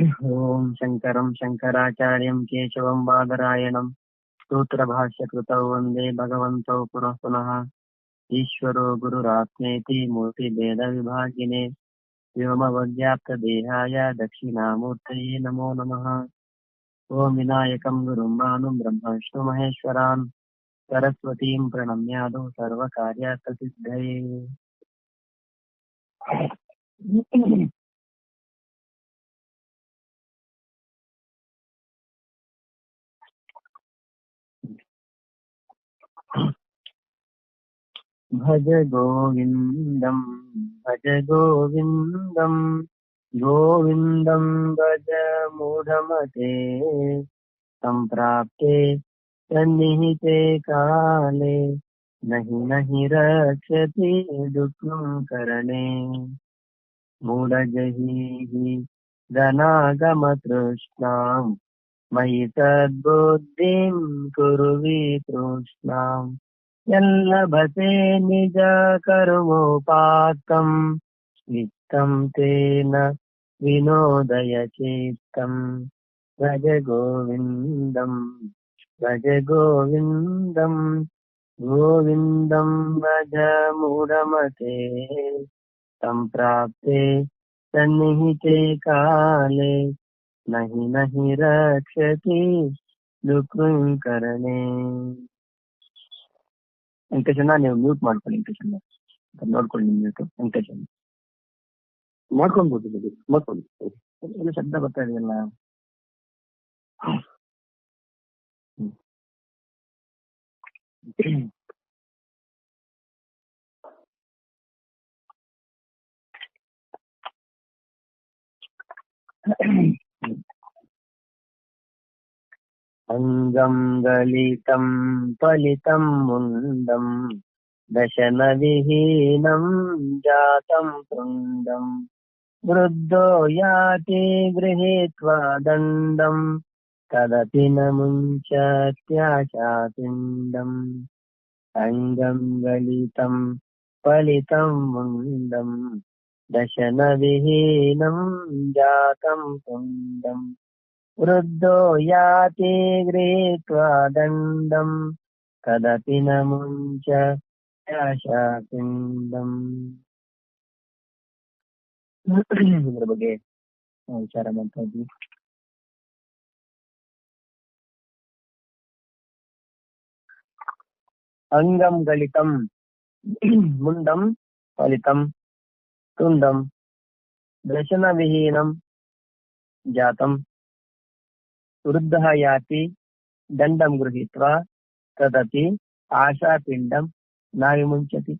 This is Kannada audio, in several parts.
ಓಂ ಶಂಕರಂ ಶಂಕರಾಚಾರ್ಯಂ ಕೇಶವಂ ಬಾದರಾಯಣಂ ಸೂತ್ರಭಾಷ್ಯಕೃತೌ ವಂದೇ ಭಗವಂತೌ ಪುನಃ ಪುನಃ. ಈಶ್ವರೋ ಗುರುರಾತ್ಮೇತಿ ಮೂರ್ತಿಭೇದ ವಿಭಾಗಿನೇ ವ್ಯೋಮವದ್ವ್ಯಾಪ್ತದೇಹಾಯ ದಕ್ಷಿಣಾಮೂರ್ತಯೇ ನಮೋ ನಮಃ. ಓಂ ವಿನಾಯಕಂ ಗುರುಂ ಭಾನುಂ ಬ್ರಹ್ಮ ವಿಷ್ಣು ಮಹೇಶ್ವರಾನ್ ಸರಸ್ವತೀಂ ಪ್ರಣಮ್ಯಾದೌ ಸರ್ವಕಾರ್ಯಸಿದ್ಧಯೇ. ಭಜ ಗೋವಿಂದಂ ಭಜ ಗೋವಿಂದಂ ಗೋವಿಂದಂ ಭಜ ಮೂಢಮತೆ ಸಂಪ್ರಾಪ್ತೆ ಸನ್ನಿಹಿತೆ ಕಾಲೇ ನಹಿ ನಹಿ ರಕ್ಷತಿ ದುಃಖಂ ಕರಣೆ. ಮೂಢಜಹೀ ಧನಾಗಮ ತೃಷ್ಣಾಂ ಮಯಿ ತದ್ಬುದ್ಧಿಂ ಕುರು ವಿತೃಷ್ಣಾಂ. ಯಲ್ಲಭತೆ ನಿಜ ಕರ್ಮೋಪಾತ್ತಂ ನಿತ್ಯಂ ತೇನ ವಿನೋದಯ ಚೇತ್ತಂ. ಭಜ ಗೋವಿಂದಂ ಭಜ ಗೋವಿಂದಂ ಗೋವಿಂದಂ ಭಜ ಮೂಢಮತೆ ಸಂಪ್ರಾಪ್ತೆ ಸನ್ನಿಹಿತೆ ಕಾಲೇ ನಹಿ ನಹಿ ರಕ್ಷತಿ ದುಃಖಂ ಕರಣೆ. ವೆಂಕಟೇಶಣ್ಣ ನೀವು ಮ್ಯೂಟ್ ಮಾಡ್ಕೊಳ್ಳಿ. ವೆಂಕಟೇಶಣ್ಣ ನೋಡ್ಕೊಳ್ಳಿ ಮ್ಯೂಟ್. ವೆಂಕಟೇಶಣ್ಣ ಮಾಡ್ಕೊಂಡ್ಬೋದು ಮಾಡ್ಕೊಂಡು ಎಲ್ಲ ಶಬ್ದ ಬರ್ತಾ ಇದೆಯಲ್ಲ. ಅಂಗಂ ಗಲಿತಂ ಫಲಿತಂ ಮುಂದಂ ದಶನ ವಿಹೀನಂ ಜಾತಂ ತುಂಡಂ. ವೃದ್ಧೋ ಯಾತಿ ಗೃಹೀತ್ವಾ ದಂಡಂ ತದಪಿ ನ ಮುಂಚತ್ಯಾಶಾಪಿಂಡಂ. ಅಂಗಂ ಗಲಿತಂ ಫಲಿತಂ ಮುಂದಂ ದಶನ ವಿಹೀನಂ ಜಾತಂ ತುಂಡಂ. ವೃದ್ಧೋ ಯಾತಿ ಗೃಹೀತ್ವಾ ದಂಡಂ ತದಪಿ ನ ಮುಂಚತ್ಯಾಶಾಪಿಂಡಂ. ಇದ್ರ ಬಗ್ಗೆ ವಿಚಾರ ಮಾಡ್ತಾ ಇದ್ವಿ. ಅಂಗಂ ಗಲಿತಂ ಮುಂಡಂ ಫಲಿತಂ ತುಂಡಂ ದಶನ ವಿಹೀನಂ ಜಾತಂ. ವೃದ್ಧಃ ಯಾತಿ ದಂಡಂ ಗೃಹೀತ್ವಾ ತದಪಿ ಆಶಾಪಿಂಡಂ ನ ವಿಮುಂಚತಿ.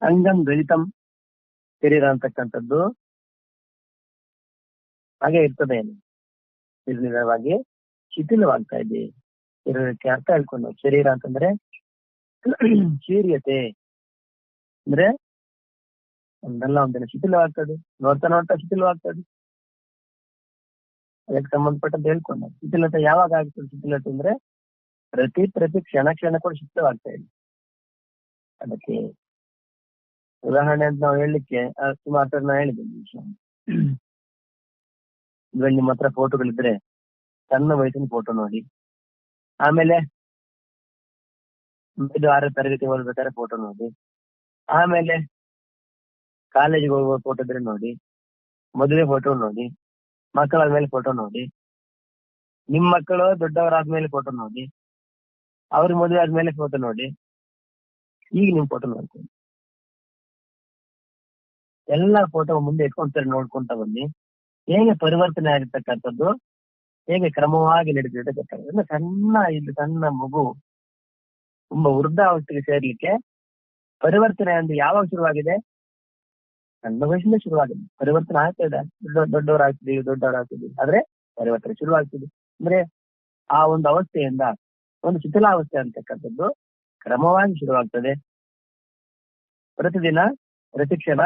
ಅಂಗಂ ಗಲಿತಂ ಶರೀರ ಅಂತಕ್ಕಂಥದ್ದು ಹಾಗೆ ಇರ್ತದೆ, ನಿರ್ನಿರವಾಗಿ ಶಿಥಿಲವಾಗ್ತಾ ಇದೆ. ಶರೀರಕ್ಕೆ ಅರ್ಥ ಹೇಳ್ಕೊಂಡು, ಶರೀರ ಅಂತಂದ್ರೆ ಶೀರ್ಯತೆ ಅಂದ್ರೆ ಒಂದಲ್ಲ ಒಂದಿನ ಶಿಥಿಲವಾಗ್ತದೆ, ನೋಡ್ತಾ ನೋಡ್ತಾ ಶಿಥಿಲವಾಗ್ತದೆ. ಅದಕ್ಕೆ ಸಂಬಂಧಪಟ್ಟಂತ ಹೇಳ್ಕೊಂಡು, ಶಿಥಿಲತೆ ಯಾವಾಗ ಆಗ್ತದೆ? ಶಿಥಿಲತೆ ಅಂದ್ರೆ ಪ್ರತಿ ಕ್ಷಣ ಕ್ಷಣ ಕೂಡ ಶಿಥಿಲವಾಗ್ತಾ ಇದೆ. ಅದಕ್ಕೆ ಉದಾಹರಣೆ ಅಂತ ನಾವು ಹೇಳಲಿಕ್ಕೆ ಸುಮಾರು ನಾ ಹೇಳಿದ್ದೇನೆ ವಿಷಯ. ಇವಾಗ ನಿಮ್ಮ ಹತ್ರ ಫೋಟೋಗಳಿದ್ರೆ ಸಣ್ಣ ವಯಸ್ಸಿನ ಫೋಟೋ ನೋಡಿ, ಆಮೇಲೆ 5-6 ತರಗತಿ ಓದ್ಬೇಕಾದ್ರೆ ಫೋಟೋ ನೋಡಿ, ಆಮೇಲೆ ಕಾಲೇಜಿಗೆ ಹೋಗುವ ಫೋಟೋ ಇದ್ರೆ ನೋಡಿ, ಮದುವೆ ಫೋಟೋ ನೋಡಿ, ಮಕ್ಕಳ ಮೇಲೆ ಫೋಟೋ ನೋಡಿ, ನಿಮ್ ಮಕ್ಕಳು ದೊಡ್ಡವರಾದ್ಮೇಲೆ ಫೋಟೋ ನೋಡಿ, ಅವ್ರಿಗೆ ಮದುವೆ ಆದ್ಮೇಲೆ ಫೋಟೋ ನೋಡಿ, ಈಗ ನಿಮ್ ಫೋಟೋ ನೋಡ್ತೀನಿ. ಎಲ್ಲಾ ಫೋಟೋ ಮುಂದೆ ಇಟ್ಕೊಂತಾರೆ, ನೋಡ್ಕೊಂತ ಬನ್ನಿ ಹೇಗೆ ಪರಿವರ್ತನೆ ಆಗಿರ್ತಕ್ಕಂಥದ್ದು, ಹೇಗೆ ಕ್ರಮವಾಗಿ ನಡೆದಿದೆ ಗೊತ್ತಾಗುತ್ತೆ. ಸಣ್ಣ ಮಗು ತುಂಬಾ ವೃದ್ಧಾವಸ್ಥೆಗೆ ಸೇರ್ಲಿಕ್ಕೆ ಪರಿವರ್ತನೆ ಅಂದ್ರೆ ಯಾವಾಗ ಶುರುವಾಗಿದೆ? ಸಣ್ಣ ವಯಸ್ಸಿಂದ ಶುರುವಾಗಿದೆ. ಪರಿವರ್ತನೆ ಆಗ್ತಾ ಇದೆ, ದೊಡ್ಡವರಾಗ್ತಿದೀವಿ ಆದ್ರೆ ಪರಿವರ್ತನೆ ಶುರುವಾಗ್ತಿದೆ. ಅಂದ್ರೆ ಆ ಒಂದು ಅವಸ್ಥೆಯಿಂದ ಒಂದು ಶಿಥಿಲಾವಸ್ಥೆ ಅಂತಕ್ಕಂಥದ್ದು ಕ್ರಮವಾಗಿ ಶುರುವಾಗ್ತದೆ. ಪ್ರತಿದಿನ ಪ್ರತಿಕ್ಷಣ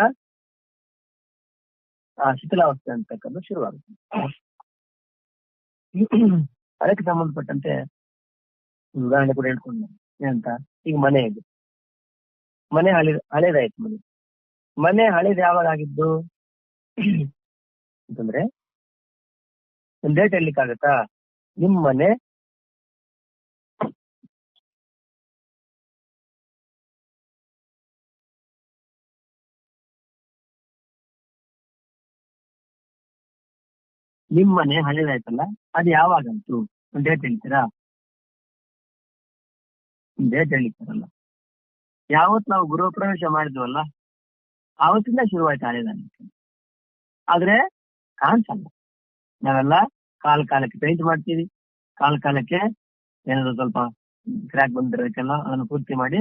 ಆ ಶಿಥಿಲಾವಸ್ಥೆ ಅಂತಕ್ಕಂಥದ್ದು ಶುರುವಾಗುತ್ತೆ. ಅದಕ್ಕೆ ಸಂಬಂಧಪಟ್ಟಂತೆ ಉದಾಹರಣೆ ಕೂಡ ಹೇಳ್ಕೊಂಡು ಏನಂತ, ಈಗ ಮನೆ ಇದೆ, ಮನೆ ಹಳೇದಾಯ್ತು. ಮನೆ ಹಳೇದು ಯಾವಾಗ ಆಗಿದ್ದು? ಅಂತಂದ್ರೆ ಒಂದ್ ಡೇಟ್ ಹೇಳಲಿಕ್ಕಾಗತ್ತಾ? ನಿಮ್ ಮನೆ ಹಳೇದಾಯ್ತಲ್ಲ, ಅದು ಯಾವಾಗಂತು ಒಂದ್ ಡೇಟ್ ಹೇಳ್ತೀರಾ? ಡೇಟ್ ಹೇಳಿಕ್ಕಾರಲ್ಲ. ಯಾವತ್ ನಾವು ಗೃಹ ಪ್ರವೇಶ ಮಾಡಿದ್ವಲ್ಲ ಆವತ್ತಿಂದ ಶುರುವಾಯ್ತು ಹಳೇದಾಗ್ಲಿಕ್ಕೆ. ಆದ್ರೆ ಕಾಣಿಸಲ್ಲ. ನಾವೆಲ್ಲ ಕಾಲಕ್ಕೆ ಪೇಂಟ್ ಮಾಡ್ತೀವಿ, ಕಾಲಕ್ಕೆ ಏನಾದ್ರು ಸ್ವಲ್ಪ ಕ್ರ್ಯಾಕ್ ಬಂದಿರೋದಕ್ಕೆಲ್ಲ ಅದನ್ನು ಪೂರ್ತಿ ಮಾಡಿ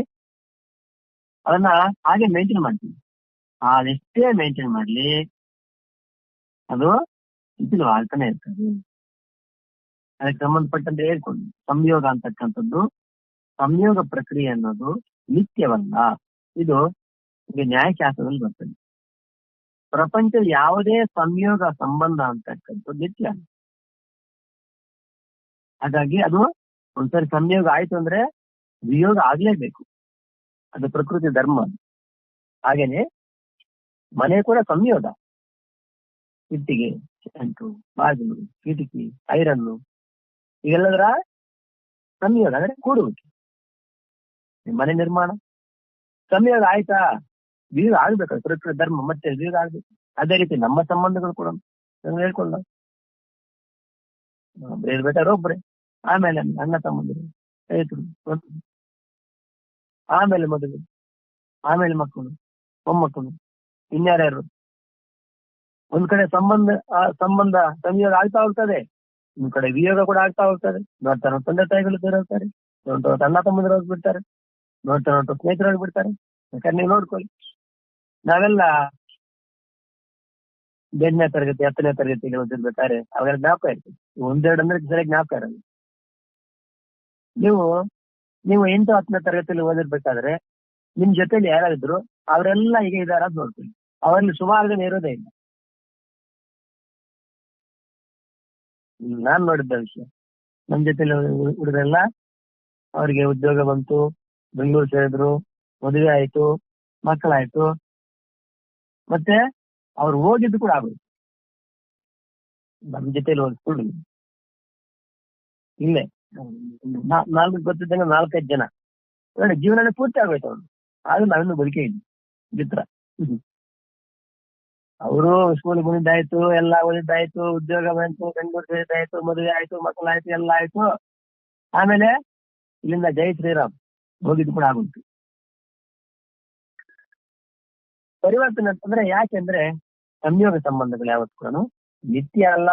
ಅದನ್ನ ಹಾಗೆ ಮೇಂಟೈನ್ ಮಾಡ್ತೀವಿ. ಅದೆಷ್ಟೇ ಮೇಂಟೈನ್ ಮಾಡ್ಲಿ ಅದು ಇದು ಆಗ್ತಾನೆ ಇರ್ತದೆ. ಅದಕ್ಕೆ ಸಂಬಂಧಪಟ್ಟಂತೆ ಹೇಳ್ಕೊಂಡು ಸಂಯೋಗ ಅಂತಕ್ಕಂಥದ್ದು, ಸಂಯೋಗ ಪ್ರಕ್ರಿಯೆ ಅನ್ನೋದು ನಿತ್ಯವಲ್ಲ. ಇದು ನ್ಯಾಯಶಾಸ್ತ್ರದಲ್ಲಿ ಬರ್ತದೆ. ಪ್ರಪಂಚದ ಯಾವುದೇ ಸಂಯೋಗ ಸಂಬಂಧ ಅಂತಕ್ಕಂಥದ್ದು ನಿತ್ಯ. ಹಾಗಾಗಿ ಅದು ಒಂದ್ಸರಿ ಸಂಯೋಗ ಆಯ್ತು ಅಂದ್ರೆ ವಿಯೋಗ ಆಗ್ಲೇಬೇಕು. ಅದು ಪ್ರಕೃತಿ ಧರ್ಮ. ಹಾಗೇನೆ ಮನೆ ಕೂಡ ಸಂಯೋಗ. ಇಟ್ಟಿಗೆ, ಸಿಮೆಂಟು, ಬಾಗಿಲು, ಕಿಟಕಿ, ಐರನ್ನು ಇವೆಲ್ಲದರ ಸಂಯೋಗ ಅಂದ್ರೆ ಕೂಡುವಿಕೆ. ಮನೆ ನಿರ್ಮಾಣ ಸಂಯೋಗ ಆಯ್ತಾ, ವಿಯೋಗ ಆಗ್ಬೇಕು. ಪ್ರಕೃತಿ ಧರ್ಮ ಮತ್ತೆ ವಿಯೋಗ ಆಗ್ಬೇಕು. ಅದೇ ರೀತಿ ನಮ್ಮ ಸಂಬಂಧಗಳು ಕೂಡ ಹೇಳ್ಕೊಳ್ಳ ಬೇಕಾದ್ರೆ ಒಬ್ರೆ, ಆಮೇಲೆ ಅಣ್ಣ ತಮ್ಮಂದಿರು, ರೈತರು, ಆಮೇಲೆ ಮದುವೆ, ಆಮೇಲೆ ಮಕ್ಕಳು, ಮೊಮ್ಮಕ್ಕಳು, ಇನ್ಯಾರ್ಯಾರು. ಒಂದ್ ಕಡೆ ಸಂಬಂಧ ಸಂಯೋಗ ಆಗ್ತಾ ಹೋಗ್ತದೆ, ಒಂದ್ ಕಡೆ ವಿಯೋಗ ಕೂಡ ಆಗ್ತಾ ಹೋಗ್ತದೆ. ನೋಡ್ತಾ ತಂದೆ ತಾಯಿಗಳು ಸೇರೋಗ್ತಾರೆ, ನೋಡ್ತಾ ಅಣ್ಣ ತಮ್ಮಂದಿರು ಹೋಗ್ಬಿಡ್ತಾರೆ, ನೋಡ್ತಾ ಸ್ನೇಹಿತರು ಹೋಗ್ಬಿಡ್ತಾರೆ. ಯಾಕಂದ್ರೆ ನೀವು ನೋಡ್ಕೊಳ್ಳಿ, ನಾವೆಲ್ಲ 8ನೇ ತರಗತಿ 10ನೇ ತರಗತಿಗೆ ಓದಿರ್ಬೇಕಾದ್ರೆ ಅವೆಲ್ಲ ಜ್ಞಾಪಕ ಇರ್ತದೆ. 1-2 ಅಂದ್ರೆ ಸರಿಯಾಗಿ ಜ್ಞಾಪಕ ಇರಲ್ಲ. ನೀವು 8-10ನೇ ತರಗತಿಯಲ್ಲಿ ಓದಿರ್ಬೇಕಾದ್ರೆ ನಿಮ್ ಜೊತೆಲಿ ಯಾರಾದ್ರು ಅವರೆಲ್ಲ ಈಗ ಇದಾರ ನೋಡ್ಕೊಳ್ಳಿ. ಅವರಲ್ಲಿ ಸುಮಾರು ಜನ ಇರೋದೇ ಇಲ್ಲ. ನಾನ್ ನೋಡಿದ್ದ ವಿಷಯ, ನಮ್ ಜೊತೆಲಿ ಹುಡುಗರೆಲ್ಲ ಅವ್ರಿಗೆ ಉದ್ಯೋಗ ಬಂತು, ಬೆಂಗಳೂರು ಸೇರಿದ್ರು, ಮದುವೆ ಆಯ್ತು, ಮಕ್ಕಳಾಯ್ತು, ಮತ್ತೆ ಅವ್ರು ಹೋಗಿದ್ದು ಕೂಡ ಆಗೋಯ್ತು. ನಮ್ ಜೊತೆಲಿ ಹೋಗಿಸ್ಕೊಂಡು ಇಲ್ಲೇ 4 ಗೊತ್ತಿದ್ದಂಗೆ 4-5 ಜನ ನೋಡಿ, ಜೀವನನೇ ಪೂರ್ತಿ ಆಗೋಯ್ತು ಅವ್ರು. ಆದ್ರೂ ನಾವಿನ್ನು ಬದುಕೇ ಇದ್ವಿ ಮಿತ್ರ. ಅವರು ಸ್ಕೂಲ್ ಬಂದಿದ್ದಾಯ್ತು, ಎಲ್ಲ ಓದಿದ್ದಾಯ್ತು, ಉದ್ಯೋಗ ಬಂತು, ಬೆಂಗಳೂರು ಸೇರಿದ್ದಾಯ್ತು, ಮದುವೆ ಆಯ್ತು, ಮಕ್ಕಳಾಯ್ತು, ಎಲ್ಲ ಆಯ್ತು. ಆಮೇಲೆ ಇಲ್ಲಿಂದ ಜೈ ಶ್ರೀರಾಮ್ ಹೋಗಿದ್ದು ಕೂಡ ಆಗೋಯ್ತು. ಪರಿವರ್ತನೆ ಅಂತಂದ್ರೆ ಯಾಕೆಂದ್ರೆ ಸಂಯೋಗ ಸಂಬಂಧಗಳು ಯಾವತ್ತು ಕೂಡ ನಿತ್ಯ ಅಲ್ಲ.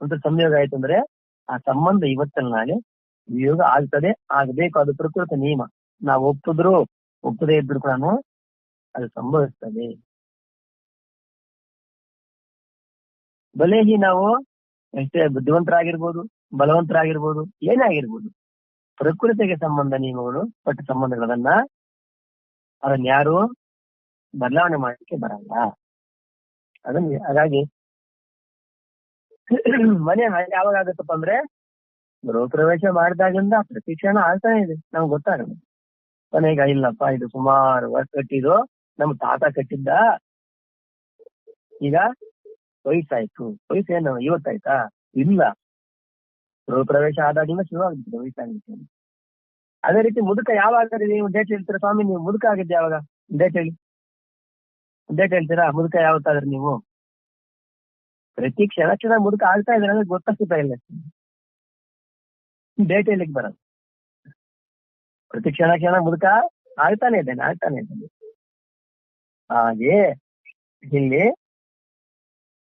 ಅಂತ ಸಂಯೋಗ ಆಯ್ತು ಅಂದ್ರೆ ಆ ಸಂಬಂಧ ಇವತ್ತಲ್ಲ ನಾಳೆ ವಿಯೋಗ ಆಗ್ತದೆ, ಆಗ್ಬೇಕು. ಅದು ಪ್ರಕೃತಿ ನಿಯಮ. ನಾವು ಒಪ್ಪದೇ ಇದ್ರು ಕೂಡ ಅದು ಸಂಭವಿಸ್ತದೆ. ಬಲೇಹಿ ನಾವು ಎಷ್ಟೇ ಬುದ್ಧಿವಂತರಾಗಿರ್ಬೋದು, ಬಲವಂತರಾಗಿರ್ಬೋದು, ಏನೇ ಆಗಿರ್ಬೋದು, ಪ್ರಕೃತಿಗೆ ಸಂಬಂಧ ನಿಯಮಗಳು ಪಟ್ಟ ಸಂಬಂಧಗಳನ್ನ ಅದನ್ನ ಯಾರು ಬದಲಾವಣೆ ಮಾಡಲಿಕ್ಕೆ ಬರಲ್ಲ. ಅದನ್ನ ಹಾಗಾಗಿ ಮನೆ ಯಾವಾಗ ಆಗುತ್ತಪ್ಪ ಅಂದ್ರೆ ಗೃಹ ಪ್ರವೇಶ ಮಾಡಿದಾಗಿಂದ ಪ್ರತಿ ಕ್ಷಣ ಆಗ್ತಾನೆ ಇದೆ. ನಮ್ಗೆ ಗೊತ್ತಾಗಲ್ಲ. ಕೊನೆಗ ಇಲ್ಲಪ್ಪ, ಇದು ಸುಮಾರು ವರ್ಷ ಕಟ್ಟಿದ್ದು, ನಮ್ ತಾತ ಕಟ್ಟಿದ್ದ, ಈಗ ವಯಸ್ಸಾಯ್ತು. ವಯಸ್ಸೇನು 50 ಆಯ್ತಾ? ಇಲ್ಲ, ಗೃಹ ಪ್ರವೇಶ ಆದಾಗಿಂದ ಶುರು ಆಗ್ಬಿಟ್ಟಿದೆ ವಯಸ್ಸಾಗ್ಲಿಕ್ಕೆ. ಅದೇ ರೀತಿ ಮುದುಕ ಯಾವಾಗ ನೀವು ಡೇಟ್ ಹೇಳ್ತೀರಾ? ಸ್ವಾಮಿ ನೀವು ಮುದುಕ ಆಗಿದ್ದೆ ಯಾವಾಗ? ಡೇಟ್ ಹೇಳ್ತೀರಾ? ಮುದುಕ ಯಾವತ್ತಾದ್ರೂ ನೀವು? ಪ್ರತಿ ಕ್ಷಣ ಮುದುಕ ಆಗ್ತಾ ಇದ್ರೆ ಅಂದ್ರೆ ಗೊತ್ತಾಗ್ತಾ ಇಲ್ಲ. ಡೇಟ್ ಹೇಳಿಕ್ ಬರಲ್ಲ. ಪ್ರತಿ ಕ್ಷಣ ಮುದುಕ ಆಗ್ತಾನೆ ಇದ್ದೇನೆ. ಹಾಗೆ ಇಲ್ಲಿ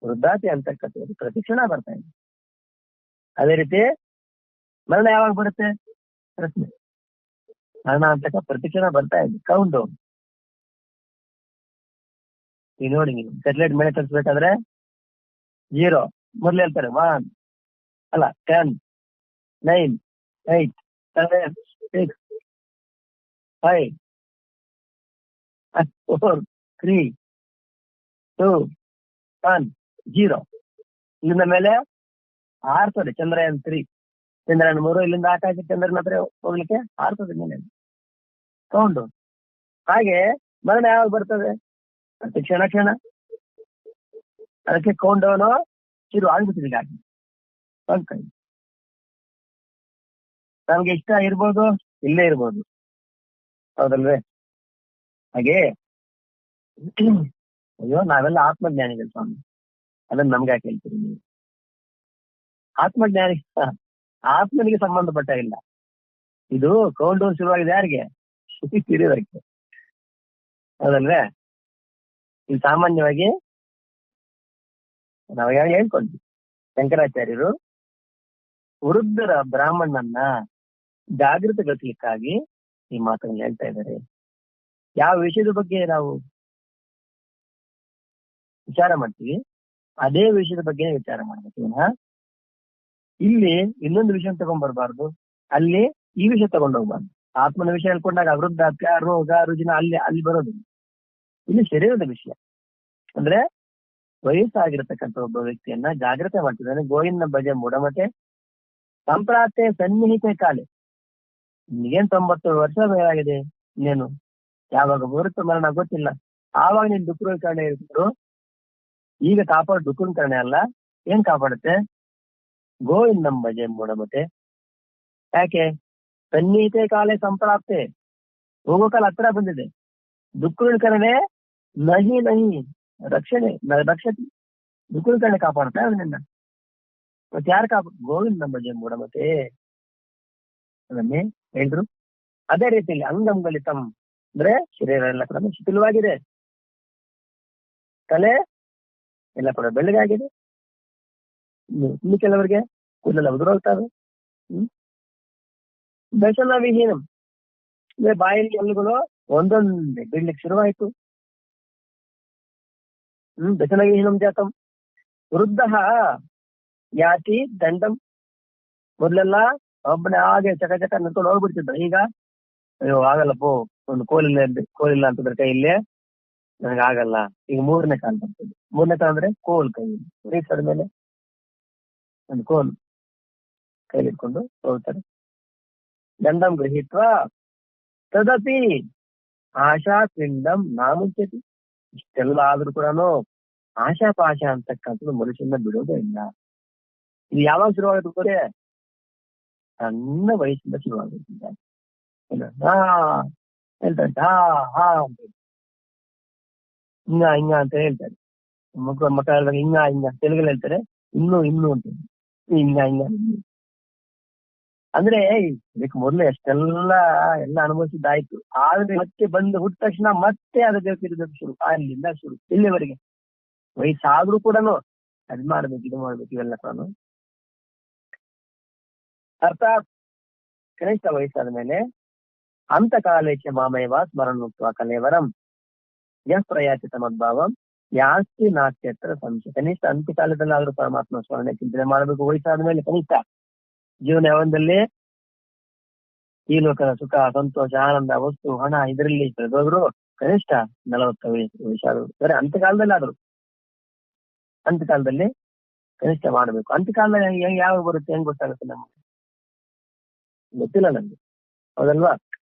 ವೃದ್ಧಾಪ್ಯ ಅಂತಕ್ಕಂಥದ್ದು ಪ್ರತಿ ಕ್ಷಣ ಬರ್ತಾ ಇದೆ. ಅದೇ ರೀತಿ ಮರಣ ಯಾವಾಗ ಬರುತ್ತೆ? ಪ್ರಶ್ನೆ. ಮರಣ ಅಂತಕ್ಕ ಪ್ರತಿ ಕ್ಷಣ ಬರ್ತಾ ಇದೆ. ಕೌಂಟ್ ಈಗ ನೋಡಿ, ನೀವು ಸೆಟಲೈಟ್ ಮೇಲೆ ತರಿಸ್ಬೇಕಾದ್ರೆ 0 ಮೊದ್ಲು ಹೇಳ್ತಾರೆ 1 ಅಲ್ಲ 10 9 8 7 6 5 4 3 2 1 0. ಇಲ್ಲಿಂದ ಮೇಲೆ ಆರ್ತದೆ ಚಂದ್ರಯಾನ್ 3, ಚಂದ್ರಯಾನ್ 3 ಇಲ್ಲಿಂದ ಆಕಾಶ ಚಂದ್ರನ ಹತ್ರ ಹೋಗ್ಲಿಕ್ಕೆ ಆರ್ತದೆ ಮೇಲೆ ಕೌಂಟು. ಹಾಗೆ ಮರಣ ಯಾವಾಗ ಬರ್ತದೆ? ಪ್ರತಿ ಕ್ಷಣ ಕ್ಷಣ. ಅದಕ್ಕೆ ಕೊಂಡವನು ಚಿರು ಆಗ್ಬಿಟ್ಟಿದೆ ನಮ್ಗೆ ಇಷ್ಟ ಇರ್ಬೋದು, ಇಲ್ಲೇ ಇರ್ಬೋದು, ಹೌದಲ್ವೇ? ಹಾಗೆ ಅಯ್ಯೋ ನಾವೆಲ್ಲ ಆತ್ಮಜ್ಞಾನಿಗಳು ಸ್ವಾಮಿ, ಅದನ್ನ ನಮ್ಗೆ ಯಾಕೆ ಹೇಳ್ತೀರಿ ನೀವು? ಆತ್ಮಜ್ಞಾನಿ ಆತ್ಮನಿಗೆ ಸಂಬಂಧಪಟ್ಟ ಇಲ್ಲ. ಇದು ಕೌಂಟ್ ಡೌನ್ ಶುರುವಾಗಿದೆ ಯಾರಿಗೆ? ಹಿರಿಯರಿಗೆ, ಹೌದಲ್ವೇ? ಇದು ಸಾಮಾನ್ಯವಾಗಿ ನಾವು ಹೇಳ್ಕೊಂಡ್ವಿ, ಶಂಕರಾಚಾರ್ಯರು ವೃದ್ಧರ ಬ್ರಾಹ್ಮಣನ್ನ ಜಾಗೃತಗೊಳಿಸಲಿಕ್ಕಾಗಿ ಈ ಮಾತನ್ನು ಹೇಳ್ತಾ ಇದ್ದಾರೆ. ಯಾವ ವಿಷಯದ ಬಗ್ಗೆ ನಾವು ವಿಚಾರ ಮಾಡ್ತೀವಿ ಅದೇ ವಿಷಯದ ಬಗ್ಗೆ ವಿಚಾರ ಮಾಡ್ಬೇಕು. ಇಲ್ಲಿ ಇನ್ನೊಂದು ವಿಷಯ ತಗೊಂಡ್ಬರ್ಬಾರ್ದು, ಅಲ್ಲಿ ಈ ವಿಷಯ ತಗೊಂಡೋಗ್ಬಾರ್ದು. ಆತ್ಮನ ವಿಷಯ ಹೇಳ್ಕೊಂಡಾಗ ವೃದ್ಧಾಪ್ಯ, ರೋಗ ರುಜಿನ ಅಲ್ಲಿ ಬರೋದು. ಇಲ್ಲಿ ಶರೀರದ ವಿಷಯ ಅಂದ್ರೆ ವಯಸ್ಸಾಗಿರತಕ್ಕಂಥ ಒಬ್ಬ ವ್ಯಕ್ತಿಯನ್ನ ಜಾಗ್ರತೆ ಮಾಡ್ತಿದ್ದಾನೆ. ಗೋವಿಂದ ಭಜೆ ಮೂಢಮತೆ ಸಂಪ್ರಾತೆ ಸನ್ನಿಹಿತ ಕಾಲೆ. ನಿಗೇನ್ 97 ವರ್ಷ ಆಗಿದೆ, ಇನ್ನೇನು ಯಾವಾಗ ಬರುತ್ತೆ ಮರಣ ಗೊತ್ತಿಲ್ಲ. ಆವಾಗ ನೀನ್ ದುಃಖಕರಣೆ ಇರ್ತಿದ್ರು. ಈಗ ಕಾಪಾಡು ದುಃಖಕರಣೆ ಅಲ್ಲ, ಏನ್ ಕಾಪಾಡುತ್ತೆ? ಗೋವಿಂದಂ ಭಜೆ ಮೂಢಮತೆ. ಯಾಕೆ? ಸನ್ನಿಹಿತೆ ಕಾಲೆ ಸಂಪ್ರಾಪ್ತೆ, ಹೋಗೋ ಕಾಲ ಹತ್ರ ಬಂದಿದೆ. ದುಃಖಕರಣೆ ನಹಿ ರಕ್ಷಣೆ ರಕ್ಷತಿ. ದುಃಖಕರಣೆ ಕಾಪಾಡುತ್ತೆ ಅದನ್ನೆಲ್ಲ. ಮತ್ತೆ ಯಾರು ಗೋವಿಂದಂ ಭಜೆ ಮೂಢಮತೆ ಅದನ್ನೇ ಹೇಳಿದ್ರು. ಅದೇ ರೀತಿಯಲ್ಲಿ ಅಂಗಂ ಗಲಿತಂ ಅಂದ್ರೆ ಶರೀರ ಎಲ್ಲ ಕೂಡ ಶಿಥಿಲವಾಗಿದೆ, ತಲೆ ಎಲ್ಲ ಕೂಡ ಬೆಳ್ಳಗಾಗಿದೆ. ಇನ್ನು ಕೆಲವರಿಗೆ ಕೂದಲೆಲ್ಲ ಉದುರೋಗ್ತವೆ. ದರ್ಶನ ವಿಹೀನಂ ಅಂದ್ರೆ ಬಾಯಲ್ಲಿ ಹಲ್ಲುಗಳು ಒಂದೊಂದೇ ಬೀಳ್ಲಿಕ್ಕೆ ಶುರುವಾಯಿತು. ದರ್ಶನ ವಿಹೀನಂ ಜಾತಂ ವೃದ್ಧ ಯಾತಿ ದಂಡಂ. ಮೊದ್ಲೆಲ್ಲ ಒಬ್ಬನೇ ಹಾಗೆ ಚಕ ನಿಂತ್ಕೊಂಡು ಹೋಗ್ಬಿಡ್ತಿದ್ರು. ಈಗ ಅಯ್ಯೋ ಆಗಲ್ಲಪ್ಪೋ, ಒಂದು ಕೋಲಿಲ್ಲ ಅಂತಂದ್ರೆ ಕೈಯಲ್ಲಿ ನನಗೆ ಆಗಲ್ಲ. ಈಗ 3ನೇ ಕಾಲ ಬರ್ತದೆ. 3ನೇ ಕಾಲ ಅಂದ್ರೆ ಕೋಲ್ ಕೈ ಮೇಲೆ ಒಂದು ಕೋಲ್ ಕೈಲಿ ಇಟ್ಕೊಂಡು ಹೋಗ್ತಾರೆ. ದಂಡಂ ಗೃಹೀತ್ವ ತದಪಿ ಆಶಾ ಪಿಂಡಂ ನಾಮುಚ್ಯತಿ. ಇಷ್ಟೆಲ್ಲ ಆದ್ರೂ ಕೂಡ ಆಶಾಪಾಶ ಅಂತಕ್ಕಂಥದ್ದು ಮನುಷ್ಯನ ಬಿಡೋದೇ ಇಲ್ಲ. ಇದು ಯಾವಾಗ ಶುರುವಾಗುತ್ತೆ ಗೊತ್ತೇ? ಸಣ್ಣ ವಯಸ್ಸಿಂದ ಶುರುವಾಗುತ್ತೆ. ಹೇಳ್ತಾರೆ ಹಿಂಗ ಅಂತ ಹೇಳ್ತಾರೆ. ಮಕ್ಕಳ ಹೇಳಿದಾಗ ಹಿಂಗ ತೆಲುಗಲ್ಲಿ ಹೇಳ್ತಾರೆ, ಇನ್ನು ಅಂತ ಹಿಂಗ ಅಂದ್ರೆ ಇದಕ್ಕೆ ಮೊದಲು ಎಷ್ಟೆಲ್ಲ ಅನುಭವಿಸಿದ್ದಾಯ್ತು. ಆದ್ರೆ ಮತ್ತೆ ಬಂದು ಹುಟ್ಟ ತಕ್ಷಣ ಮತ್ತೆ ಅದಕ್ಕೆ ಶುರು, ಅಲ್ಲಿಂದ ಶುರು ಇಲ್ಲಿವರೆಗೆ. ವಯಸ್ಸಾದ್ರೂ ಕೂಡ ಅದ್ ಮಾಡ್ಬೇಕು, ಇದು ಮಾಡ್ಬೇಕು, ಇವೆಲ್ಲ ಕೂಡ ಅರ್ಥಾತ್ ಕನಿಷ್ಠ ವಯಸ್ಸಾದ ಮೇಲೆ ಅಂತ ಕಾಲೇಶ ಮಾಮಯವ ಸ್ಮರಣತ್ವ ಕಲೇವರಂ ಯಃ ಪ್ರಯಾತಿ ತಮದ್ಭಾವಂ ಯಾಸ್ತಿ ನಾಸ್ತ್ಯತ್ರ ಸಂಶಯ. ಕನಿಷ್ಠ ಅಂತ್ಯಕಾಲದಲ್ಲಾದ್ರೂ ಪರಮಾತ್ಮ ಸ್ಮರಣೆ ಚಿಂತನೆ ಮಾಡಬೇಕು. ವಯಸ್ಸಾದ ಮೇಲೆ ಕನಿಷ್ಠ ಜೀವನ ಯಾವೊಂದಲ್ಲಿ ಈ ಲೋಕದ ಸುಖ, ಸಂತೋಷ, ಆನಂದ, ವಸ್ತು, ಹಣ ಇದರಲ್ಲಿ ಕಳೆದೋದ್ರು ಕನಿಷ್ಠ 40 ವಯಸ್ಸಾದ್ರು ಸರಿ. ಅಂತ್ಯಕಾಲದಲ್ಲಿ ಕನಿಷ್ಠ ಮಾಡಬೇಕು. ಅಂತ್ಯಕಾಲದಲ್ಲಿ ಯಾವಾಗ ಬರುತ್ತೆ ಹೆಂಗ್ ಗೊತ್ತಾಗುತ್ತೆ ನಮ್ಗೆ? ಗೊತ್ತಿಲ್ಲ ನಮ್ಗೆ, ಹೌದಲ್ವಾ?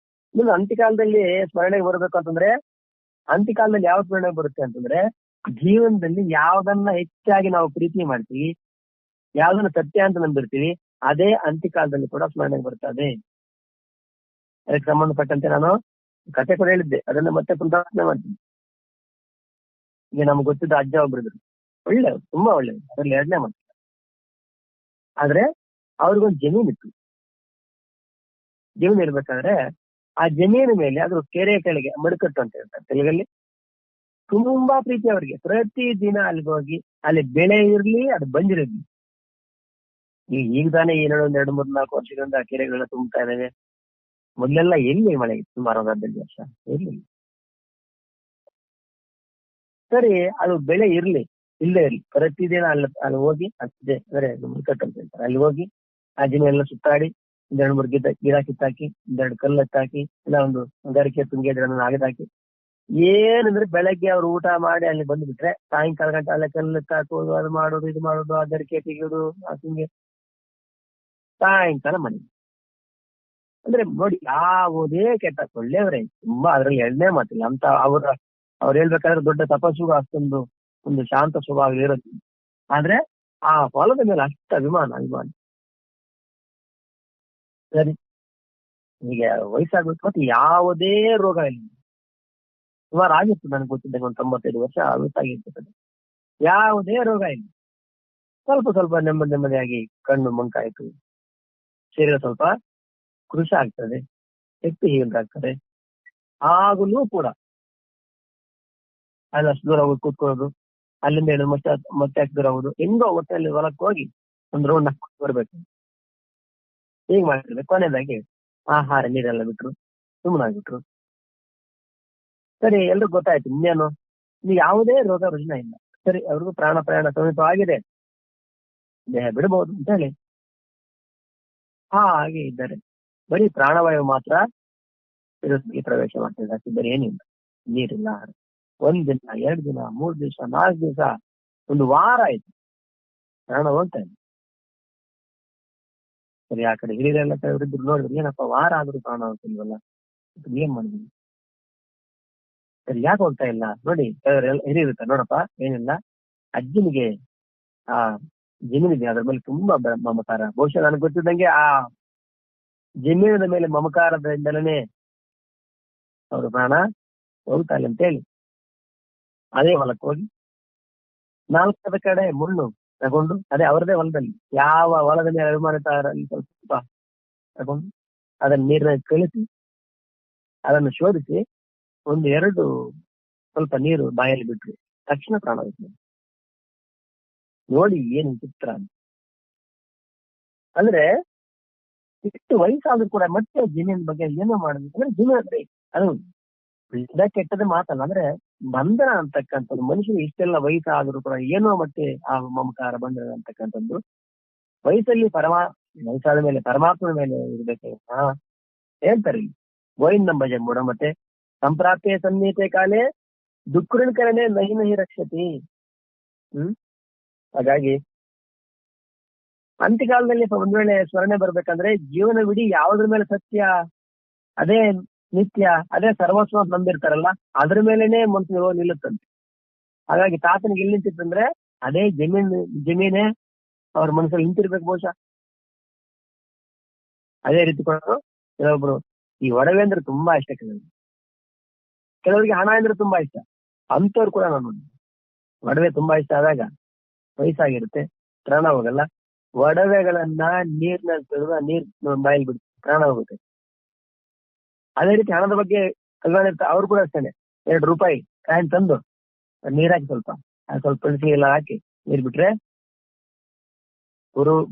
ಇನ್ನು ಅಂತ್ಯಕಾಲದಲ್ಲಿ ಸ್ಮರಣೆಗೆ ಬರ್ಬೇಕು ಅಂತಂದ್ರೆ, ಅಂತ್ಯಕಾಲದಲ್ಲಿ ಯಾವ ಸ್ಮರಣೆ ಬರುತ್ತೆ ಅಂತಂದ್ರೆ, ಜೀವನದಲ್ಲಿ ಯಾವ್ದನ್ನ ಹೆಚ್ಚಾಗಿ ನಾವು ಪ್ರೀತಿ ಮಾಡ್ತೀವಿ, ಯಾವ್ದನ್ನ ಸತ್ಯ ಅಂತ ನಂಬಿರ್ತೀವಿ, ಅದೇ ಅಂತ್ಯಕಾಲದಲ್ಲಿ ಕೂಡ ಸ್ಮರಣೆಗೆ ಬರ್ತದೆ. ಅದಕ್ಕೆ ಸಂಬಂಧಪಟ್ಟಂತೆ ನಾನು ಕಥೆ ಕೂಡ ಹೇಳಿದ್ದೆ, ಅದನ್ನ ಮತ್ತೆ ಪುನರಾವರ್ತನೆ ಮಾಡ್ತೀನಿ. ಈಗ ನಮ್ಗೆ ಗೊತ್ತಿದ್ದ ಅಜ್ಜ ಒಬ್ರಿದ್ರು, ಒಳ್ಳೆಯವರು, ತುಂಬಾ ಒಳ್ಳೆಯವರು, ಅದ್ರಲ್ಲಿ 2ನೇ ಮಾತು. ಆದ್ರೆ ಅವ್ರಿಗೊಂದು ಜಮೀನಿತ್ತು. ಜಮೀನು ಇರ್ಬೇಕಾದ್ರೆ ಆ ಜಮೀನು ಮೇಲೆ ಅದ್ರ ಕೆರೆ ಕೆಳಗೆ ಮಡಿಕಟ್ಟು ಅಂತ ಹೇಳ್ತಾರೆ ತೆಲುಗಲ್ಲಿ, ತುಂಬಾ ಪ್ರೀತಿ ಅವ್ರಿಗೆ. ಪ್ರತಿ ದಿನ ಅಲ್ಲಿಗೆ ಹೋಗಿ ಅಲ್ಲಿ ಬೆಳೆ ಇರ್ಲಿ, ಅದು ಬಂದಿರಲಿ. ಈಗ ತಾನೇ ಏನೋ 2-3-4 ವರ್ಷಗಳಿಂದ ಆ ಕೆರೆಗಳನ್ನ ತುಂಬ್ತಾ ಇದಾವೆ. ಮೊದಲೆಲ್ಲ ಎಲ್ಲಿ ಮಳೆ ಇತ್ತು? ಸುಮಾರು 15 ವರ್ಷ ಇರ್ಲಿಲ್ಲ. ಸರಿ, ಅದು ಬೆಳೆ ಇರ್ಲಿ ಇಲ್ಲೇ ಇರ್ಲಿ, ಪ್ರತಿದಿನ ಅಲ್ಲಿ ಹೋಗಿ ಅಷ್ಟೇ ಅಂದ್ರೆ ಮಡಿಕಟ್ಟು ಅಂತ ಹೇಳ್ತಾರೆ, ಅಲ್ಲಿ ಹೋಗಿ ಆ ಜಮೀನೆಲ್ಲ ಸುತ್ತಾಡಿ 2-3 ಗಿಡ ಕಿತ್ತಾಕಿ, 2 ಕಲ್ಲು ಎತ್ತಾಕಿ, ಇಲ್ಲ ಒಂದು ಗರಿಕೆ ತುಂಗೆ ಆಗದಾಕಿ, ಏನಂದ್ರೆ ಬೆಳಗ್ಗೆ ಅವ್ರು ಊಟ ಮಾಡಿ ಅಲ್ಲಿ ಬಂದ್ಬಿಟ್ರೆ ಸಾಯಂಕಾಲ ಗಂಟೆ ಅಲ್ಲೇ ಕಲ್ಲು ಎತ್ತಾಕೋದು, ಅದು ಮಾಡೋದು, ಇದು ಮಾಡೋದು, ಆ ಗರಿಕೆ ತೆಗೆಯೋದು, ಆ ತುಂಗೆ, ಸಾಯಂಕಾಲ ಮನೆ. ಅಂದ್ರೆ ನೋಡಿ ಯಾವುದೇ ಕೆಟ್ಟ ಒಳ್ಳೆಯವರೇ ತುಂಬಾ, ಅದ್ರಲ್ಲಿ 2ನೇ ಮಾತಿಲ್ಲ ಅಂತ. ಅವ್ರು ಹೇಳ್ಬೇಕಾದ್ರೆ ದೊಡ್ಡ ತಪಸ್ಸುಗೂ ಅಷ್ಟೊಂದು ಒಂದು ಶಾಂತ ಸ್ವಭಾವ ಇರುತ್ತೆ. ಆದ್ರೆ ಆ ಫಲದ ಮೇಲೆ ಅಷ್ಟು ಅಭಿಮಾನ. ಸರಿ, ಹೀಗೆ ವಯಸ್ಸಾಗುತ್ತೆ ಮತ್ತೆ ಯಾವುದೇ ರೋಗ ಇಲ್ಲ. ಸುಮಾರು ಆಗಿತ್ತು ನನಗೆ ಗೊತ್ತಿದ್ದಂಗೆ ಒಂದು 95 ವರ್ಷ ವಯಸ್ಸಾಗಿರ್ತದೆ. ಯಾವುದೇ ರೋಗ ಇಲ್ಲ. ಸ್ವಲ್ಪ ಸ್ವಲ್ಪ ನೆಮ್ಮದಿಯಾಗಿ ಕಣ್ಣು ಮಂಕಾಯ್ತು, ಶರೀರ ಸ್ವಲ್ಪ ಕೃಷಿ ಆಗ್ತದೆ, ಶಕ್ತಿ ಹೀಗಾಗ್ತದೆ. ಆಗಲೂ ಕೂಡ ಅಲ್ಲಷ್ಟು ದೂರ ಹೋಗಿ ಕೂತ್ಕೊಳ್ಳೋದು, ಅಲ್ಲಿಂದ ಹೇಳಿ ಮತ್ತೆ ಅಷ್ಟು ದೂರ ಹೋಗುದು, ಹೆಂಗೋ ಹೊಟ್ಟೆಯಲ್ಲಿ ಹೊಲಕ್ಕೆ ಹೋಗಿ ಒಂದು ರೌಂಡ್ ಹಾಕಿ ಬರ್ಬೇಕು. ಹೀಗೆ ಮಾಡ್ತಿರ್ಬೇಕು. ಕೊನೆಯದಾಗಿ ಆಹಾರ ನೀರೆಲ್ಲ ಬಿಟ್ರು, ಸುಮ್ಮನಾಗ್ಬಿಟ್ರು. ಸರಿ, ಎಲ್ರಿಗೂ ಗೊತ್ತಾಯ್ತು ಇನ್ನೇನು, ಇಲ್ಲಿ ಯಾವುದೇ ರೋಗ ರುಜಿನ ಇಲ್ಲ. ಸರಿ, ಅವ್ರಿಗೂ ಪ್ರಯಾಣ ಸಮೀಪವಾಗಿದೆ, ದೇಹ ಬಿಡಬಹುದು ಅಂತ ಹೇಳಿ ಹಾಗೆ ಇದ್ದಾರೆ. ಬರೀ ಪ್ರಾಣವಾಯು ಮಾತ್ರ ಪ್ರವೇಶ ಮಾಡ್ತಿದ್ದಾರೆ. ಬೇರೆ ಏನಿಲ್ಲ, ನೀರಿಲ್ಲ. 1 ದಿನ, 2 ದಿನ, 3 ದಿವಸ, 4 ದಿವಸ, 1 ವಾರ ಆಯ್ತು, ಪ್ರಾಣ ಹೋಗ್ತಾ ಇದೆ. ಸರಿ, ಆ ಕಡೆ ಹಿರಿಯರೆಲ್ಲ ಇದ್ರು ನೋಡಿದ್ರು, ಏನಪ್ಪ ವಾರ ಆದ್ರೂ ಪ್ರಾಣ ಹೋಗ್ತಿಲ್ವಲ್ಲ, ಏನ್ ಮಾಡಿದ್ವಿ? ಸರಿ, ಯಾಕೆ ಹೋಗ್ತಾ ಇಲ್ಲ ನೋಡಿ, ಹಿರಿಯರುತ್ತೆ ನೋಡಪ್ಪ, ಏನಿಲ್ಲ, ಅಜ್ಜನಿಗೆ ಆ ಜಮೀನಿದೆ, ಅದ್ರ ಮೇಲೆ ತುಂಬಾ ಮಮಕಾರ. ಬಹುಶಃ ನನಗೆ ಗೊತ್ತಿದ್ದಂಗೆ ಆ ಜಮೀನಿನ ಮೇಲೆ ಮಮಕಾರದಿಂದಲೇ ಅವರು ಪ್ರಾಣ ಹೋಗ್ತಾ ಇಲ್ಲ ಅಂತ ಹೇಳಿ ಅದೇ ಹೊಲಕ್ಕೆ ಹೋಗಿ 4 ಕಡೆ ಮುಳ್ಳು ತಗೊಂಡು, ಅದೇ ಅವರದೇ ಹೊಲದಲ್ಲಿ, ಯಾವ ಹೊಲದ ಮೇಲೆ ಅಭಿಮಾನಿತಾರಲ್ಲಿ ಸ್ವಲ್ಪ ತಗೊಂಡು ಅದನ್ನ ನೀರಿನ ಕಳಿಸಿ ಅದನ್ನು ಶೋಧಿಸಿ 1-2 ಸ್ವಲ್ಪ ನೀರು ಬಾಯಲ್ಲಿ ಬಿಟ್ರು, ತಕ್ಷಣ ಪ್ರಾಣ ಹೋಯ್ತು. ನೋಡಿ ಏನು ಚಿತ್ರ ಅಂದ್ರೆ, ಇಷ್ಟು ವಯಸ್ಸಾದ್ರೂ ಕೂಡ ಮತ್ತೆ ಜಮೀನ್ ಬಗ್ಗೆ ಏನೋ ಮಾಡಿದ್ರು. ಅಂದ್ರೆ ಜಮೀನ್ ಅಂದ್ರೆ ಅದು ಕೆಟ್ಟದ ಮಾತಲ್ಲ, ಅಂದ್ರೆ ಬಂಧನ ಅಂತಕ್ಕಂಥದ್ದು. ಮನುಷ್ಯನಿಗೆ ಇಷ್ಟೆಲ್ಲ ವಯಸ್ಸಾದ್ರೂ ಕೂಡ ಏನೋ ಮತ್ತೆ ಆ ಮಮಕಾರ ಬಂಧನ ಅಂತಕ್ಕಂಥದ್ದು. ವಯಸ್ಸಾದ ಮೇಲೆ ಪರಮಾತ್ಮನ ಮೇಲೆ ಇರ್ಬೇಕು. ಹೇಳ್ತಾರೆ ಗೋವಿಂದಂ ಭಜ ಮೂಢ ಮತ್ತೆ ಸಂಪ್ರಾಪ್ತಿಯ ಸನ್ನಿಹಿತೆ ಕಾಲೇ ದುಃಖೃನ್ ಕರಣೆ ನಹಿ ನಹಿ ರಕ್ಷತಿ. ಹಾಗಾಗಿ ಅಂತ್ಯಕಾಲದಲ್ಲಿ ಒಂದ್ ವೇಳೆ ಸ್ಮರಣೆ ಬರ್ಬೇಕಂದ್ರೆ ಜೀವನವಿಡೀ ಯಾವುದ್ರ ಮೇಲೆ ಸತ್ಯ, ಅದೇ ನಿತ್ಯ, ಅದೇ ಸರ್ವಸ್ವ ಅಂತ ನಂಬಿರ್ತಾರಲ್ಲ, ಅದ್ರ ಮೇಲೆನೆ ಮನ್ಸು ನಿಲ್ಲುತ್ತಂತೆ. ಹಾಗಾಗಿ ತಾತನಿಗೆ ಎಲ್ಲಿ ನಿಂತಿತ್ತಂದ್ರೆ ಅದೇ ಜಮೀನೇ ಅವ್ರ ಮನಸ್ಸಲ್ಲಿ ನಿಂತಿರ್ಬೇಕು ಬಹುಶಃ. ಅದೇ ರೀತಿ ಕೊಡೋದು. ಕೆಲವೊಬ್ರು ಈ ಒಡವೆ ಅಂದ್ರೆ ತುಂಬಾ ಇಷ್ಟ, ಕೆಲವರಿಗೆ ಹಣ ಅಂದ್ರೆ ತುಂಬಾ ಇಷ್ಟ. ಅಂತವ್ರು ಕೂಡ ನಾನು ಒಡವೆ ತುಂಬಾ ಇಷ್ಟ ಆದಾಗ ವಯಸ್ಸಾಗಿರುತ್ತೆ, ಪ್ರಾಣ ಹೋಗಲ್ಲ. ಒಡವೆಗಳನ್ನ ನೀರ್ನಲ್ಲಿ ತೆಗೆದು ನೀರ್ ಬಾಯಿಲ್ ಬಿಡುತ್ತೆ, ಪ್ರಾಣ ಹೋಗುತ್ತೆ. ಅದೇ ರೀತಿ ಹಣದ ಬಗ್ಗೆ ಅಭಿಮಾನ ಇರ್ತಾರೆ, ಅವ್ರು ಕೂಡ ಅಷ್ಟೇನೆ. 2 ರೂಪಾಯಿ ಕಾಯಿನ್ ತಂದು ನೀರಾಕಿ ಸ್ವಲ್ಪ ಪೆನ್ಸಿಲ್ ಎಲ್ಲ ಹಾಕಿ ನೀರ್ ಬಿಟ್ರೆ,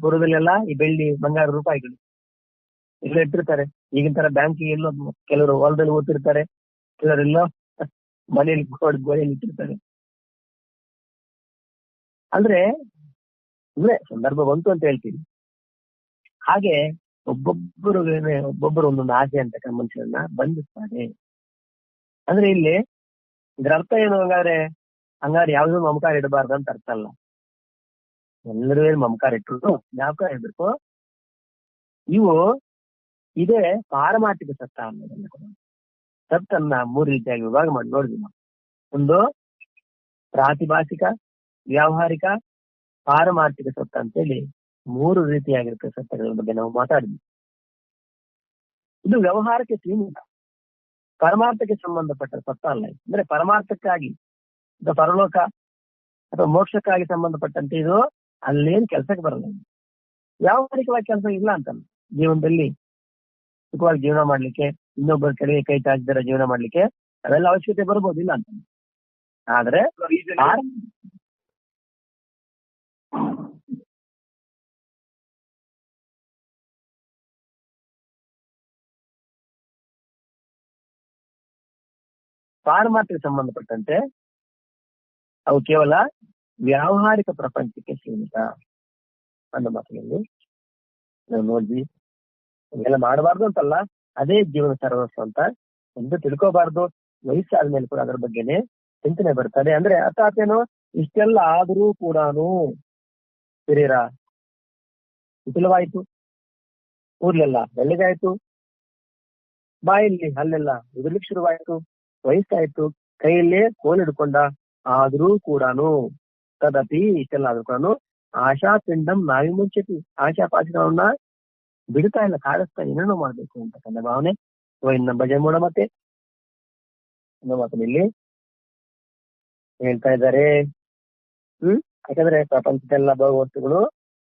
ಪುರದಲ್ಲೆಲ್ಲ ಈ ಬೆಳ್ಳಿ ಬಂಗಾರ ರೂಪಾಯಿಗಳು ಎಲ್ಲ ಇಟ್ಟಿರ್ತಾರೆ. ಈಗಿನ ತರ ಬ್ಯಾಂಕಿಗೆ ಎಲ್ಲೋ ಕೆಲವರು ಹೊಲದಲ್ಲಿ ಓದ್ತಿರ್ತಾರೆ, ಕೆಲವರೆಲ್ಲೋ ಮನೆಯಲ್ಲಿ ಗೋಡೆಯಲ್ಲಿ ಇಟ್ಟಿರ್ತಾರೆ. ಅಂದ್ರೆ ಸಂದರ್ಭ ಬಂತು ಅಂತ ಹೇಳ್ತೀನಿ. ಹಾಗೆ ಒಬ್ಬೊಬ್ಬರು ಒಂದೊಂದು ಆಸೆ ಅಂತಕ್ಕ ಮನುಷ್ಯರನ್ನ ಬಂಧಿಸ್ತಾರೆ. ಅಂದ್ರೆ ಇಲ್ಲಿ ಇದ್ರ ಅರ್ಥ ಏನು? ಹಂಗಾರೆ ಯಾವ್ದು ಮಮಕಾರ ಇಡಬಾರ್ದು ಅಂತ ಅರ್ಥ ಅಲ್ಲ. ಎಲ್ಲರೂ ಏನು ಮಮಕಾರ ಇಟ್ಟರು ಜ್ಞಾಪಕ ಇರ್ಬೇಕು. ಇದೇ ಪಾರಮಾರ್ಥಿಕ ಸತ್ತ ಅನ್ನೋದನ್ನ ಸತ್ತನ್ನ 3 ರೀತಿಯಾಗಿ ವಿಭಾಗ ಮಾಡಿ ನೋಡಿದ್ವಿ ನಾವು. ಒಂದು ಪ್ರಾತಿಭಾಸಿಕ, ವ್ಯಾವಹಾರಿಕ, ಪಾರಮಾರ್ಥಿಕ ಸತ್ತ ಅಂತೇಳಿ 3 ರೀತಿಯಾಗಿರುತ್ತೆ ಸತ್ತಗಳ ಬಗ್ಗೆ ನಾವು ಮಾತಾಡಿದ್ವಿ. ಇದು ವ್ಯವಹಾರಕ್ಕೆ ಸೀಮಿತ, ಪರಮಾರ್ಥಕ್ಕೆ ಸಂಬಂಧಪಟ್ಟ ಸತ್ತ ಅಲ್ಲ. ಅಂದ್ರೆ ಪರಮಾರ್ಥಕ್ಕಾಗಿ ಅಥವಾ ಪರಲೋಕ ಅಥವಾ ಮೋಕ್ಷಕ್ಕಾಗಿ ಸಂಬಂಧಪಟ್ಟಂತೆ ಇದು ಅಲ್ಲೇನ್ ಕೆಲ್ಸಕ್ಕೆ ಬರಲ್ಲ. ವ್ಯಾವಹಾರಿಕವಾಗಿ ಕೆಲಸ ಇಲ್ಲ ಅಂತಲ್ಲ. ಜೀವನದಲ್ಲಿ ಸುಖವಾಗಿ ಜೀವನ ಮಾಡ್ಲಿಕ್ಕೆ, ಇನ್ನೊಬ್ಬರ ಕಡೆಗೆ ಕೈ ಚಾಚಿದರ ಜೀವನ ಮಾಡ್ಲಿಕ್ಕೆ ಅವೆಲ್ಲ ಅವಶ್ಯಕತೆ ಬರ್ಬೋದು, ಇಲ್ಲ ಅಂತ. ಆದ್ರೆ ಪಾರಮಾರ್ಥಕ್ಕೆ ಸಂಬಂಧಪಟ್ಟಂತೆ ಅವು ಕೇವಲ ವ್ಯಾವಹಾರಿಕ ಪ್ರಪಂಚಕ್ಕೆ ಸೀಮಿತ ಅನ್ನೋ ಮಾತಿನಲ್ಲಿ ನಾವು ನೋಡಿದ್ವಿ. ಎಲ್ಲ ಮಾಡಬಾರ್ದು ಅಂತಲ್ಲ, ಅದೇ ಜೀವನ ಸರ್ವಸ್ವ ಅಂತ ಎಂದು ತಿಳ್ಕೋಬಾರ್ದು. ವಯಸ್ಸಾದ್ಮೇಲೆ ಕೂಡ ಅದರ ಬಗ್ಗೆನೆ ಚಿಂತನೆ ಬರ್ತದೆ. ಅಂದ್ರೆ ಅರ್ಥಾತ್ ಏನು, ಇಷ್ಟೆಲ್ಲ ಆದರೂ ಕೂಡ ಶರೀರ ವಿಪುಲವಾಯ್ತು, ಕೂದಲೆಲ್ಲ ಬೆಳ್ಳಗಾಯ್ತು, ಬಾಯಲ್ಲಿ ಹಲ್ಲೆಲ್ಲ ಉದುರ್ಲಿಕ್ಕೆ ಶುರುವಾಯ್ತು, ವಯಸ್ಸಾಯ್ತು, ಕೈಯಲ್ಲಿ ಕೋಲ್ ಹಿಡ್ಕೊಂಡ. ಆದ್ರೂ ಕೂಡನು ತದಪಿ ಇಷ್ಟೆಲ್ಲ ಆದ್ರೂ ಕೂಡ ಆಶಾ ಪಿಂಡಂ ನಾವಿ ಮುಂಚೆತಿ, ಆಶಾ ಪಾಶಗಳನ್ನ ಬಿಡ್ತಾ ಇಲ್ಲ, ಕಾಡಿಸ್ತಾ ಏನೇನೋ ಮಾಡ್ಬೇಕು ಅಂತಕ್ಕಂಥ ಭಾವನೆ. ಇನ್ನ ಭಜನೆ ಮೂಡ ಮತ್ತೆ ಅನ್ನೋ ಮಾತನ್ನ ಇಲ್ಲಿ ಹೇಳ್ತಾ ಇದ್ದಾರೆ. ಯಾಕಂದ್ರೆ ಪ್ರಪಂಚದೆಲ್ಲ ವಸ್ತುಗಳು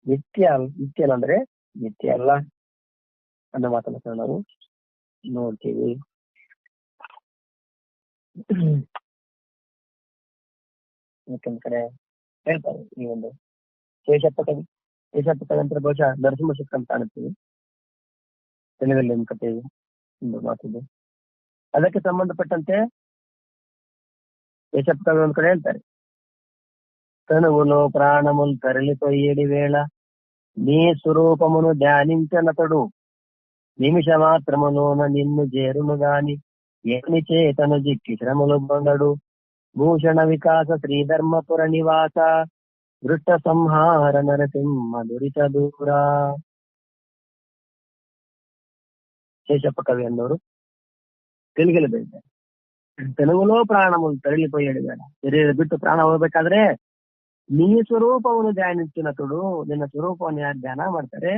ನಿತ್ಯ ಅಂದ್ರೆ ನಿತ್ಯ ಅಲ್ಲ ಅನ್ನೋ ಮಾತನ್ನ ನಾವು ನೋಡ್ತೀವಿ. ಯಾಕಂದ್ ಕಡೆ ಹೇಳ್ತಾರೆ ಈ ಒಂದು ಶೇಷಪ್ಪ ಕವಿ ಅಂತ ಬಹುಶಃ ನರಸಿಂಹ ಶಕ್ತಿ ಅಂತ ಕಾಣುತ್ತೀವಿ ತೆಲುಗಲ್ಲಿ ಒಂದು ಕಥೆ ಇದೆ, ಒಂದು ಮಾತಿದೆ. ಅದಕ್ಕೆ ಸಂಬಂಧಪಟ್ಟಂತೆ ಶೇಷಪ್ಪ ಕವಿ ಒಂದ್ ಕಡೆ ಹೇಳ್ತಾರೆ, తనువులో ప్రాణములు తరలిపోయేడి వేళ నీ స్వరూపమును ధ్యానించనతడు నిమిష మాత్రములోన నిన్ను చేరును గాని ఏమి చేతను జిక్కి శ్రమలు పొందడు. భూషణ వికాస శ్రీధర్మపుర నివాస దృష్ట సంహార నరసింహ దురిత దూర. ಶೇಷಪ್ಪ ಕವಿ ಅನ್ನೋರು ತೆಲುಗಲ್ಲಿ ಬರೀತಾರೆ, ತೆಲುಗುಲೋ ಪ್ರಾಣములు ತರಲಿపోయేడు ಬೇಡ, ಶರೀರ ಬಿಟ್ಟು ಪ್ರಾಣ ಹೋಗ್ಬೇಕಾದ್ರೆ ನೀ ಸ್ವರೂಪವನ್ನು ಧ್ಯಾನಿಂಚಿನತುಡು, ನಿನ್ನ ಸ್ವರೂಪವನ್ನು ಯಾರು ಧ್ಯಾನ ಮಾಡ್ತಾರೆ,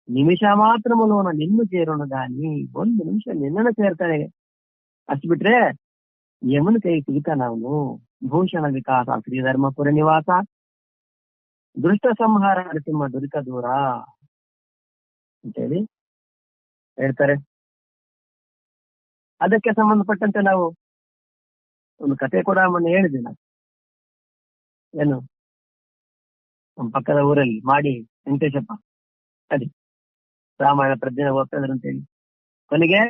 ನಿಮಿಷ ಮಾತ್ರ ಮೂಲವನ ನಿನ್ನು ಸೇರೋಣ ಗಾನಿ, ಒಂದು ನಿಮಿಷ ನಿನ್ನನ್ನು ಸೇರ್ತಾನೆ. ಅಷ್ಟು ಬಿಟ್ರೆ ಯಮನ ಕೈ ಸಿಗ್ತಾನ ಅವನು. ಭೂಷಣ ವಿಕಾಸ ಶ್ರೀಧರ್ಮಪುರ ನಿವಾಸ ದುಷ್ಟ ಸಂಹಾರ ನರಸಿಂಹ ದುರಿತ ದೂರ ಅಂತೇಳಿ ಹೇಳ್ತಾರೆ. ಅದಕ್ಕೆ ಸಂಬಂಧಪಟ್ಟಂತೆ ನಾವು ಒಂದು ಕತೆ ಕೂಡ ಮೊನ್ನೆ ಹೇಳಿದೆ ನಾನು. ಏನು ನಮ್ಮ ಪಕ್ಕದ ಊರಲ್ಲಿ ಮಾಡಿ ವೆಂಕಟೇಶಪ್ಪ ಅದೇ ರಾಮಾಯಣ ಪ್ರಜ್ಞೆ ಓದ್ತಿದ್ರು ಅಂತೇಳಿ ಕೊನೆಗೆ,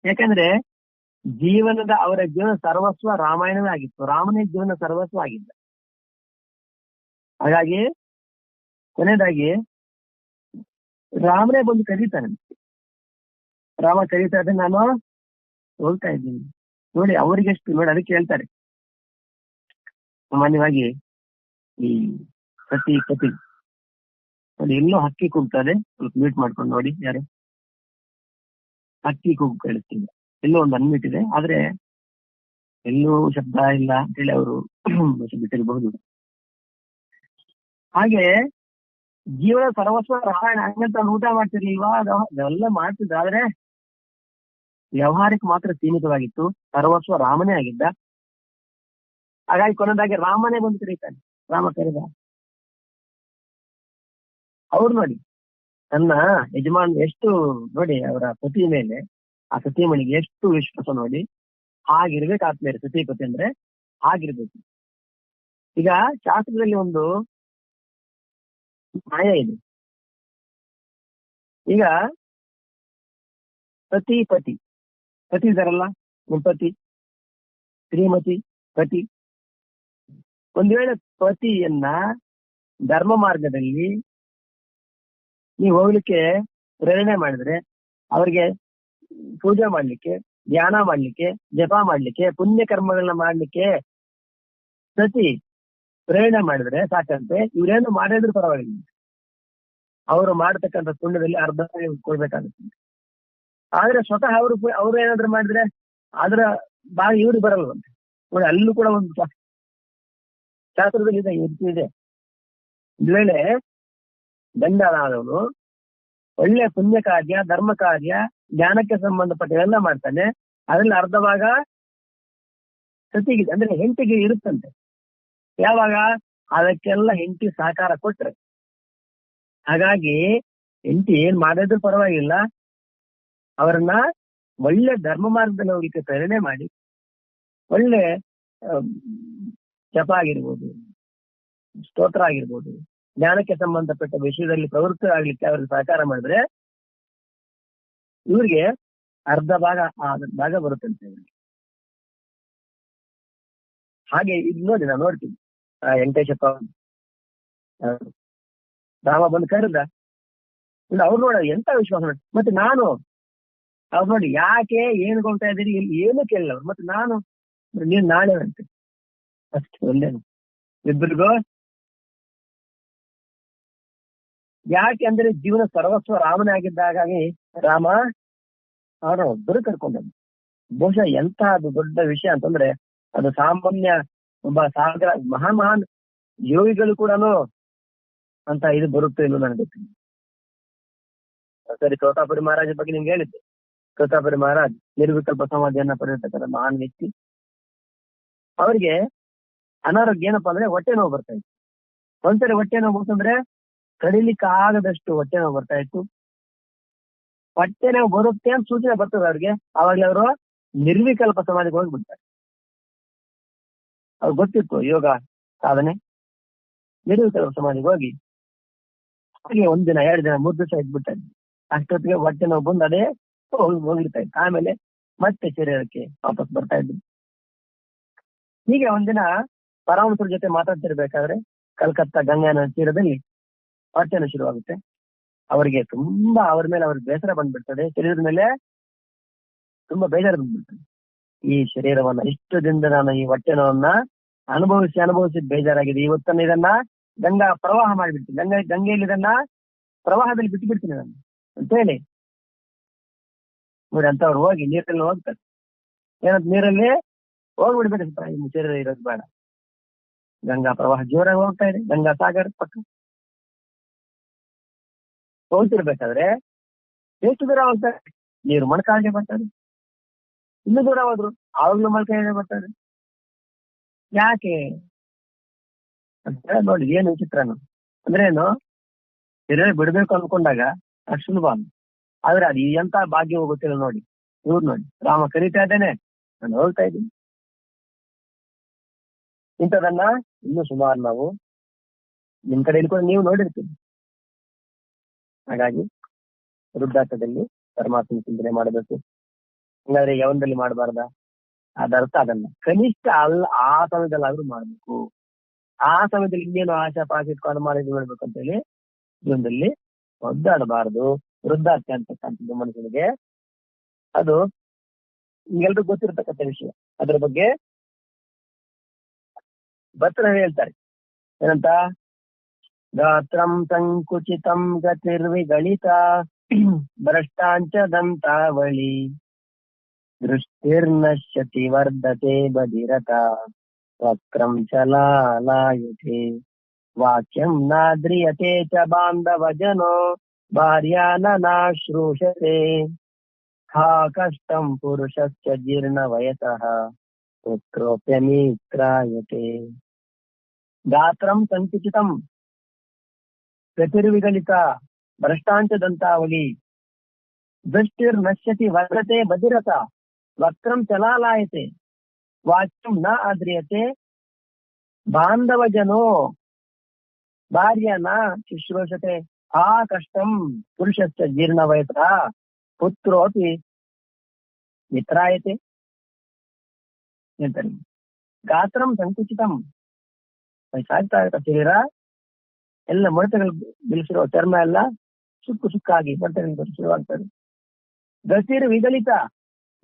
ಯಾಕಂದ್ರೆ ಅವರ ಜೀವನ ಸರ್ವಸ್ವ ರಾಮಾಯಣವೇ ಆಗಿತ್ತು, ರಾಮನೇ ಜೀವನ ಸರ್ವಸ್ವ ಆಗಿದ್ದ. ಹಾಗಾಗಿ ಕೊನೆಯದಾಗಿ ರಾಮನೇ ಬಂದು ಕರೀತಾನೆ. ರಾಮ ಕರೀತಾ ಇದ್ದೆ, ನಾನು ಹೋಗ್ತಾ ಇದ್ದೀನಿ ನೋಡಿ, ಅವರಿಗೆಷ್ಟು ನೋಡಿ. ಅದಕ್ಕೆ ಹೇಳ್ತಾರೆ ಸಾಮಾನ್ಯವಾಗಿ ಈ ಪತಿ ನೋಡಿ ಎಲ್ಲೋ ಹಕ್ಕಿ ಕೂಗ್ತದೆ, ಸ್ವಲ್ಪ ಮ್ಯೂಟ್ ಮಾಡ್ಕೊಂಡು ನೋಡಿ. ಯಾರು ಹಕ್ಕಿ ಕೂಗು ಕೇಳಿಸ್ತಿಲ್ಲ, ಎಲ್ಲೋ ಒಂದು ಅನ್ಮಿಟ್ ಇದೆ, ಆದ್ರೆ ಎಲ್ಲೂ ಶಬ್ದ ಇಲ್ಲ ಅಂತೇಳಿ ಅವರು ಬಿಟ್ಟಿರಬಹುದು. ಹಾಗೆ ಜೀವನ ಸರ್ವಸ್ವ ರಾಮಾಯಣ ಹಂಗಂತ ಊಟ ಮಾಡ್ತಿರ್ಲಿಲ್ವಾ, ಅದೆಲ್ಲ ಮಾಡ್ತಿದ್ದ, ಆದ್ರೆ ವ್ಯವಹಾರಕ್ಕೆ ಮಾತ್ರ ಸೀಮಿತವಾಗಿತ್ತು, ಸರ್ವಸ್ವ ರಾಮನೇ ಆಗಿದ್ದ. ಹಾಗಾಗಿ ಕೊನೆಯದಾಗಿ ರಾಮನೇ ಬಂದು ಕರೀತಾನೆ. ರಾಮ ಕರೆದ ಅವ್ರು ನೋಡಿ ತನ್ನ ಯಜಮಾನ್ ಎಷ್ಟು ನೋಡಿ, ಅವರ ಪತಿ ಮೇಲೆ ಆ ಸತಿಮಣಿಗೆ ಎಷ್ಟು ವಿಶ್ವಾಸ ನೋಡಿ. ಹಾಗಿರ್ಬೇಕು ಆತ್ಮೇಲೆ ಸತಿಪತಿ ಅಂದ್ರೆ ಹಾಗಿರ್ಬೇಕು. ಈಗ ಶಾಸ್ತ್ರದಲ್ಲಿ ಒಂದು ನ್ಯಾಯ ಇದೆ. ಈಗ ಪತಿ ಇದಾರಲ್ಲ, ನಿಮ್ ಪತಿ ಶ್ರೀಮತಿ ಪತಿ, ಒಂದ್ ವೇಳೆ ಪತಿಯನ್ನ ಧರ್ಮ ಮಾರ್ಗದಲ್ಲಿ ನೀವು ಹೋಗ್ಲಿಕ್ಕೆ ಪ್ರೇರಣೆ ಮಾಡಿದ್ರೆ, ಅವ್ರಿಗೆ ಪೂಜೆ ಮಾಡ್ಲಿಕ್ಕೆ, ಧ್ಯಾನ ಮಾಡ್ಲಿಕ್ಕೆ, ಜಪ ಮಾಡ್ಲಿಕ್ಕೆ, ಪುಣ್ಯ ಕರ್ಮಗಳನ್ನ ಮಾಡ್ಲಿಕ್ಕೆ ಸತಿ ಪ್ರೇರಣೆ ಮಾಡಿದ್ರೆ ಸಾಕಂತೆ, ಇವ್ರೇನು ಮಾಡಿದ್ರು ಪರವಾಗಿಲ್ಲ, ಅವರು ಮಾಡತಕ್ಕಂಥ ಪುಣ್ಯದಲ್ಲಿ ಅರ್ಧ ಕೊಡ್ಬೇಕಾಗುತ್ತೆ. ಆದ್ರೆ ಸ್ವತಃ ಅವ್ರು ಏನಾದ್ರು ಮಾಡಿದ್ರೆ ಅದ್ರ ಭಾಗ ಇವ್ರಿಗೆ ಬರಲ್ವಂತೆ ನೋಡಿ. ಅಲ್ಲೂ ಕೂಡ ಒಂದು ಶಾಸ್ತ್ರದಲ್ಲಿ ಇದೆ. ಒಂದ್ ವೇಳೆ ಗಂಡನಾದವನು ಒಳ್ಳೆ ಪುಣ್ಯ ಕಾರ್ಯ, ಧರ್ಮ ಕಾರ್ಯ, ಜ್ಞಾನಕ್ಕೆ ಸಂಬಂಧಪಟ್ಟ ಎಲ್ಲ ಮಾಡ್ತಾನೆ, ಅದ್ರಲ್ಲಿ ಅರ್ಧ ಭಾಗ ಸತಿಗೆ ಅಂದ್ರೆ ಹೆಂಡತಿಗೆ ಇರುತ್ತಂತೆ. ಯಾವಾಗ ಅದಕ್ಕೆಲ್ಲ ಹೆಂಡತಿ ಸಹಕಾರ ಕೊಟ್ರೆ. ಹಾಗಾಗಿ ಹೆಂಡತಿ ಏನ್ ಮಾಡಿದ್ರು ಪರವಾಗಿಲ್ಲ, ಅವರನ್ನ ಒಳ್ಳೆ ಧರ್ಮ ಮಾರ್ಗದಲ್ಲಿ ಹೋಗ್ಲಿಕ್ಕೆ ಪ್ರೇರಣೆ ಮಾಡಿ, ಒಳ್ಳೆ ಜಪ ಆಗಿರ್ಬೋದು, ಸ್ತೋತ್ರ ಆಗಿರ್ಬೋದು, ಜ್ಞಾನಕ್ಕೆ ಸಂಬಂಧಪಟ್ಟ ವಿಷಯದಲ್ಲಿ ಪ್ರವೃತ್ತರಾಗ್ಲಿಕ್ಕೆ ಅವ್ರಿಗೆ ಸಹಕಾರ ಮಾಡಿದ್ರೆ ಇವ್ರಿಗೆ ಅರ್ಧ ಭಾಗ ಬರುತ್ತಂತೆ ಇವ್ರಿಗೆ. ಹಾಗೆ ಇದು ನೋಡಿ, ನಾನು ನೋಡ್ತೀನಿ ವೆಂಕಟೇಶಪ್ಪ ರಾಮ ಬಂದು ಕರೆದ, ಅವ್ರು ನೋಡ ಎಂತ ವಿಶ್ವಾಸ ನೋಡಿ. ಮತ್ತೆ ನಾನು ಅವ್ರು ನೋಡಿ ಯಾಕೆ ಏನು ಕೊಡ್ತಾ ಇದ್ದೀರಿ ಏನು ಕೇಳಿಲ್ಲ ಅವ್ರು. ಮತ್ತೆ ನಾನು ನೀನ್ ನಾಳೆ ಅಂತೆ ಅಷ್ಟು ಒಳ್ಳೇದು ಇಬ್ಬರಿಗೂ. ಯಾಕೆ ಅಂದ್ರೆ ಜೀವನ ಸರ್ವಸ್ವ ರಾಮನೇ ಆಗಿದ್ದಾಗಾಗಿ ರಾಮ ಅವರ ಒಬ್ಬರು ಕರ್ಕೊಂಡದ್ದು. ಬಹುಶಃ ಎಂತ ಅದು ದೊಡ್ಡ ವಿಷಯ ಅಂತಂದ್ರೆ ಅದು ಸಾಮಾನ್ಯ ಒಬ್ಬ ಸಾಗರ ಮಹಾನ್ ಯೋಗಿಗಳು ಕೂಡ ಅಂತ ಇದು ಬರುತ್ತೆ ಇನ್ನು ನನಗೆ ಗೊತ್ತಿಲ್ಲ. ಸರಿ, ತೋತಾಪುರಿ ಮಹಾರಾಜ ಬಗ್ಗೆ ನಿಮ್ಗೆ ಹೇಳಿದ್ದೆ. ತೋತಾಪುರಿ ಮಹಾರಾಜ್ ನಿರ್ವಿಕಲ್ಪ ಸಮಾಧಿಯನ್ನ ಪಡೆದಿರ್ತಕ್ಕಂಥ ಮಹಾನ್ ವ್ಯಕ್ತಿ. ಅವ್ರಿಗೆ ಅನಾರೋಗ್ಯ ಏನಪ್ಪಾ ಅಂದ್ರೆ ಹೊಟ್ಟೆ ನೋವು ಬರ್ತಾ ಇತ್ತು. ಒಂದ್ಸರಿ ಹೊಟ್ಟೆ ನೋವು ಬಂತಂದ್ರೆ ಕಡಿಲಿಕ್ಕೆ ಆಗದಷ್ಟು ಹೊಟ್ಟೆ ನೋವು ಬರ್ತಾ ಇತ್ತು. ಹೊಟ್ಟೆ ನೋವು ಬರುತ್ತೆ ಅಂತ ಸೂಚನೆ ಬರ್ತದೆ ಅವ್ರಿಗೆ. ಆವಾಗಲೇ ಅವರು ನಿರ್ವಿಕಲ್ಪ ಸಮಾಧಿಗೆ ಹೋಗ್ಬಿಡ್ತಾರೆ. ಅವ್ರಿಗೆ ಗೊತ್ತಿತ್ತು ಯೋಗ ಸಾಧನೆ. ನಿರ್ವಿಕಲ್ಪ ಸಮಾಧಿಗೆ ಹೋಗಿ ಹಾಗೆ 1 ದಿನ 2 ದಿನ 3 ದಿವಸ ಇದ್ಬಿಟ್ಟಾರೆ. ಅಷ್ಟೊತ್ತಿಗೆ ಹೊಟ್ಟೆ ನೋವು ಬಂದು ಅದೇ ಹೋಗಿರ್ತಾ ಇತ್ತು. ಆಮೇಲೆ ಮತ್ತೆ ಶರೀರಕ್ಕೆ ವಾಪಸ್ ಬರ್ತಾ ಇದ್ರು. ಹೀಗೆ ಒಂದಿನ ಪರಮಹಂಸರ ಜೊತೆ ಮಾತಾಡ್ತಿರ್ಬೇಕಾದ್ರೆ ಕಲ್ಕತ್ತಾ ಗಂಗಾ ನದಿ ತೀರದಲ್ಲಿ ಹೊಟ್ಟೆ ನೋವು ಶುರುವಾಗುತ್ತೆ. ಅವರಿಗೆ ತುಂಬಾ ಅವ್ರಿಗೆ ಬೇಸರ ಬಂದ್ಬಿಡ್ತದೆ. ಶರೀರದ ಮೇಲೆ ತುಂಬಾ ಬೇಜಾರು ಬಂದ್ಬಿಡ್ತದೆ. ಈ ಶರೀರವನ್ನ ಇಷ್ಟು ದಿನದ ನಾನು ಈ ಹೊಟ್ಟೆ ನೋವನ್ನ ಅನುಭವಿಸಿ ಬೇಜಾರಾಗಿದೆ. ಇವತ್ತನ್ನ ಇದನ್ನ ಗಂಗಾ ಪ್ರವಾಹ ಮಾಡಿಬಿಡ್ತೀನಿ, ಗಂಗೆಯಲ್ಲಿ ಇದನ್ನ ಪ್ರವಾಹದಲ್ಲಿ ಬಿಟ್ಟು ಬಿಡ್ತೀನಿ ನಾನು ಅಂತ ಹೇಳಿ ನೋಡಿ ಅಂತವ್ರು ಹೋಗಿ ನೀರಲ್ಲಿ ಹೋಗ್ತಾರೆ. ಏನಂತ ನೀರಲ್ಲಿ ಹೋಗ್ಬಿಡ್ಬೇಕು, ಶರೀರ ಇರೋದು ಬೇಡ. ಗಂಗಾ ಪ್ರವಾಹ ಜೋರಾಗಿ ಹೋಗ್ತಾ ಇದೆ. ಗಂಗಾ ಸಾಗರ ಪಕ್ಕ ಹೋಗ್ತಿರ್ಬೇಕಾದ್ರೆ ಎಷ್ಟು ದೂರ ಹೋಗ್ತಾರೆ, ನೀರು ಮೊಣಕಾಲಿಗೆ ಬರ್ತಾರೆ. ಇನ್ನೂ ದೂರ ಹೋದ್ರು ಆವಾಗ್ಲೂ ಮೊಣಕಾಲಿಗೆ ಬರ್ತಾರೆ. ಯಾಕೆ ಅಂತ ನೋಡಿ, ಏನು ವಿಚಿತ್ರನು ಅಂದ್ರೆ ಏನು, ಶರೀರ ಬಿಡ್ಬೇಕು ಅನ್ಕೊಂಡಾಗ ಅಷ್ಟು ಸುಲಭ. ಆದ್ರೆ ಅದು ಎಂತ ಭಾಗ್ಯ ಹೋಗುತ್ತಿಲ್ಲ ನೋಡಿ. ಇವ್ರು ನೋಡಿ, ರಾಮ ಕರೀತಾ ಇದ್ದೇನೆ, ನಾನು ಹೋಗ್ತಾ ಇದ್ದೀನಿ. ಇಂಥದನ್ನ ಇನ್ನೂ ಸುಮಾರು ನಾವು ನಿಮ್ ಕಡೆ ಕೂಡ ನೀವು ನೋಡಿರ್ತೀವಿ. ಹಾಗಾಗಿ ವೃದ್ಧಾಪ್ಯದಲ್ಲಿ ಪರಮಾತ್ಮನ ಚಿಂತನೆ ಮಾಡಬೇಕು. ಹಂಗಾದ್ರೆ ಯವನದಲ್ಲಿ ಮಾಡಬಾರ್ದ? ಅದರ್ಥ ಅದಲ್ಲ. ಕನಿಷ್ಠ ಆ ಸಮಯದಲ್ಲಾದ್ರೂ ಮಾಡ್ಬೇಕು. ಆ ಸಮಯದಲ್ಲಿ ಇನ್ನೇನು ಆಶಾ ಪಾಶ ಇಟ್ಕೊಂಡು ಮಾಡಿದ್ ಮಾಡ್ಬೇಕು ಅಂತ ಹೇಳಿ ಜೀವನದಲ್ಲಿ ಒದ್ದಾಡಬಾರದು. ವೃದ್ಧಾಪ್ಯ ಅಂತಕ್ಕಂಥದ್ದು ಮನುಷ್ಯನಿಗೆ ಅದು ನಿಮ್ಗೆಲ್ರಿಗೂ ಗೊತ್ತಿರತಕ್ಕಂಥ ವಿಷಯ. ಅದ್ರ ಬಗ್ಗೆ ಭಟ್ರು ಹೇಳ್ತಾರೆ ಏನಂತ, ಗಾತ್ರಂ ಸಂಕುಚಿತಂ ಗತಿರ್ವಿಗಳಿತ ಭ್ರಷ್ಟಾಂಚ ದಂತಾವಳಿ ದೃಷ್ಟಿರ್ನಶ್ಯತಿ ವರ್ಧತೆ ಬಧಿರತ ವಕ್ರಂ ಚಲಾಲಾಯತೆ ವಾಕ್ಯಂ ನಾದ್ರಿಯತೆ ಚ ಬಾಂಧವಜನೋ ಭಾರ್ಯಾನಾಶ್ರೂಷತೆ ಹಾ ಕಷ್ಟಂ ಪುರುಷಸ್ಯ ಜೀರ್ಣ ವಯಸಃ ಪುತ್ರೋಪ್ಯಮಿತ್ರಾಯತೆ. ಗಾತ್ರಂ ಸಂಕುಚಿತಂ ಗತಿರ್ವಿಗಳಿತ ಭ್ರಷ್ಟಾಂಚ ದಂತಾವಳಿ ದೃಷ್ಟಿರ್ನಶ್ಯತಿ ವರ್ಧತೆ ಬಧಿರತ ವಕ್ರಂ ಚಲಾಲಾಯತೆ ವಾಕ್ಯಂ ನ ಆದ್ರಿಯತೆ ಬಾಂಧವಜನೋ ಭಾರ್ಯನ ಶುಶ್ರೂಷತೆ ಆ ಕಷ್ಟಂ ಪುರುಷಸ್ಯ ಜೀರ್ಣ ವಯಸಃ ಪುತ್ರೋಪಿ ಮಿತ್ರಾಯತೆ ಹೇಳ್ತಾರೆ. ಗಾತ್ರಂ ಸಂಕುಚಿತಂ, ಸಾಯ್ತಾ ಇರ್ತ ಶರೀರ ಎಲ್ಲ ಮೊಡತೆಗಳು ಬಿಳಿಸಿರೋ ಚರ್ಮ ಎಲ್ಲ ಸುಕ್ಕಾಗಿ ಮೊಡತೆಗಳು ಶುರುವಾಗ್ತದೆ. ಗತಿರ್ ವಿಗಲಿತ,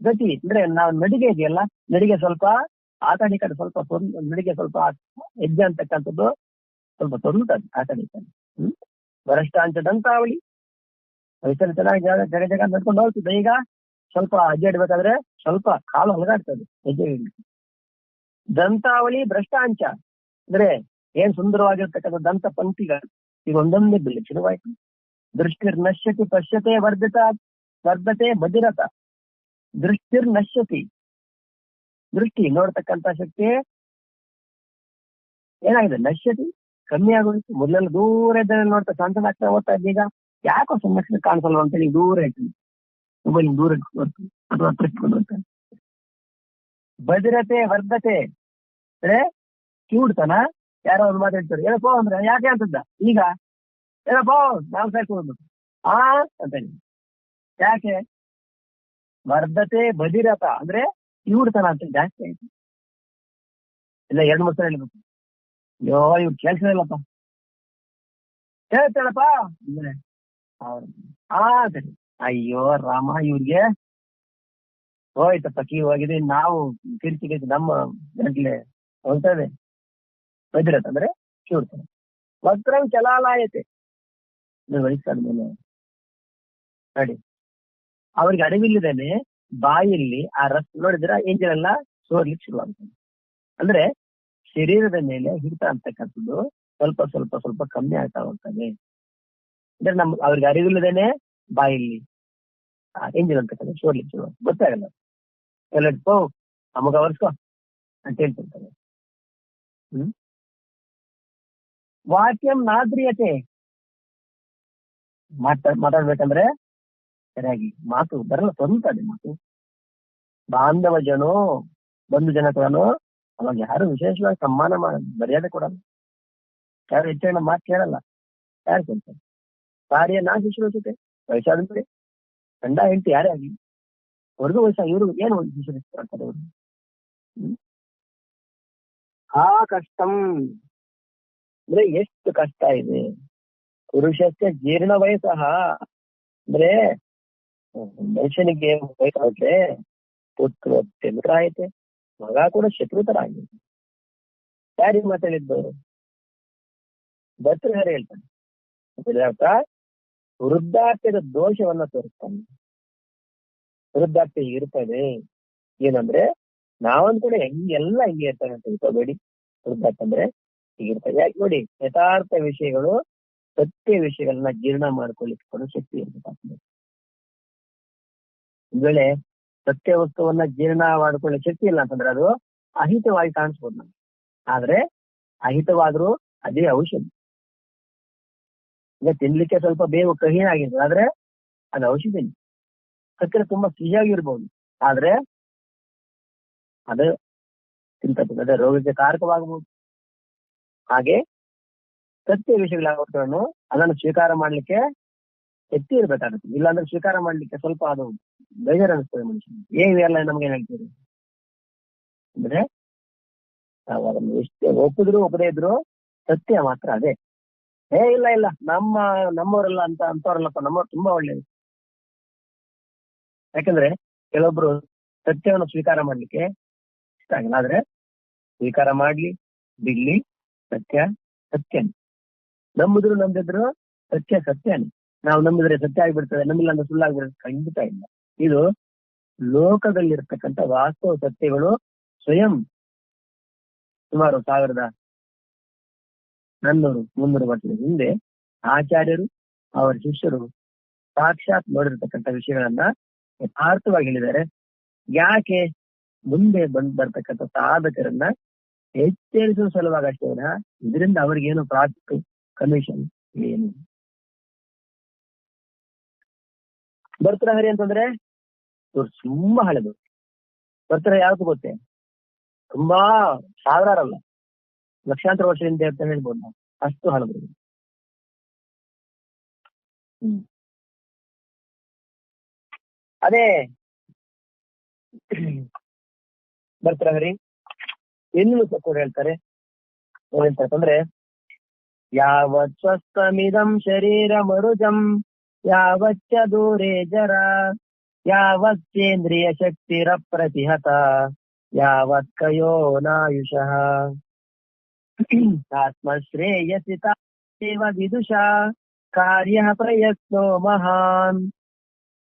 ಗತಿ ಅಂದ್ರೆ ನಾವು ನಡಿಗೆ ಇದೆಯಲ್ಲ, ನಡಿಗೆ ಸ್ವಲ್ಪ ಆ ಕಡೆ ಈ ಕಡೆ ಸ್ವಲ್ಪ ನಡಿಗೆ ಸ್ವಲ್ಪ ಹೆಜ್ಜೆ ಅಂತಕ್ಕಂಥದ್ದು ಸ್ವಲ್ಪ ತೊಂದುತ್ತದೆ ಆ ಕಡೆ ಈ ಕಡೆ. ಭ್ರಷ್ಟಾಂಚ ದಂತಾವಳಿ, ವಯಸ್ಸಲ್ಲಿ ಚೆನ್ನಾಗಿ ಜಗ ನಡ್ಕೊಂಡು ಹೋಗ್ತದೆ. ಈಗ ಸ್ವಲ್ಪ ಹೆಜ್ಜೆ ಇಡ್ಬೇಕಾದ್ರೆ ಸ್ವಲ್ಪ ಕಾಲು ಹೊಲಗಾಡ್ತದೆ ಹೆಜ್ಜೆ ಇಡ್ಲಿಕ್ಕೆ. ದಂತಾವಳಿ ಭ್ರಷ್ಟಾಂಚ ಅಂದ್ರೆ ಏನ್ ಸುಂದರವಾಗಿರ್ತಕ್ಕಂಥ ದಂತ ಪಂಕ್ತಿಗಳು ಈಗ ಒಂದೊಂದೇ ಬಿಲ್ಲಿ ಶುರುವಾಯ್ತು. ದೃಷ್ಟಿರ್ನಶ್ಯತಿ ಪಶ್ಯತೆ ವರ್ಧತೆ ಬಧಿರತ. ದೃಷ್ಟಿರ್ನಶ್ಯತಿ, ದೃಷ್ಟಿ ನೋಡ್ತಕ್ಕಂಥ ಶಕ್ತಿ ಏನಾಗಿದೆ, ನಶ್ಯತಿ ಕಮ್ಮಿ ಆಗೋಯ್ತು. ಮೊದಲೆಲ್ಲ ದೂರ ಇದ್ದಲ್ಲಿ ನೋಡ್ತಾ ಸಣ್ಣ ಆಗ್ತಾ ಓದ್ತಾ ಇದ್ದೀಗ ಯಾಕೋ ಸಣ್ಣ ಕಾಣಿಸಲ್ವ ಅಂತೇಳಿ ದೂರ ಇಟ್ಟು ಮೊಬೈಲ್ ದೂರ ಇಟ್ಕೊಡ್ತು ಅಥವಾ ಹತ್ರ ಇಟ್ಕೊಂಡು ಹೋಗ್ತಾನೆ. ಬಧಿರತೆ ವರ್ಧತೆ ಅಂದ್ರೆ ಕಿವುಡ್ತಾನ. ಯಾರೋ ಒಂದು ಮಾತಾಡ್ತಾರೆ, ಏನಪ್ಪೋ ಅಂದ್ರೆ ಯಾಕೆ ಅಂತದ್ದ, ಈಗ ಏನಪ್ಪೋ ನಾವು ಸಾಕೋದು ಅಂತ ಯಾಕೆ. ವರ್ಧತೆ ಬಧಿರತ ಅಂದ್ರೆ ಕಿವುಡ್ತಾನ ಅಂತ ಜಾಸ್ತಿ ಆಯ್ತು. ಇಲ್ಲ 2-3 ಸಲ ಹೇಳ್ಬೇಕು, ಅಯ್ಯೋ ಇವ್ರು ಕೇಳ್ಸೇ ಇಲ್ಲಪ್ಪ, ಹೇಳ್ತಾಳಪ್ಪ ಅಂದ್ರೆ ಸರಿ, ಅಯ್ಯೋ ರಾಮ ಇವ್ರಿಗೆ ಹೋಯ್ತಪ್ಪ ಕಿವಿ ಹೋಗಿದೆ, ನಾವು ಕಿರ್ಚಿಗೆ ನಮ್ಮ ಗಂಟ್ಲೆ ಹೋಗ್ತದೆ. ಬದಿರತ್ ಅಂದ್ರೆ ಕಿವುಡ್ತಾನೆ. ವಕ್ರಂ ಚಲಾಲಾಯತೆ, ವಯಸ್ಸಾದ ಮೇಲೆ ನೋಡಿ ಅವ್ರಿಗೆ ಅರಿವಿಲ್ಲದೇನೆ ಬಾಯಲ್ಲಿ ಆ ರಸ್ ನೋಡಿದ್ರೆ ಎಂಜಿನೆಲ್ಲ ಸೋರ್ಲಿಕ್ಕೆ ಶುರುವಾಗ್ತದೆ. ಅಂದ್ರೆ ಶರೀರದ ಮೇಲೆ ಹಿಡಿತ ಅಂತಕ್ಕಂಥದ್ದು ಸ್ವಲ್ಪ ಸ್ವಲ್ಪ ಸ್ವಲ್ಪ ಕಮ್ಮಿ ಆಗ್ತಾ ಹೋಗ್ತದೆ. ಅಂದ್ರೆ ಅವ್ರಿಗೆ ಅರಿವಿಲ್ಲದೇನೆ ಬಾಯಲ್ಲಿ ಎಂಜಿನ್ ಅಂತಕ್ಕಂಥ ಶೋರ್ಲಿಕ್ಕೆ ಶುರು ಗೊತ್ತಾಗಲ್ಲ. ಎಲ್ಲ ಇಟ್ಕೋ ನಮಗ ಅವರ್ಸ್ಕೋ ಅಂತ ಹೇಳ್ತಿರ್ತಾರೆ. ವಾಕ್ಯಂ ನಾದ್ರಿಯತೆ, ಮಾತಾಡ್ಬೇಕಂದ್ರೆ ಸರಿಯಾಗಿ ಮಾತು ಬರಲ್ಲ, ಸ್ವಂತ ಅದೇ ಮಾತು. ಬಾಂಧವ ಜನೋ ಬಂಧು ಜನಕರನು ಅವಾಗ ಯಾರು ವಿಶೇಷವಾಗಿ ಸಮ್ಮಾನ ಮರ್ಯಾದೆ ಕೊಡಲ್ಲ, ಯಾರು ಹೆಚ್ಚಿನ ಮಾತು ಕೇಳಲ್ಲ. ಯಾರು ಕೇಳ್ತಾರೆ? ಕಾರ್ಯ ನಾ ಶಿಷ್ಯರ ಜೊತೆ ವಯಸ್ಸಾದಂತೆ ಗಂಡ ಹೆಂಡತಿ ಯಾರೇ ಆಗಲಿ ಅವ್ರಿಗೂ ವಯಸ್ಸಾಗಿ ಇವ್ರಿಗೂ ಏನು ಒಂದು ಶಿಷ್ಯರು ಇರ್ತಾರೆ ಅವರು. ಆ ಕಷ್ಟಂ ಅಂದ್ರೆ ಎಷ್ಟು ಕಷ್ಟ ಇದೆ. ಪುರುಷಕ್ಕೆ ಜೀರ್ಣ ವಯಸ್ಸಹ ಅಂದ್ರೆ ಮನುಷ್ಯನಿಗೆ ವಯಸ್ಸಾದ್ರೆ ಪುತ್ರ ಮಿತ್ರ ಆಯ್ತೆ, ಮಗ ಕೂಡ ಶತ್ರುತರ ಆಗಿದೆ. ಯಾರಿಗೆ ಮಾತಾಡಿದ್ದು? ಭರ್ತೃಹರಿ ಹೇಳ್ತಾನೆ. ಅರ್ಥ ವೃದ್ಧಾಪ್ಯದ ದೋಷವನ್ನ ತೋರಿಸ್ತಾನೆ. ವೃದ್ಧಾಪ್ಯ ಇರ್ತದೆ ಏನಂದ್ರೆ ನಾವಂದ್ ಕೂಡ ಹೆಂಗೆಲ್ಲ ಹಿಂಗೆ ಇರ್ತಾನೆ ಅಂತ ತಿಳ್ಕೋಬೇಡಿ. ವೃದ್ಧಾಪ್ಯ ಅಂದ್ರೆ ಹೀಗಿರ್ತದೆ. ಯಾಕೆ ನೋಡಿ, ಯಥಾರ್ಥ ವಿಷಯಗಳು ಸತ್ಯ ವಿಷಯಗಳನ್ನ ಜೀರ್ಣ ಮಾಡ್ಕೊಳ್ಳಿಕ್ಕೆ ಶಕ್ತಿ ಇರ್ಬೇಕಾಗ್ತದೆ. ಒಂದ್ ವೇಳೆ ಸತ್ಯ ವಸ್ತುವನ್ನ ಜೀರ್ಣ ಮಾಡ್ಕೊಳ್ಳೋ ಶಕ್ತಿ ಇಲ್ಲ ಅಂತಂದ್ರೆ ಅದು ಅಹಿತವಾಗಿ ಕಾಣಿಸ್ಬೋದು ನಮ್ಗೆ. ಆದ್ರೆ ಅಹಿತವಾದ್ರೂ ಅದೇ ಔಷಧಿ. ಈಗ ತಿನ್ಲಿಕ್ಕೆ ಸ್ವಲ್ಪ ಬೇವು ಕಹಿ ಆಗಿದೆ, ಆದ್ರೆ ಅದು ಔಷಧಿ. ಸಕ್ಕರೆ ತುಂಬಾ ಸಿಹಿಯಾಗಿರ್ಬೋದು, ಆದ್ರೆ ಅದು ತಿಂತದೆ ರೋಗಕ್ಕೆ ಕಾರಕವಾಗಬಹುದು. ಹಾಗೆ ಸತ್ಯ ವಿಷಯಗಳಾಗೋನು ಅದನ್ನು ಸ್ವೀಕಾರ ಮಾಡ್ಲಿಕ್ಕೆ ಶಕ್ತಿ ಇರ್ಬೇಕಾಗುತ್ತೆ. ಇಲ್ಲಾಂದ್ರೆ ಸ್ವೀಕಾರ ಮಾಡ್ಲಿಕ್ಕೆ ಸ್ವಲ್ಪ ಅದು ಬೇಜಾರು ಅನಿಸ್ತದೆ ಮನುಷ್ಯನಿಗೆ. ಇವೆಲ್ಲ ನಮ್ಗೆ ಏನ್ ಹೇಳ್ತೀರಿ ಅಂದ್ರೆ ನಾವು ಅದನ್ನು ಎಷ್ಟೇ ಒಪ್ಪಿದ್ರು ಒಪ್ಪದೇ ಇದ್ರು ಸತ್ಯ ಮಾತ್ರ ಅದೇ. ಇಲ್ಲ ಇಲ್ಲ ನಮ್ಮವರೆಲ್ಲ ಅಂತವ್ರಲ್ಲಪ್ಪ, ನಮ್ಮವ್ರು ತುಂಬಾ ಒಳ್ಳೇದು. ಯಾಕಂದ್ರೆ ಕೆಲವೊಬ್ರು ಸತ್ಯವನ್ನು ಸ್ವೀಕಾರ ಮಾಡ್ಲಿಕ್ಕೆ ಇಷ್ಟ ಆಗಿಲ್ಲ, ಆದ್ರೆ ಸ್ವೀಕಾರ ಮಾಡ್ಲಿ ಬಿಡ್ಲಿ ಸತ್ಯ ಸತ್ಯನೇ. ನಂಬಿದ್ರು ನಂಬಿದ್ರು ಸತ್ಯ ಸತ್ಯನೇ. ನಾವು ನಂಬಿದ್ರೆ ಸತ್ಯ ಆಗಿಬಿಡ್ತದೆ, ನಂಬಿಲ್ಲ ಅಂದ್ರೆ ಸುಳ್ಳಾಗ್ಬಿಡ್ತದೆ? ಖಂಡಿತ ಇಲ್ಲ. ಇದು ಲೋಕದಲ್ಲಿರ್ತಕ್ಕಂಥ ವಾಸ್ತವ ಸತ್ಯಗಳು. ಸ್ವಯಂ ಸುಮಾರು 1400-300 ವರ್ಷದ ಹಿಂದೆ ಆಚಾರ್ಯರು ಅವರ ಶಿಷ್ಯರು ಸಾಕ್ಷಾತ್ ನೋಡಿರ್ತಕ್ಕಂಥ ವಿಷಯಗಳನ್ನ ಯಥಾರ್ಥವಾಗಿ ಹೇಳಿದ್ದಾರೆ. ಯಾಕೆ ಮುಂದೆ ಬರ್ತಕ್ಕಂಥ ಸಾಧಕರನ್ನ ಎಚ್ಚರಿಸುವ ಸಲುವಾಗಿ ಅಷ್ಟೇ. ಇದರಿಂದ ಅವ್ರಿಗೇನು ಪ್ರಾಫಿಟ್ ಕಮಿಷನ್ ಏನು? ಭರ್ತೃಹರಿ ಅಂತಂದ್ರೆ ತುಂಬಾ ಹಳೆದು. ಭರ್ತೃಹರಿ ಯಾವ್ದು ಗೊತ್ತೇ? ತುಂಬಾ ಸಾವಿರಾರಲ್ಲ, ಲಕ್ಷಾಂತರ ವರ್ಷದಿಂದ ಅಂತ ಹೇಳ್ಬೋದು ನಾವು, ಅಷ್ಟು ಹಳದು. ಅದೇ ಭರ್ತೃಹರಿ ಇನ್ನು ಕೂಡ ಹೇಳ್ತಾರೆ ಏನಂತಂದ್ರೆ, ಯಾವತ್ ಸ್ವಸ್ಥಮಿದಂ ಶರೀರ ಮರುಜಂ ಯಾವಚ್ಚ ದೂರೇ ಜರ ಯಾವತ್ತೇಂದ್ರಿಯ ಶಕ್ತಿರ ಪ್ರತಿಹತ ಯಾವತ್ ಕಯೋ ನಾಯುಷಃ ಆತ್ಮಶ್ರೇಯಸಿ ತಾವೇವ ವಿದುಷಾ ಕಾರ್ಯ ಪ್ರಯತ್ನೋ ಮಹಾನ್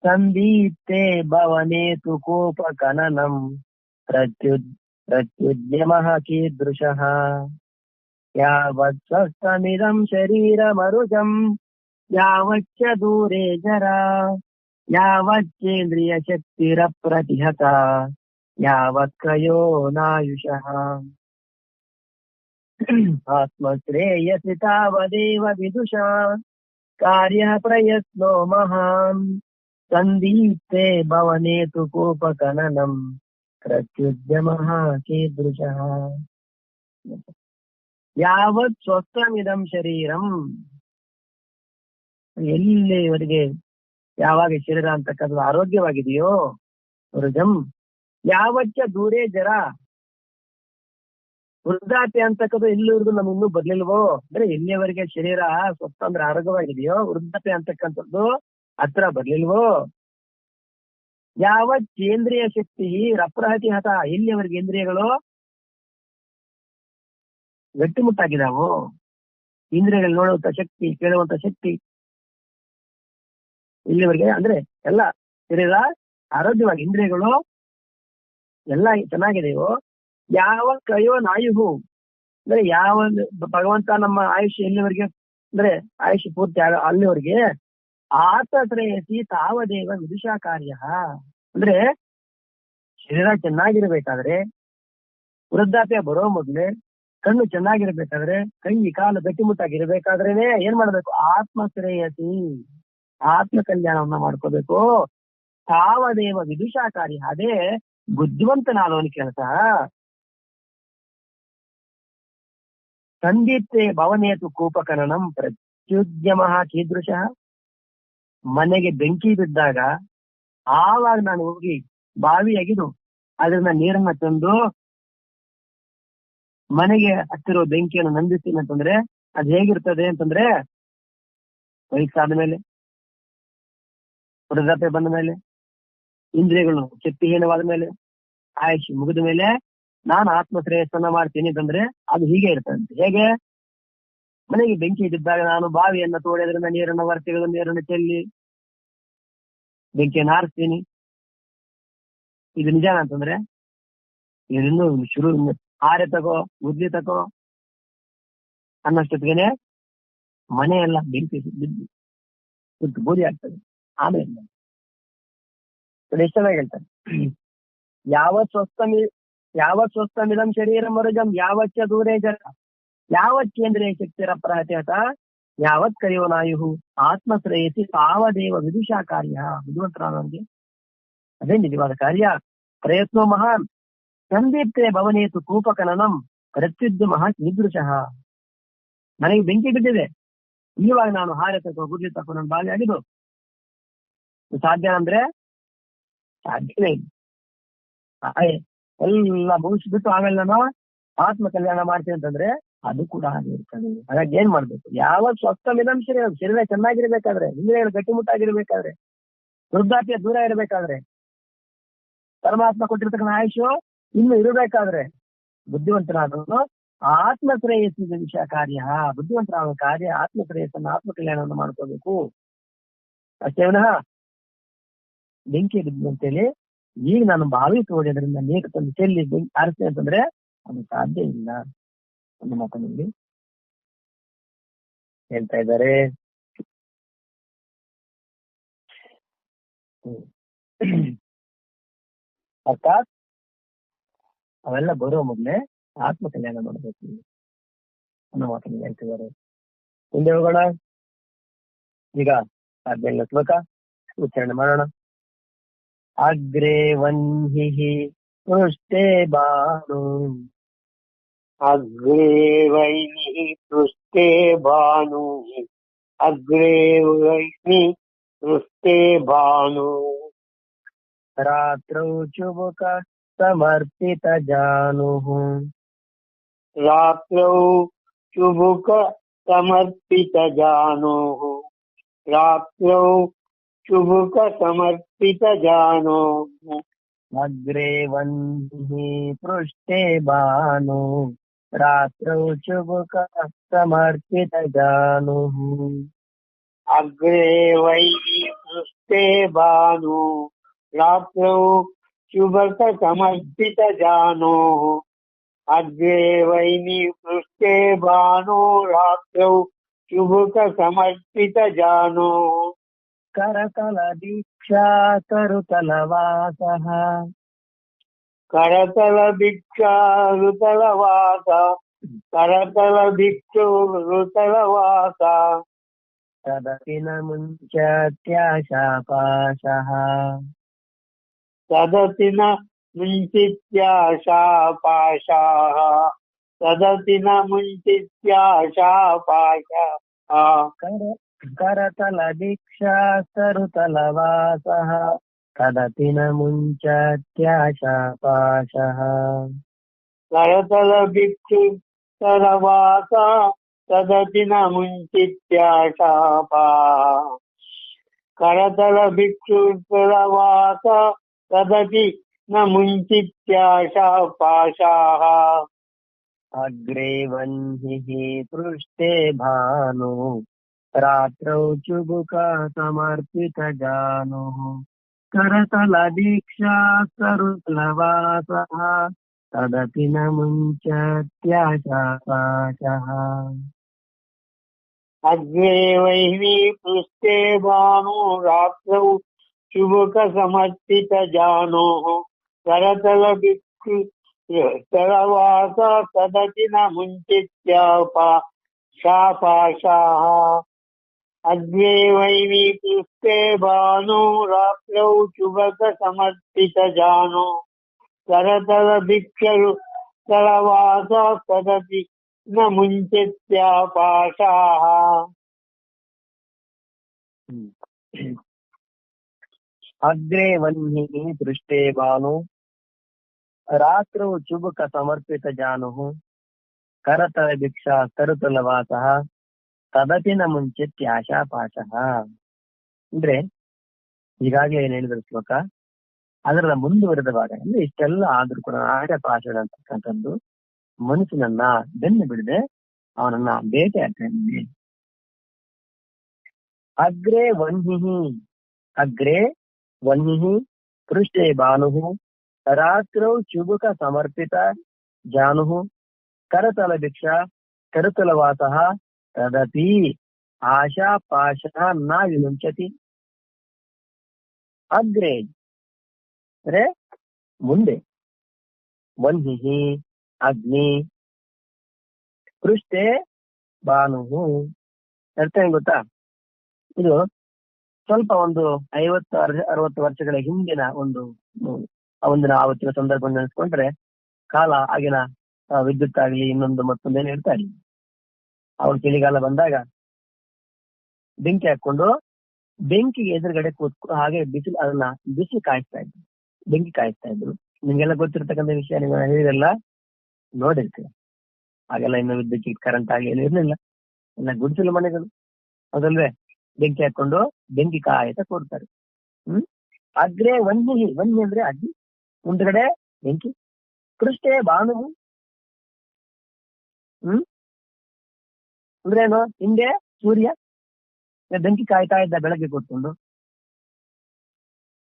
ಸಂದೀಪ್ತೆ ಭವನೇತು ಕೋಪಕನನಂ ಪ್ರತ್ಯುದ್ಯಮಃ ಕೀದೃಶಃ ಯಾವತ್ ಸ್ವಸ್ಥಮಿದಂ ಶರೀರಮರುಜಂ ಯಾವಚ್ಚ ದೂರೇ ಜರಾ ಯಾವಚ್ಚೇಂದ್ರಿಯ ಶಕ್ತಿರ ಪ್ರತಿಹತ ಯಾವತ್ ಕಯೋ ನಾಯುಷಃ ಆತ್ಮಶ್ರೇಯಸಿ ತಾವದೇವ ವಿದುಷಾ ಕಾರ್ಯ ಪ್ರಯತ್ನೋ ಮಹಾನ್ ಸಂದೀಪ್ತೆ ಭವನೇತು ಕೋಪಕನನಂ ಪ್ರತ್ಯುದ್ಯಮಃ ಕೀದೃಶಃ. ಯಾವತ್ ಸ್ವಸ್ಥಮಿದಂ ಶರೀರಂ, ಎಲ್ಲಿವರೆಗೆ ಯಾವಾಗ ಶರೀರ ಅಂತಕ್ಕಂಥದ್ದು ಆರೋಗ್ಯವಾಗಿದೆಯೋ, ರುಜಂ ಯಾವಚ್ಚ ದೂರೇ ಜರ, ವೃದ್ಧಾಪ್ಯ ಅಂತಕ್ಕದ್ದು ಎಲ್ಲಿವರೆಗೂ ನಮ್ಗೆ ಇನ್ನೂ ಬರ್ಲಿಲ್ವೋ, ಅಂದ್ರೆ ಎಲ್ಲಿಯವರೆಗೆ ಶರೀರ ಸ್ವಸ್ಥ ಅಂದ್ರೆ ಆರೋಗ್ಯವಾಗಿದೆಯೋ, ವೃದ್ಧಾಪ್ಯ ಅಂತಕ್ಕಂಥದ್ದು ಹತ್ರ ಬರ್ಲಿಲ್ವೋ. ಯಾವ ಕೇಂದ್ರೀಯ ಶಕ್ತಿ ರಪ್ರಹತಿ ಹತ, ಎಲ್ಲಿಯವರೆಗೆ ಇಂದ್ರಿಯಗಳು ಗಟ್ಟಿಮುಟ್ಟಾಗಿದಾವು, ಇಂದ್ರಿಯಗಳು ನೋಡುವಂತ ಶಕ್ತಿ, ಕೇಳುವಂತ ಶಕ್ತಿ ಇಲ್ಲಿವರೆಗೆ ಅಂದ್ರೆ ಎಲ್ಲ ಶರೀರ ಆರೋಗ್ಯವಾಗಿ ಇಂದ್ರಿಯಗಳು ಎಲ್ಲ ಚೆನ್ನಾಗಿದೆಯೋ, ಯಾವ ಕಯೋ ನಾಯುಹು ಅಂದ್ರೆ ಯಾವ ಭಗವಂತ ನಮ್ಮ ಆಯುಷ್ಯ ಎಲ್ಲಿವರೆಗೆ ಅಂದ್ರೆ ಆಯುಷ್ಯ ಪೂರ್ತಿ ಅಲ್ಲಿವರೆಗೆ ಆತಶ್ರೇಯಸಿ ತಾವದೇವ ವಿದುಷಾ ಕಾರ್ಯ ಅಂದ್ರೆ ಶರೀರ ಚೆನ್ನಾಗಿರ್ಬೇಕಾದ್ರೆ, ವೃದ್ಧಾಪ್ಯ ಬರೋ ಮೊದ್ಲೇ ಕಣ್ಣು ಚೆನ್ನಾಗಿರ್ಬೇಕಾದ್ರೆ, ಕೈ ಕಾಲು ಗಟ್ಟಿಮುಟ್ಟಾಗಿರ್ಬೇಕಾದ್ರೇನೆ ಏನ್ ಮಾಡ್ಬೇಕು? ಆತ್ಮಶ್ರೇಯಸಿ, ಆತ್ಮ ಕಲ್ಯಾಣವನ್ನ ಮಾಡ್ಕೋಬೇಕು. ತಾವದೇವ ವಿದುಷಾ ಕಾರ್ಯ, ಅದೇ ಬುದ್ಧಿವಂತನಾದವನ ಕೆಲಸ. ಸಂದೀಪ್ತೆ ಭವನೇತು ಕೂಪಕರಣಂ ಪ್ರತ್ಯುದ್ಯಮ ಕೀದೃಶ. ಮನೆಗೆ ಬೆಂಕಿ ಬಿದ್ದಾಗ ಆವಾಗ ನಾನು ಹೋಗಿ ಬಾವಿ ಅಗಿದು ಅದನ್ನ ನೀರನ್ನ ತಂದು ಮನೆಗೆ ಹತ್ತಿರೋ ಬೆಂಕಿಯನ್ನು ನಂದಿಸ್ತೀನಿ ಅಂತಂದ್ರೆ ಅದು ಹೇಗಿರ್ತದೆ ಅಂತಂದ್ರೆ, ವಯಸ್ಸಾದ ಮೇಲೆ, ವೃದ್ಧಾಪ್ಯ ಬಂದ ಮೇಲೆ, ಇಂದ್ರಿಯಗಳು ಶಕ್ತಿಹೀನವಾದ ಮೇಲೆ, ಆಯುಷ್ ಮುಗಿದ ಮೇಲೆ ನಾನು ಆತ್ಮಶ್ರೇಯಸ್ಸನ್ನ ಮಾಡ್ತೀನಿ ಅಂತಂದ್ರೆ ಅದು ಹೀಗೆ ಇರ್ತದಂತೆ. ಹೇಗೆ? ಮನೆಗೆ ಬೆಂಕಿ ಬಿದ್ದಾಗ ನಾನು ಬಾವಿಯನ್ನ ತೋಡಿ ಅದರಿಂದ ನೀರನ್ನು ವರ್ತಿಗಳು ನೀರನ್ನು ಚೆಲ್ಲಿ ಬೆಂಕಿಯನ್ನು ಹಾರಿಸ್ತೀನಿ. ಇದು ನಿಜಾನ ಅಂತಂದ್ರೆ ಇದನ್ನು ಶುರು ಹಾರೆ ತಗೋ ಮುದ್ಲಿ ತಗೋ ಅನ್ನೋಷ್ಟೊತ್ತಿಗೆನೆ ಮನೆಯೆಲ್ಲ ಬೆಂಕಿ ಬಿದ್ದು ಸುಟ್ಟು ಬೂದಿ ಆಗ್ತದೆ. ಆಮೇಲೆ ಎಷ್ಟು ಚೆನ್ನಾಗಿ ಹೇಳ್ತಾರೆ, ಯಾವತ್ ಸ್ವಸ್ಥಮಿದಂ ಶರೀರ ಮರುಜಂ ಯಾವಚ್ಚ ದೂರೇ ಜರ ಯಾವತ್ ಕೇಂದ್ರೇ ಶಕ್ತಿರ ಪ್ರಹತ್ಯತ ಯಾವತ್ ಕರಿಯೋ ನಾಯು ಆತ್ಮಶ್ರೇಯಸಿ ತಾವದೇವ ವಿದುಷಾ ಕಾರ್ಯ. ಬುದ್ಧಿವಂತರಾದವನಿಗೆ ಅದೇ ನಿಜವಾದ ಕಾರ್ಯ. ಪ್ರಯತ್ನೋ ಮಹಾನ್ ಸಂದೀಪ್ತೆ ಭವನೇತು ಕೂಪಕನನಂ ಪ್ರತ್ಯುದ್ಯಮ ಕೀದೃಶಃ. ನನಗೆ ಬೆಂಕಿ ಬಿದ್ದಿದೆ, ಇವಾಗ ನಾನು ಹಾರೆ ತಗೋ ಗುಡ್ಲಿ ತಗೋ ನನ್ನ ಬಾವಿ ಆಗಿದ್ದು ಸಾಧ್ಯ ಅಂದ್ರೆ ಸಾಧ್ಯವೇ ಇಲ್ಲ. ಎಲ್ಲ ಮುಗಿಸ್ಬಿಟ್ಟು ಆಮೇಲೆ ನಾನು ಆತ್ಮ ಕಲ್ಯಾಣ ಮಾಡ್ತೀನಿ ಅಂತಂದ್ರೆ ಅದು ಕೂಡ ಹಾಗೆ ಇರ್ತದೆ. ಹಾಗಾಗಿ ಏನ್ ಮಾಡ್ಬೇಕು? ಯಾವಾಗ ಸ್ವಸ್ಥ ಮಿದಂ ಶರೀರ ಚೆನ್ನಾಗಿರ್ಬೇಕಾದ್ರೆ, ಇಂದ್ರಿಯಗಳು ಗಟ್ಟಿಮುಟ್ಟಾಗಿರ್ಬೇಕಾದ್ರೆ, ವೃದ್ಧಾಪ್ಯ ದೂರ ಇರಬೇಕಾದ್ರೆ, ಪರಮಾತ್ಮ ಕೊಟ್ಟಿರ್ತಕ್ಕಂಥ ಆಯುಷು ಇನ್ನು ಇರಬೇಕಾದ್ರೆ ಬುದ್ಧಿವಂತನಾದವನು ಆತ್ಮಶ್ರೇಯಸ್ಸಿನ ವಿಷಯ ಕಾರ್ಯ. ಬುದ್ಧಿವಂತರಾದ ಕಾರ್ಯ ಆತ್ಮಶ್ರೇಯಸ್ಸನ್ನು ಆತ್ಮ ಕಲ್ಯಾಣವನ್ನು ಮಾಡ್ಕೋಬೇಕು ಅಷ್ಟೇ ವಿನಃ ಬೆಂಕಿ ಬಿದ್ದು ಅಂತೇಳಿ ಈಗ ನಾನು ಬಾವಿ ತೋಡಿ ಅದರಿಂದ ನೀರು ತಂದು ಚೆಲ್ಲಿ ಬೆಂಕಿ ಆರಿಸ್ತೇನೆ ಅಂತಂದ್ರೆ ಅದು ಸಾಧ್ಯ ಇಲ್ಲ. ಒಂದು ಮಾತನಲ್ಲಿ ಹೇಳ್ತಾ ಇದ್ದಾರೆ. ಅರ್ಥಾತ್ ಅವೆಲ್ಲ ಬರೋ ಮೊದಲೇ ಆತ್ಮ ಕಲ್ಯಾಣ ಮಾಡಬೇಕು ಅನ್ನೋ ಮಾತನ್ನು ಹೇಳ್ತಿದ್ದಾರೆ. ಮುಂದೆ ಹೋಗೋಣ. ಈಗ 14ನೇ ಶ್ಲೋಕ ಉಚ್ಚಾರಣೆ ಮಾಡೋಣ. ಅಗ್ರೇ ವನ್ಹಿ ಪೃಷ್ಠೇ ಭಾನು ಅಗ್ರೇ ವೈನಿ ಪೃಷ್ಠೇ ಭಾನು ಅಗ್ರೇ ವೈನಿ ಪೃಷ್ಠೇ ಭಾನು ರಾತ್ರೌ ಚುಬುಕ ಸಮರ್ಪಿತ ಜಾನುಃ ರಾತ್ರೌ ಚುಬುಕ ಸಮರ್ಪಿತ ಜಾನುಃ ರಾತ್ರೌ ಚುಬುಕ ಸಮರ್ಪಿತ ಜಾನುಃ ಅಗ್ರೇ ವನ್ಹಿ ಪೃಷ್ಠೇ ಭಾನು ರಾತ್ರೌ ಚುಬುಕ ಸಮರ್ಪಿತ ಜಾನುಃ ಅಗ್ರೇ ವೈನಿ ಪೃಷ್ಠೇ ಭಾನು ರಾತ್ರೌ ಚುಬಕ ಸಮರ್ಪಿತ ಜಾನುಃ ಅಗ್ರೇ ವೈನಿ ಪೃಷ್ಠೇ ಭಾನು ರಾತ್ರೌ ಚುಬುಕ ಸಮರ್ಪಿತ ಜಾನುಃ ಕರತಲ ದೀಕ್ಷಾ ಕರುತಲವಾಸಃ ಕರತಲ ಭಿಕ್ಷಾ ಋತಲವಾಸ ಕರತಲ ಭಿಕ್ಷು ಋತಲವಾಸ ತದಪಿ ನ ಮುಂಚತ್ಯಾಶಾಪಾಶಃ ತದತಿ ನ ಮುಂಚಿತ್ಯಾಶಾಪಾಶಾಃ ತದತಿ ನ ಮುಂಚಿತ್ಯಾಶಾಪಾಶಾಃ ಕರತಲ ದೀಕ್ಷಾ ಕರುತಲವಾಸಃ ತದಪಿ ನ ಮುಂಚತ್ಯಾಶಾಪಾಶಃ ಕರತಲ ಭಿಕ್ಷು ತಲವಾಸ ತದತಿ ನ ಮುಂಚಿತ್ಯಾಶಾಪಾ ಕರತಲ ಭಿಕ್ಷು ತಲವಾಸ ತದತಿ ನ ಮುಂಚಿತ್ಯಾಶಾಪಾಶಾಃ ಅಗ್ರೇ ವನ್ಹಿ ಪೃಷ್ಠೇ ಭಾನು ರಾತ್ರೌ ಚುಬುಕ ಸಮರ್ಪಿತ ಜಾನುಃ ಕರತಲ ದೀಕ್ಷಾ ಕರುತಲವಾಸಃ ತದಪಿ ನ ಮುಂಚತ್ಯಾಶಾಪಾಶಃ. ಅಗ್ರೇ ವೈನಿ ಪೃಷ್ಠೇ ಭಾನು ರಾತ್ರೌ ಶುಭಕ ಸಮರ್ಪಿತ ಜಾನೋ ಕರತಲ ಬಿಕ್ಕು ತಲವಾಸ ತದಪಿ ನ ಶಾಪಾಶಃ. ಅಗ್ರೇ ವೈನಿ ಪೃಷ್ಠೇ ಭಾನು ರಾತ್ರೌ ಶುಭಕ ಸಮರ್ಪಿತ ಜಾನೋ ಕರತಲ ಭಿಕ್ಷರು ತಲವಾಸ ತದಪಿ ನ ಮುಂಚಿತ್ಯಾಪಾಶಃ. ಅಗ್ರೇ ವನ್ನಿಃ ಪೃಷ್ಠೇ ಭಾನು ರಾತ್ರೌ ಚುಬುಕ ಸಮರ್ಪಿತ ಜಾನುಃ ಕರತಲ ಭಿಕ್ಷಾ ಕರುತಲವಾಸಃ ತದಪಿ ನ ಮುಂಚಿತ್ಯಾಶಾಪಾಶಃ. ಅಂದ್ರೆ ಈಗಾಗಲೇ ಏನ್ ಹೇಳಿದ್ರು ಶ್ಲೋಕ, ಅದರ ಮುಂದುವರೆದ ಭಾಗ. ಅಂದ್ರೆ ಇಷ್ಟೆಲ್ಲ ಆದ್ರೂ ಕೂಡ ಆಶಾಪಾಶಗಳು ಅಂತಕ್ಕಂಥದ್ದು ಮನುಷ್ಯನನ್ನ ಬೆನ್ನು ಬಿಡದೆ ಅವನನ್ನ ಬೇಟೆ ಆಗ್ತಾನೆ. ಅಗ್ರೇ ವನ್ನಿಃ, ಅಗ್ರೇ ವನ್ನಿಃ ಪೃಷ್ಠೇ ಭಾನುಃ ರಾತ್ರೌ ಚುಬುಕ ಸಮರ್ಪಿತ ಜಾನುಃ ಕರತಲ ಭಿಕ್ಷಾ ಕರುತಲವಾಸಃ ತದಪಿ ಆಶಾಪಾಶಃ ನ ವಿಮುಂಚತಿ. ಅಗ್ರೇ ಅಂದ್ರೆ ಮುಂದೆ, ವನ್ನಿಃ ಅಗ್ನಿ, ಪೃಷ್ಠೆ ಭಾನುಃ. ಅರ್ಥ ಏನ್ ಗೊತ್ತಾ? ಇದು ಸ್ವಲ್ಪ ಒಂದು 50-60 ವರ್ಷಗಳ ಹಿಂದಿನ ಒಂದಿನ ಆವತ್ತಿನ ಸಂದರ್ಭ ನೆನೆಸ್ಕೊಂಡ್ರೆ ಕಾಲ ಆಗಿನ ವಿದ್ಯುತ್ ಆಗ್ಲಿ ಇನ್ನೊಂದು ಮತ್ತೊಂದೇನು ಇರ್ತಾ ಇರಲಿಲ್ಲ. ಅವ್ರ ಚಳಿಗಾಲ ಬಂದಾಗ ಬೆಂಕಿ ಹಾಕೊಂಡು ಬೆಂಕಿಗೆ ಎದುರುಗಡೆ ಕೂತ್ಕೊಂಡು ಹಾಗೆ ಬಿಸಿಲು ಕಾಯಿಸ್ತಾ ಇದ್ರು, ಬೆಂಕಿ ಕಾಯಿಸ್ತಾ ಇದ್ರು. ನಿಮ್ಗೆಲ್ಲ ಗೊತ್ತಿರ್ತಕ್ಕಂಥ ವಿಷಯ ನೀವು ಹೇಳಿರಲ್ಲ, ನೋಡಿರ್ತೀವಿ. ಹಾಗೆಲ್ಲ ಇನ್ನು ವಿದ್ಯುತ್ ಕರೆಂಟ್ ಆಗ್ಲಿ ಏನು ಇರ್ಲಿಲ್ಲ, ಎಲ್ಲ ಗುಡಿಸಲು ಮನೆಗಳು, ಅದಲ್ವೇ? ಬೆಂಕಿ ಹಾಕೊಂಡು ಬೆಂಕಿ ಕಾಯ್ತಾ ಕೊಡ್ತಾರೆ. ಅಗ್ರೇ ವನ್ನಿ, ವನ್ನಿ ಅಂದ್ರೆ ಅಗ್ನಿ, ಮುಂದ್ಗಡೆ ಬೆಂಕಿ, ಪೃಷ್ಠೆ ಭಾನು. ಅಂದ್ರೇನು? ಹಿಂದೆ ಸೂರ್ಯ ಬೆಂಕಿ ಕಾಯ್ತಾ ಇದ್ದ ಬೆಳಗ್ಗೆ ಕೂತ್ಕೊಂಡು.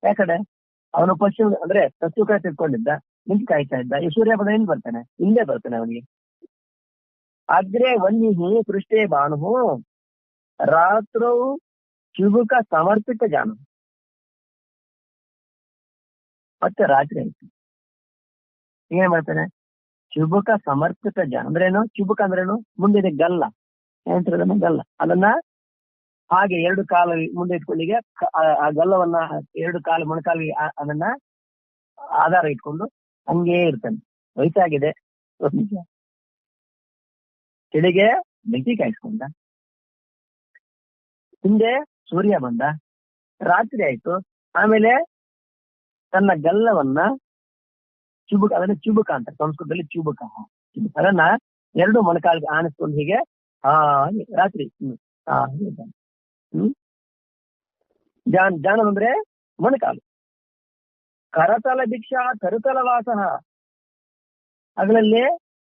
ಯಾಕಡೆ ಅವನು ಪಶ್ಚಿಮ ಅಂದ್ರೆ ಪಶ್ಚಿಮ ಕಡೆ ತಿಳ್ಕೊಂಡಿದ್ದ, ಬೆಂಕಿ ಕಾಯ್ತಾ ಇದ್ದ. ಈ ಸೂರ್ಯ ಪದ ಏನ್ ಬರ್ತಾನೆ? ಹಿಂದೆ ಬರ್ತಾನೆ ಅವನಿಗೆ. ಅಗ್ರೇ ವನ್ನಿ ಪೃಷ್ಠೆ ಭಾನು ರಾತ್ರೌ ಚುಬುಕ ಸಮರ್ಪಿತ ಜಾನು. ಮತ್ತೆ ರಾತ್ರಿ ಆಯ್ತು, ಏನ್ ಮಾಡ್ತಾನೆ? ಚುಬುಕ ಸಮರ್ಪಿತ ಜಾನು ಅಂದ್ರೇನು? ಚುಬುಕ ಅಂದ್ರೇನು? ಮುಂದೆ ಗಲ್ಲ, ಏನಂತಾರೆ ಗಲ್ಲ. ಅದನ್ನ ಹಾಗೆ 2 ಕಾಲು ಮುಂದೆ ಇಟ್ಕೊಂಡಿಗೆ ಆ ಗಲ್ಲವನ್ನ 2 ಕಾಲು ಮೊಣಕಾಲಿಗೆ ಅದನ್ನ ಆಧಾರ ಇಟ್ಕೊಂಡು ಹಂಗೇ ಇರ್ತಾನೆ. ವಯಸ್ಸಾಗಿದೆ, ಚಳಿಗೆ ಬೆಂಕಿ ಕಾಯಿಸ್ಕೊಂಡ, ಹಿಂದೆ ಸೂರ್ಯ ಬಂದ, ರಾತ್ರಿ ಆಯ್ತು. ಆಮೇಲೆ ತನ್ನ ಗಲ್ಲವನ್ನ ಚುಬುಕ, ಅದನ್ನ ಚುಬುಕ ಅಂತ ಸಂಸ್ಕೃತದಲ್ಲಿ ಚುಬುಕ, ಅದನ್ನ 2 ಮೊಣಕಾಲಿಗೆ ಆನಿಸ್ಕೊಂಡು ಹೀಗೆ ರಾತ್ರಿ ಜಾನ ಅಂದ್ರೆ ಮೊಣಕಾಲು. ಕರತಲ ಭಿಕ್ಷಾ ಕರುತಲ ವಾಸಃ, ಅಗಳಲ್ಲಿ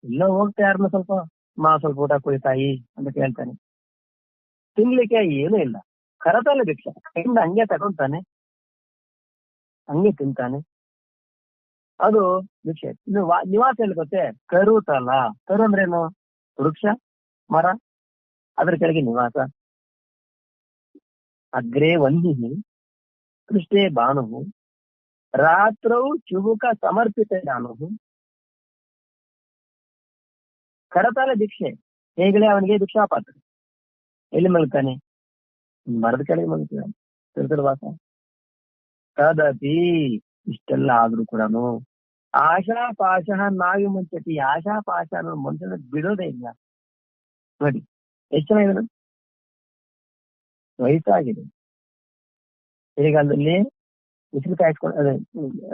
ಎಲ್ಲೋ ಹೋಗ್ತಾ ಯಾರನ್ನ ಸ್ವಲ್ಪ ಊಟ ಕೊಡಿ ತಾಯಿ ಅಂತ ಕೇಳ್ತಾನೆ. ತಿನ್ಲಿಕ್ಕೆ ಏನೂ ಇಲ್ಲ. ಕರತಲ ಭಿಕ್ಷಾ ಕೈಯಿಂದ ಹಂಗೆ ತಗೊಂತಾನೆ, ಹಂಗೆ ತಿಂತಾನೆ. ಅದು ಭಿಕ್ಷೆ. ಇನ್ನು ನಿವಾಸ ಎಲ್ಲಿ ಗೊತ್ತೇ? ಕರುತಲ. ಕರು ಅಂದ್ರೇನು? ವೃಕ್ಷ, ಮರ, ಅದ್ರ ಕೆಳಗೆ ನಿವಾಸ. ಅಗ್ರೇ ವನ್ನಿ ಪೃಷ್ಠೆ ಭಾನು ರಾತ್ರೌ ಚುಬುಕ ಸಮರ್ಪಿತ ಜಾನು ಕರತಲ ಭಿಕ್ಷೆ. ಹೇಗಲೇ ಅವನಿಗೆ ಭಿಕ್ಷಾ ಪಾತ್ರ. ಎಲ್ಲಿ ಮಲ್ತಾನೆ? ಮರದ ಕೆಳಗೆ ಮಲ್ತಾನೆ, ಕರತಲ ವಾಸ. ತದಪಿ, ಇಷ್ಟೆಲ್ಲ ಆದ್ರೂ ಕೂಡ ಆಶಾಪಾಶ ನಾವಿ ಮುಂಚತಿ. ಆಶಾಪಾಶ ಅನ್ನೋ ಮನುಷ್ಯನ ಬಿಡೋದೇ ಇಲ್ಲ. ನೋಡಿ ಎಷ್ಟು ಚೆನ್ನಾಗಿದೆ. ವಯಸ್ಸಾಗಿದೆ, ಚಳಿಗಾಲದಲ್ಲಿ ಉಸಿರು ಕಾಯಿಸ್ಕೊಂಡು, ಅದೇ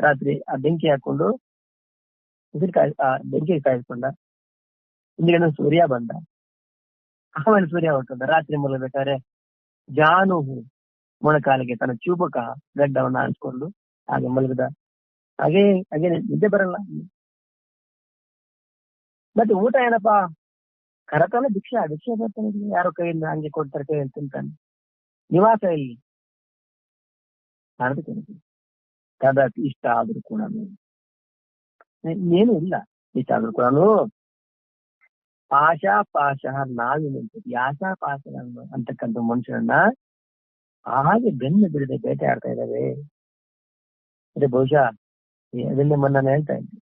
ರಾತ್ರಿ ಆ ಬೆಂಕಿ ಹಾಕೊಂಡು ಬೆಂಕಿ ಕಾಯಿಸ್ಕೊಂಡ. ಹಿಂದಿನ ಸೂರ್ಯ ಬಂದ, ಆಮೇಲೆ ಸೂರ್ಯ ಹೊರಟದ. ರಾತ್ರಿ ಮಲಗಬೇಕಾದ್ರೆ ಜಾನುಹು ಮೊಣಕಾಲಿಗೆ ತನ್ನ ಚೂಬಕ ಗಡ್ಡವನ್ನ ಹಾರಿಸ್ಕೊಂಡು ಹಾಗೆ ಮಲಗದ. ಹಾಗೆ ನಿದ್ದೆ ಬರಲ್ಲ. ಮತ್ತೆ ಊಟ ಏನಪ್ಪಾ? ಕರತಲ ಭಿಕ್ಷಾ ಬರ್ತಾನೆ, ಯಾರೋ ಕೈಯಿಂದ ಹಂಗೆ ಕೊಡ್ತಾರೆ, ಕೈಯಲ್ಲಿ ತಿಂತಾನೆ. ನಿವಾಸ ಇಲ್ಲಿ ಕದಪಿ, ಇಷ್ಟ ಆದ್ರೂ ಕೂಡ ಇನ್ನೇನು ಇಲ್ಲ. ಇಷ್ಟಾದ್ರೂ ಕೂಡ ಆಶಾ ಪಾಶ ನಾವಿನಂತೆ ಈ ಆಶಾ ಪಾಶ ಅಂತಕ್ಕಂಥ ಮನುಷ್ಯನನ್ನ ಹಾಗೆ ಬೆನ್ನು ಬಿಡದೆ ಬೇಟೆ ಆಡ್ತಾ ಇದ್ದಾವೆ. ಅದೇ ಬಹುಶಃ ಅದನ್ನೇ ನಾನು ಹೇಳ್ತಾ ಇದ್ದೆ,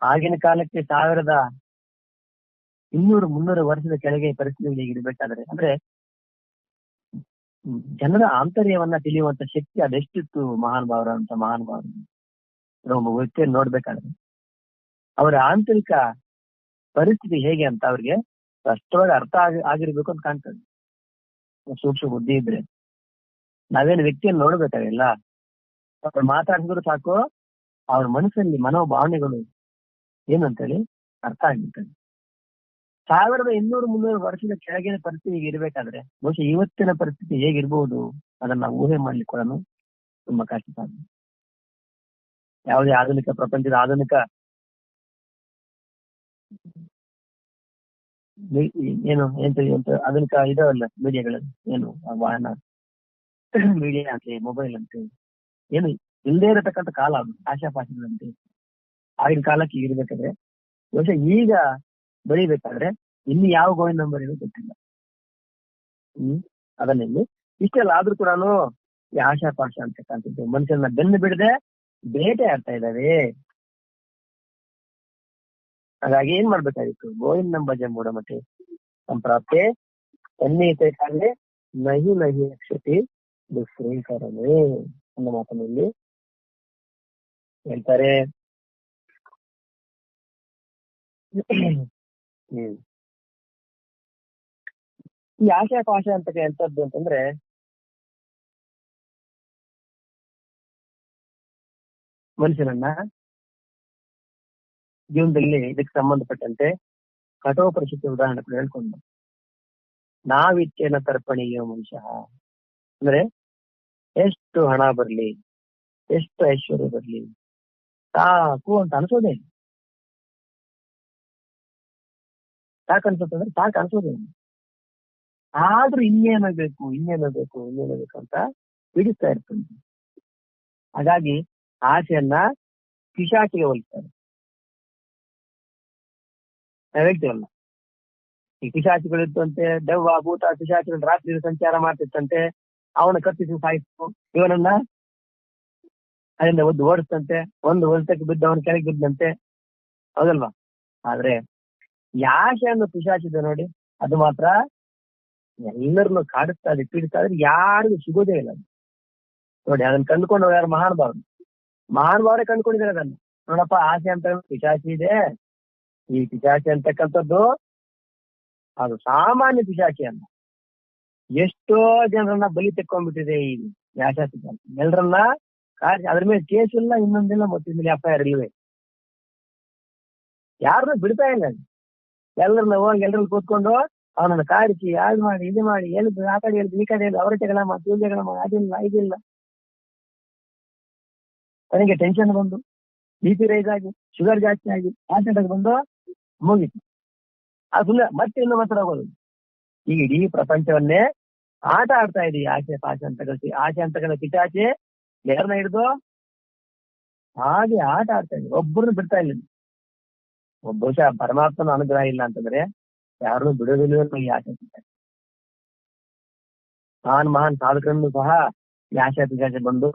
ಆಗಿನ ಕಾಲಕ್ಕೆ 1200-300 ವರ್ಷದ ಕೆಳಗೆ ಪರಿಸ್ಥಿತಿಗಳು ಇರಬೇಕಾದ್ರೆ ಅಂದ್ರೆ ಜನರ ಆಂತರ್ಯವನ್ನ ತಿಳಿಯುವಂತ ಶಕ್ತಿ ಅದೆಷ್ಟಿತ್ತು ಮಹಾನುಭಾವರು. ಒಬ್ಬ ವ್ಯಕ್ತಿಯನ್ನು ನೋಡ್ಬೇಕಾದ್ರೆ ಅವರ ಆಂತರಿಕ ಪರಿಸ್ಥಿತಿ ಹೇಗೆ ಅಂತ ಅವ್ರಿಗೆ ಸ್ಪಷ್ಟವಾಗಿ ಅರ್ಥ ಆಗಿರ್ಬೇಕು ಅಂತ ಕಾಣ್ತದೆ. ಸೂಕ್ಷ್ಮ ಬುದ್ಧಿ ಇದ್ರೆ ನಾವೇನು ವ್ಯಕ್ತಿಯನ್ನು ನೋಡ್ಬೇಕಾಗಿಲ್ಲ, ಅವ್ರು ಮಾತಾಡಿದ್ರು ಸಾಕು ಅವ್ರ ಮನಸ್ಸಲ್ಲಿ ಮನೋಭಾವನೆಗಳು ಏನು ಅಂತೇಳಿ ಅರ್ಥ ಆಗಿರ್ತದೆ. 1200-300 ವರ್ಷದ ಕೆಳಗಿನ ಪರಿಸ್ಥಿತಿ ಇರ್ಬೇಕಾದ್ರೆ ಬಹುಶಃ ಇವತ್ತಿನ ಪರಿಸ್ಥಿತಿ ಹೇಗಿರ್ಬಹುದು ಅದನ್ನ ನಾವು ಊಹೆ ಮಾಡ್ಲಿಕ್ಕೆ ಕೂಡ ತುಂಬಾ ಕಷ್ಟ ಸಾಧ್ಯ. ಯಾವುದೇ ಆಧುನಿಕ ಪ್ರಪಂಚದ ಆಧುನಿಕ ಏನು ಎಂತ ಆಧುನಿಕ ಇದಾವಲ್ಲ ಮೀಡಿಯಾಗಳಲ್ಲಿ, ಏನು ವಾಹನ ಮೀಡಿಯಾ ಅಂತೆ, ಮೊಬೈಲ್ ಅಂತೆ, ಏನು ಇಲ್ಲದೇ ಇರತಕ್ಕಂಥ ಕಾಲ ಅದು ಆಶಾಪಾಶಗಳಂತೆ. ಆಗಿನ ಕಾಲಕ್ಕೆ ಇರ್ಬೇಕಾದ್ರೆ ಬಹುಶಃ ಈಗ ಬರೀಬೇಕಾದ್ರೆ ಇನ್ನು ಯಾವ ಗೋವಿನ ನಂಬರ್ ಏನೋ ಗೊತ್ತಿಲ್ಲ. ಅದನ್ನಲ್ಲಿ ಇಷ್ಟೆಲ್ಲ ಆದ್ರೂ ಕೂಡ ಈ ಆಶಾಪಾಶ ಅಂತಕ್ಕಂಥದ್ದು ಮನುಷ್ಯನ ಬೆನ್ನು ಬಿಡದೆ ಬೇಟೆ ಆಡ್ತಾ ಇದ್ದಾವೆ. ಹಾಗಾಗಿ ಏನ್ ಮಾಡ್ಬೇಕಾಗಿತ್ತು? ಗೋವಿಂದಂ ಭಜ ಮೂಢಮತೆ ಸಂಪ್ರಾಪ್ತೆ ಸನ್ನಿಹಿತೆ ಕಾಲೇ ನಹಿ ನಹಿ ಅಕ್ಷತಿ ದುಶ್ರೀಕರಣೆ ಅನ್ನೋ ಮಾತನಲ್ಲಿ ಹೇಳ್ತಾರೆ. ಈ ಆಶಾಪಾಶ ಅಂತ ಎಂತದ್ದು ಅಂತಂದ್ರೆ ಮನುಷ್ಯನನ್ನ ಜೀವನದಲ್ಲಿ ಇದಕ್ಕೆ ಸಂಬಂಧಪಟ್ಟಂತೆ ಕಠೋಪನಿಷತ್ತು ಉದಾಹರಣೆ ಕೂಡ ಹೇಳ್ಕೊಂಡು, ನಾವಿತ್ಯನ ತರ್ಪಣೀಯ ಮನುಷ್ಯ ಅಂದ್ರೆ ಎಷ್ಟು ಹಣ ಬರ್ಲಿ, ಎಷ್ಟು ಐಶ್ವರ್ಯ ಬರ್ಲಿ ಸಾಕು ಅಂತ ಅನ್ಸೋದೇ. ಸಾಕು ಅನ್ಸುತ್ತಂದ್ರೆ ಸಾಕು ಅನ್ಸೋದೇ. ಆದ್ರೂ ಇನ್ನೇನಾಗಬೇಕು ಅಂತ ಬಿಡಿಸ್ತಾ ಇರ್ತದೆ. ಹಾಗಾಗಿ ಆಸೆಯನ್ನ ಪಿಶಾಚಿಗೆ ಹೋಲಿಸ್ತಾರೆ. ನಾವ್ ಹೇಳ್ತೀವಲ್ಲ, ಈ ಪಿಶಾಚಿಗಳಿರ್ತಂತೆ, ದೆವ್ವ ಭೂತ ಪಿಶಾಚಿಗಳು ರಾತ್ರಿ ಸಂಚಾರ ಮಾಡ್ತಿರ್ತಂತೆ, ಅವನ ಕತ್ತಿಸಿ ಸಾಯಿಸ್ತು, ಇವನನ್ನ ಅದರಿಂದ ಓಡಿಸ್ತಂತೆ, ಒಂದು ಹೊಲತಕ್ಕೆ ಬಿದ್ದು ಅವನ ಕೆಳಗೆ ಬಿದ್ದಂತೆ, ಹೌದಲ್ವಾ? ಆದ್ರೆ ಈ ಆಶೆ ಅನ್ನೋ ಪಿಶಾಚಿದೆ ನೋಡಿ, ಅದು ಮಾತ್ರ ಎಲ್ಲರನ್ನು ಕಾಡಿಸ್ತಾ ಇದೆ, ಪೀಡಿಸ್ತಾ ಇದ್ರೆ ಯಾರಿಗೂ ಸಿಗೋದೇ ಇಲ್ಲ ನೋಡಿ. ಅದನ್ನ ಕಂಡುಕೊಂಡು ಯಾರು ಮಹಾನುಭಾವರೇ ಕಂಡುಕೊಂಡಿದ್ದಾರೆ ಅದನ್ನ. ನೋಡಪ್ಪ, ಆಸೆ ಅಂತ ಪಿಶಾಚಿ ಇದೆ. ಈ ಪಿಶಾಚಿ ಅಂತಕ್ಕಂಥದ್ದು ಅದು ಸಾಮಾನ್ಯ ಪಿಶಾಚಿ ಅಲ್ಲ. ಎಷ್ಟೋ ಜನರನ್ನ ಬಲಿ ತೆಕ್ಕೊಂಡ್ಬಿಟ್ಟಿದೆ ಈ ಆಶಾ ಪಿಶಾಚಿ. ಎಲ್ಲರನ್ನ ಅದ್ರ ಮೇಲೆ ಕೇಸ್ ಇಲ್ಲ, ಇನ್ನೊಂದಿಲ್ಲ, ಮತ್ತೆ ಇದ್ಮೇಲೆ FIR ಇಲ್ವೇ. ಯಾರನ್ನೂ ಬಿಡ್ತಾ ಇಲ್ಲ. ಎಲ್ಲರನ್ನ ಹೋಗಿ ಎಲ್ಲರನ್ನ ಕೂತ್ಕೊಂಡು ಅವನನ್ನ ಕಾಡಿಸಿ ಯಾರು ಮಾಡಿ ಇದು ಮಾಡಿ ಹೇಳಿದ್ರು, ಆ ಕಡೆ ಹೇಳಿದ್ರು, ಈ ಕಡೆ ಹೇಳಿದ್ರು, ಅವರ ಜಗಳ ಮಾಡಿ, ಇವ್ರ ಜಗಳ ಮಾಡಿ, ಇದಿಲ್ಲ. ನನಗೆ ಟೆನ್ಷನ್ ಬಂದು, BP ರೈಸ್ ಆಗಿ, ಶುಗರ್ ಜಾಸ್ತಿ ಆಗಿ, ಆಕ್ಸಿಡೆಂಟ್ ಬಂದು ಮುಗಿತು. ಅದು ಮತ್ತೆ ಇನ್ನೂ ಮಾತ್ರ ಹೋಗೋದು. ಈಗ ಇಡೀ ಪ್ರಪಂಚವನ್ನೇ ಆಟ ಆಡ್ತಾ ಇದೆ ಆಸೆ ಪಾಶ ಅಂತ ಕಳಿಸಿ. ಆಸೆ ಅಂತಕ್ಕಂಥ ಪಿಶಾಚಿ ಯಾರನ್ನ ಹಿಡಿದು ಹಾಗೆ ಆಟ ಆಡ್ತಾ ಇದೆ, ಒಬ್ಬರನ್ನು ಬಿಡ್ತಾ ಇಲ್ಲ. ಬಹುಶಃ ಪರಮಾತ್ಮನ ಅನುಗ್ರಹ ಇಲ್ಲ ಅಂತಂದ್ರೆ ಯಾರನ್ನೂ ಬಿಡೋದಿಲ್ಲ ಈ ಆಸೆ ಪಿಶಾಚಿ. ಮಹಾನ್ ಸಾಧಕರನ್ನು ಸಹ ಈ ಆಸೆ ಪಿಶಾಚಿ ಬಂದು